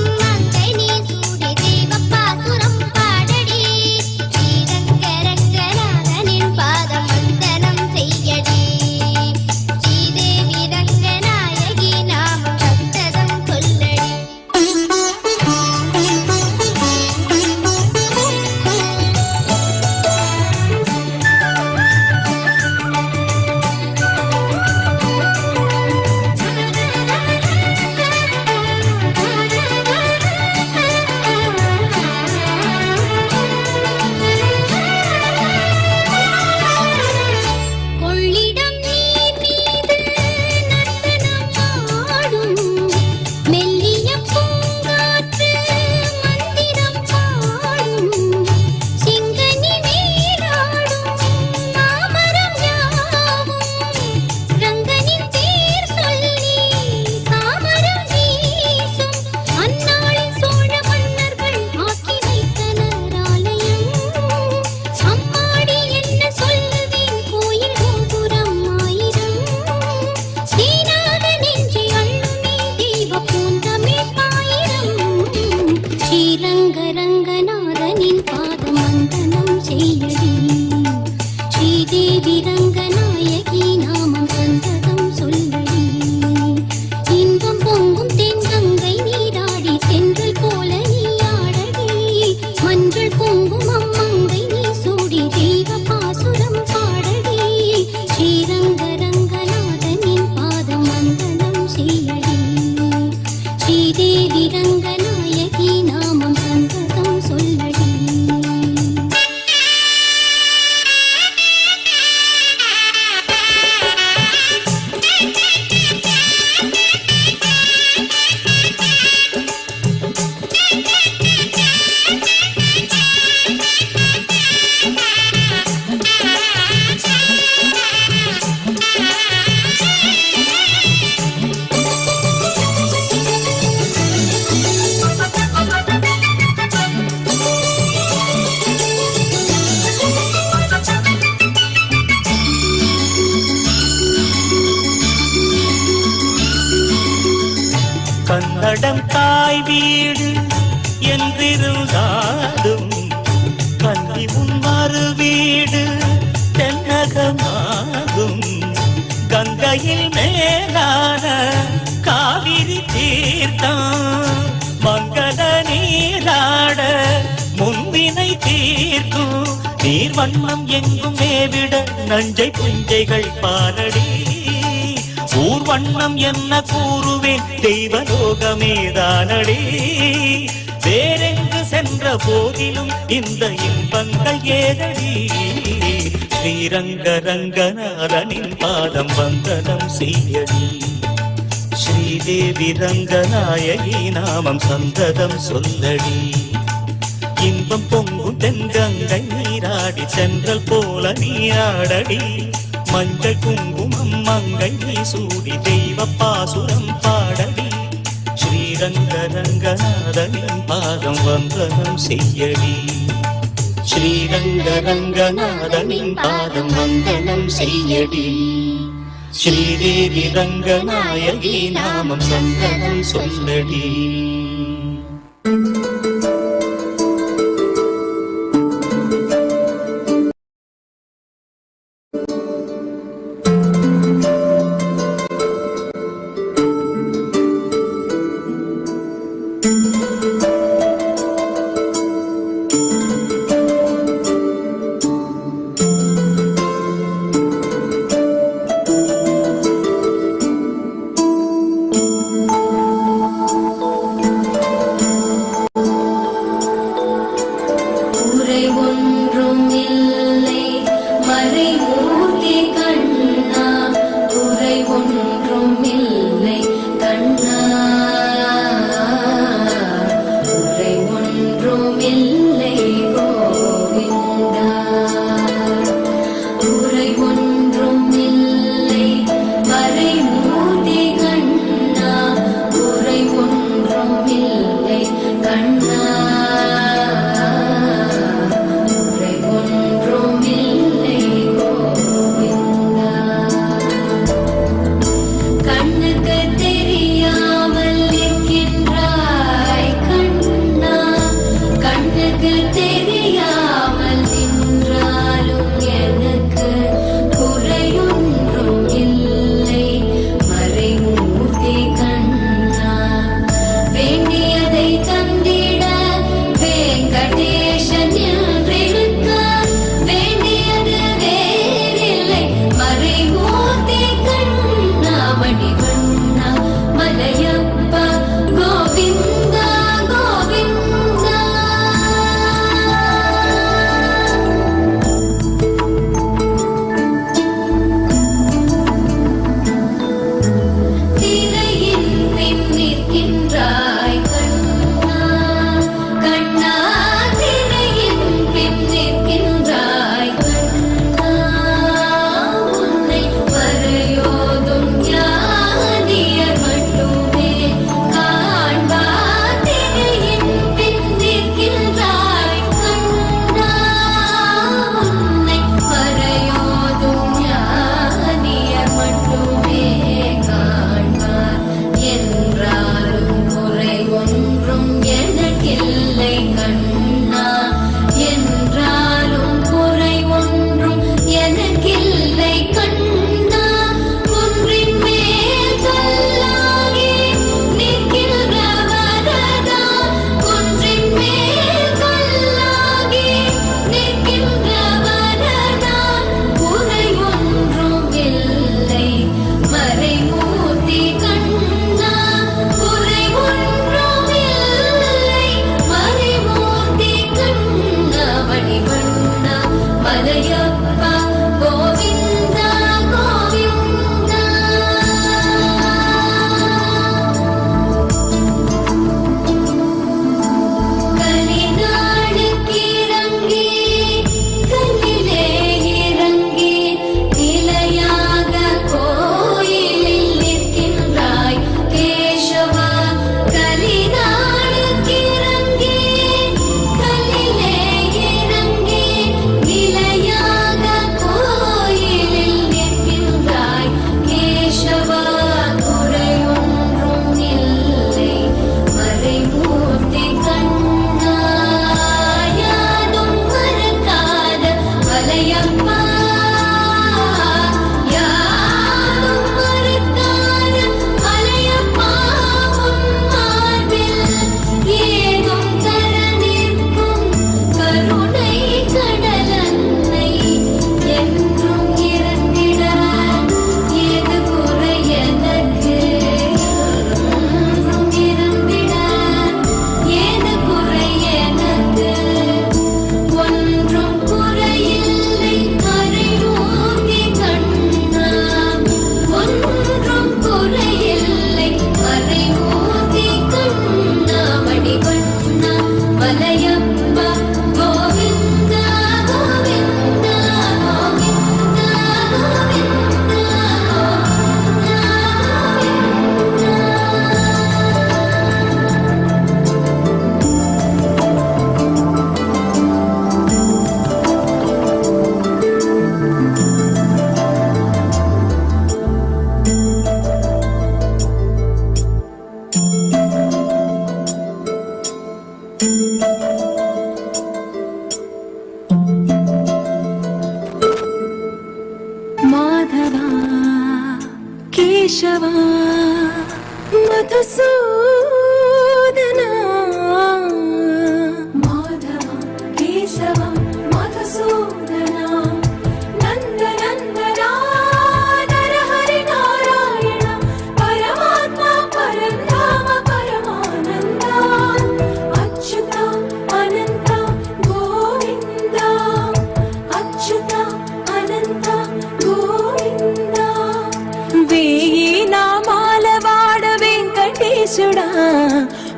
ஸ்ரீதேவி ரங்கநாயகி நாமம் சந்ததம் சொல்லடி இன்பம் பொங்கும் தென்கங்கை நீராடி தென்றல் போல நீ ஆடடி மஞ்சள் குங்குமம் மங்கை நீ சூடி தெய்வ பாசுரம் பாடடி ஸ்ரீரங்க ரங்கநாதனின் பாதம் வந்தனம் செய்யடி ஸ்ரீதேவி ரங்கநாயகி நாமம் சந்ததம் சொல்லடி கன்னடம் தாய் வீடு என்றிருந்தாலும் கன்னி உன் மறு வீடு தென்னகமாகும் கங்கையில் மேலான காவிரி தீர்த்தம் மங்கள நீராட முன்வினை தீர்க்கும் நீர் வண்ணம் எங்கும் மேவிட நஞ்சை புஞ்சைகள் பாரடி ஊர் வண்ணம் என்ன கூறுவேன் தெய்வலோகமேதானடி வேறெங்கு சென்ற போதிலும் இந்த இன்பங்கள் ஏதடி ஸ்ரீரங்க ரங்கநாதனின் பாதம் வந்தனம் செய்யடி ஸ்ரீதேவி ரங்கநாயகி நாமம் சந்ததம் சொல்லடி இன்பம் பொங்கும் தென்கங்கை நீராடி சென்றல் போல நீராடடி மஞ்சள் குங்குமம் மங்கை நீ சூடி தெய்வ பாசுரம் பாடடி ஸ்ரீரங்க ரங்கநாதனின் பாதம் வந்தனம் செய்யடி ஸ்ரீரங்க ரங்கநாதனின் பாதம் வந்தனம் செய்யடி ஸ்ரீதேவி ரங்கநாயகி நாமம் சந்தனம் சொல்லடி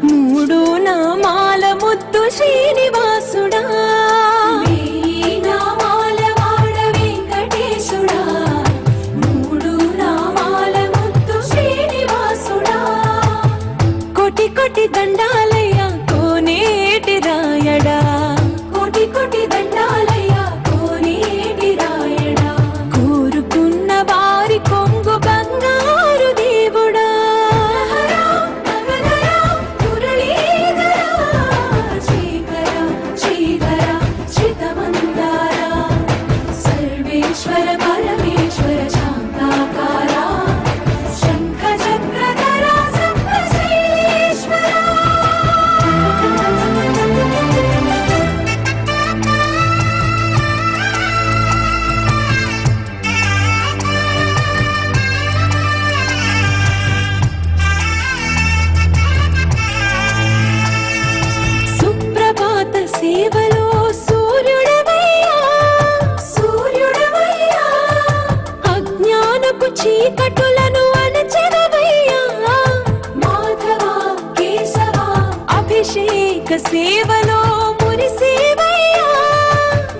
మూడు నామాల ముద్దు శ్రీనివాసుడా నామాల వాడ వెంకటేశుడా మూడు నామాల ముద్దు శ్రీనివాసుడా కోటి కోటి దండాలయ్యా కోనేటి రాయడా కోటి కోటి దండాలయ్యా కోనేటి రాయడా కోరుకున్న వారి కొంగు బంగారు దేవుడా సర్వేశ్వర పరమేశ్వర శాంతాకార శంఖ చక్రధర సర్వశ్రేష్ఠ సుప్రభాత సేవలో సూర్యుడవయ్యా సూర్యుడవయ్యా అజ్ఞానపు చీకటులను అణచెదవయ్యా మాధవ కేశవ అభిషేక సేవలో మురిసేవయ్యా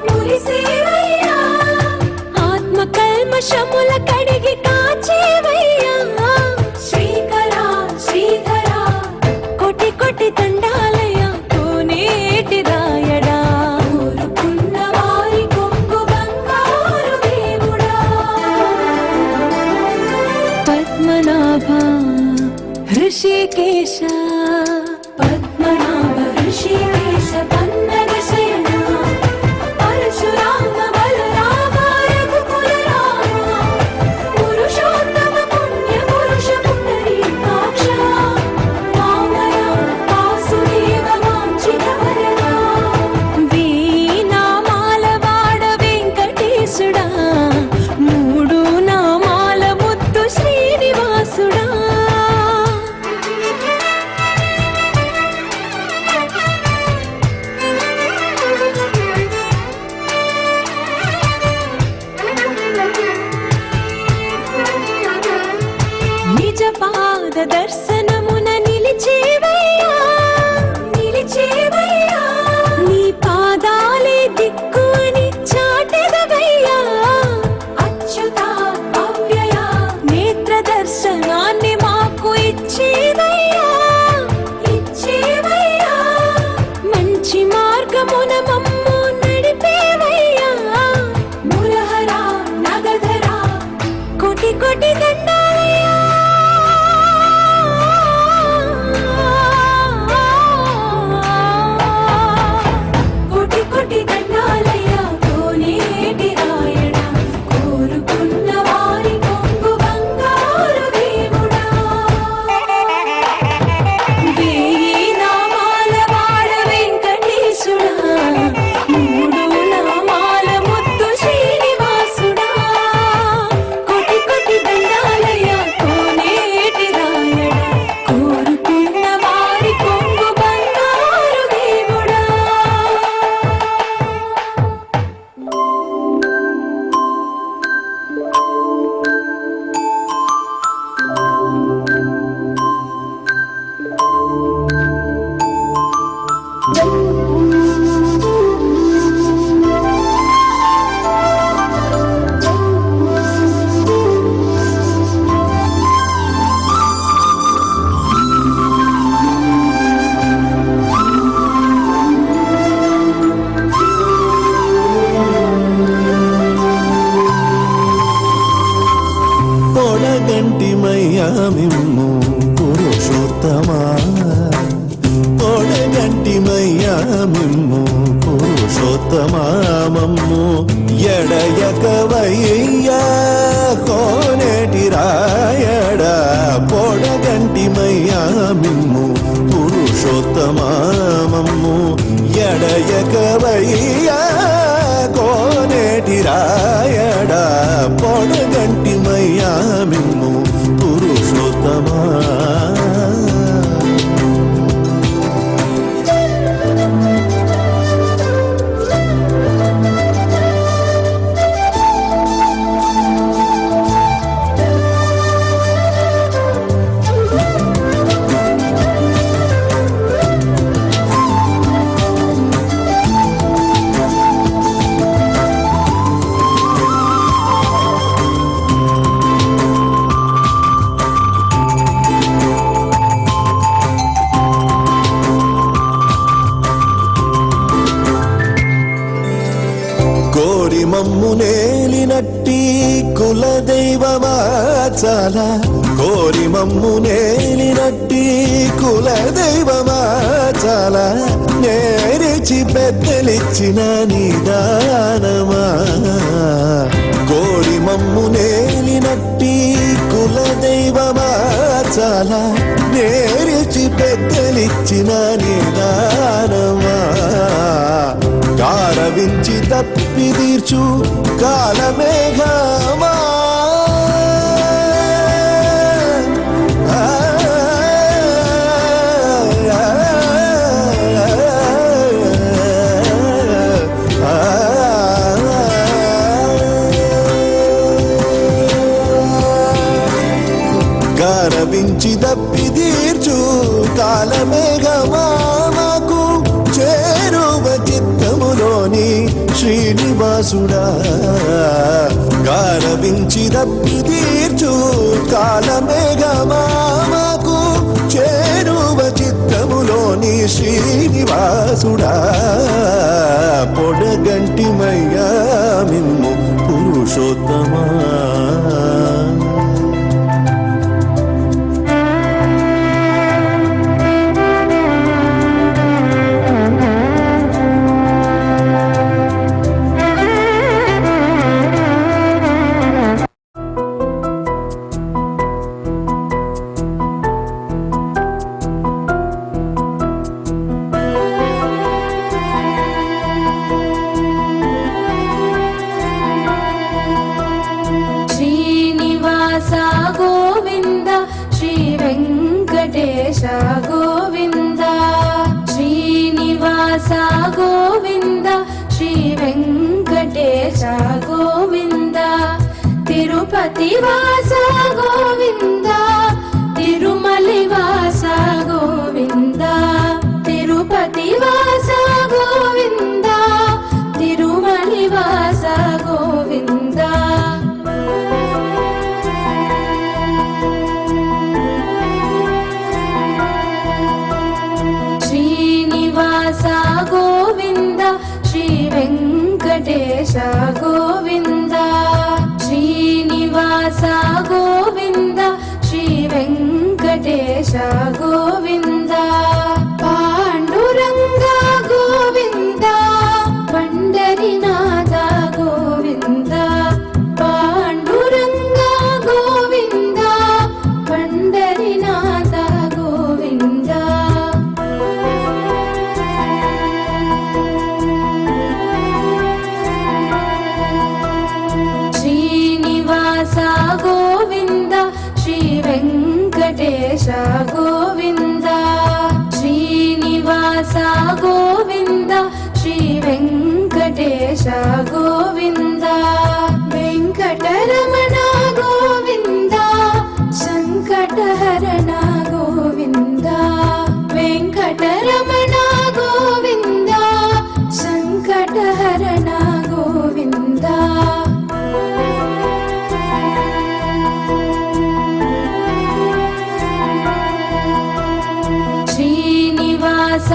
మురిసేవయ్యా ఆత్మ కల్మషముల కడిగి కాచేవయ్యా శ్రీకర శ్రీధర కోటి కోటి దండాలయ్యా కోనేటి రాయడా కోరుకున్న వారి కొంగు బంగారు దేవుడా పద్మనాభ హృషికేశ పద్మనాభ ఋషికేశ పన్నగ శయన పరశురామ బలరామ రఘుకుల రామ పురుషోత్తమ పుణ్య పురుష పుండరీకాక్ష వామయ వాసుదేవ వాంఛిత వరదా నామాల వాడ వెంకటేశుడా మూడు నామాల ముద్దు శ్రీనివాసుడా నిజ పాద దర్శనమున నిలిచేవయ్యా నిలిచేవయ్యా నీ పాదాలే దిక్కు అని చాటెదవయ్యా అచ్యుత అవ్యయ నేత్ర దర్శనాన్ని మాకు ఇచ్చేవయ్యా ఇచ్చేవయ్యా మంచి మార్గమున మమ్ము నడిపేవయ్యా మురహర నగధర కోటి కోటి దండాలయ్యా కోటి కోటి దండాలయ్యా కోనేటి రాయడా కోరుకున్న వారి కొంగు బంగారు దేవుడా వేయి నామాల వాడ వెంకటేశుడా మూడు నామాల ముద్దు శ్రీనివాసుడా కోటి కోటి దండాలయ్యా కోనేటి రాయడా కోరుకున్న వారి కొంగు బంగారు దేవుడా పొడగంటిమయ్యా మిమ్ము పురుషోత్తమా పొడగంటిమయ్యా మిమ్ము పురుషోత్తమా మమ్ము ఎడయకవయ్యా కోనేటి రాయడా పొడగంటిమయ్యా మిమ్ము పురుషోత్తమా మమ్ము ఎడయకవయ్యా కోనేటి రాయడా పొడగంటిమయ్యా మిమ్ము పురుషోత్తమా నేలినట్టి కులదైవమా చాలా కోరి మమ్ము నేలినట్టి కులదైవమా చాలా నేరిచి పెద్దలిచ్చిన నిదానమా కోరి మమ్ము నేలినట్టి కులదైవమా చాలా నేరిచి పెద్దలిచ్చిన నిదానమా గారవించి తప్పి తీర్చు కాలమేఘమా గారవించి తప్పి తీర్చు కాలమేఘమా మాకు చేరువ చిత్తములోని శ్రీనివాసుడా గారవించి తప్పి తీర్చు కాలమేఘమా మాకు చేరువ చిత్తములోని శ్రీనివాసుడా పొడగంటిమయ్యా మిమ్ము పురుషోత్తమా గోవింద శ్రీనివాస గోవింద శ్రీ వెంకటేశ గోవింద తిరుపతి వాస గోవింద తిరుమలి వాస గోవింద తిరుపతి వాస గోవింద తిరుమలి వాస గోవింద గోవింద శ్రీ వెంకటేశ గోవింద శ్రీనివాస గోవింద శ్రీ వెంకటేశ గోవింద పాండురంగ గోవింద పండరినాథ గోవింద పాండురంగ గోవింద పండరినాథ గోవింద గోవింద శ్రీ వెంకటేశ గోవింద శ్రీనివాస గోవింద శ్రీ వెంకటేశ గోవింద వెంకటరమణ గోవింద సంకటహరణ గోవింద వెంకటరమణ గోవింద సంకటహరణ గోవింద శ్రీనివాస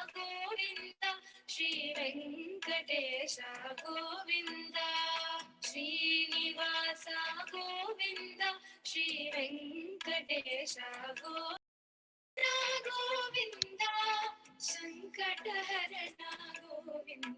గోవింద శ్రీ వెంకటేశ గోవింద శ్రీనివాస గోవింద శ్రీ వెంకటేశ గోవింద సంకటహరణ గోవింద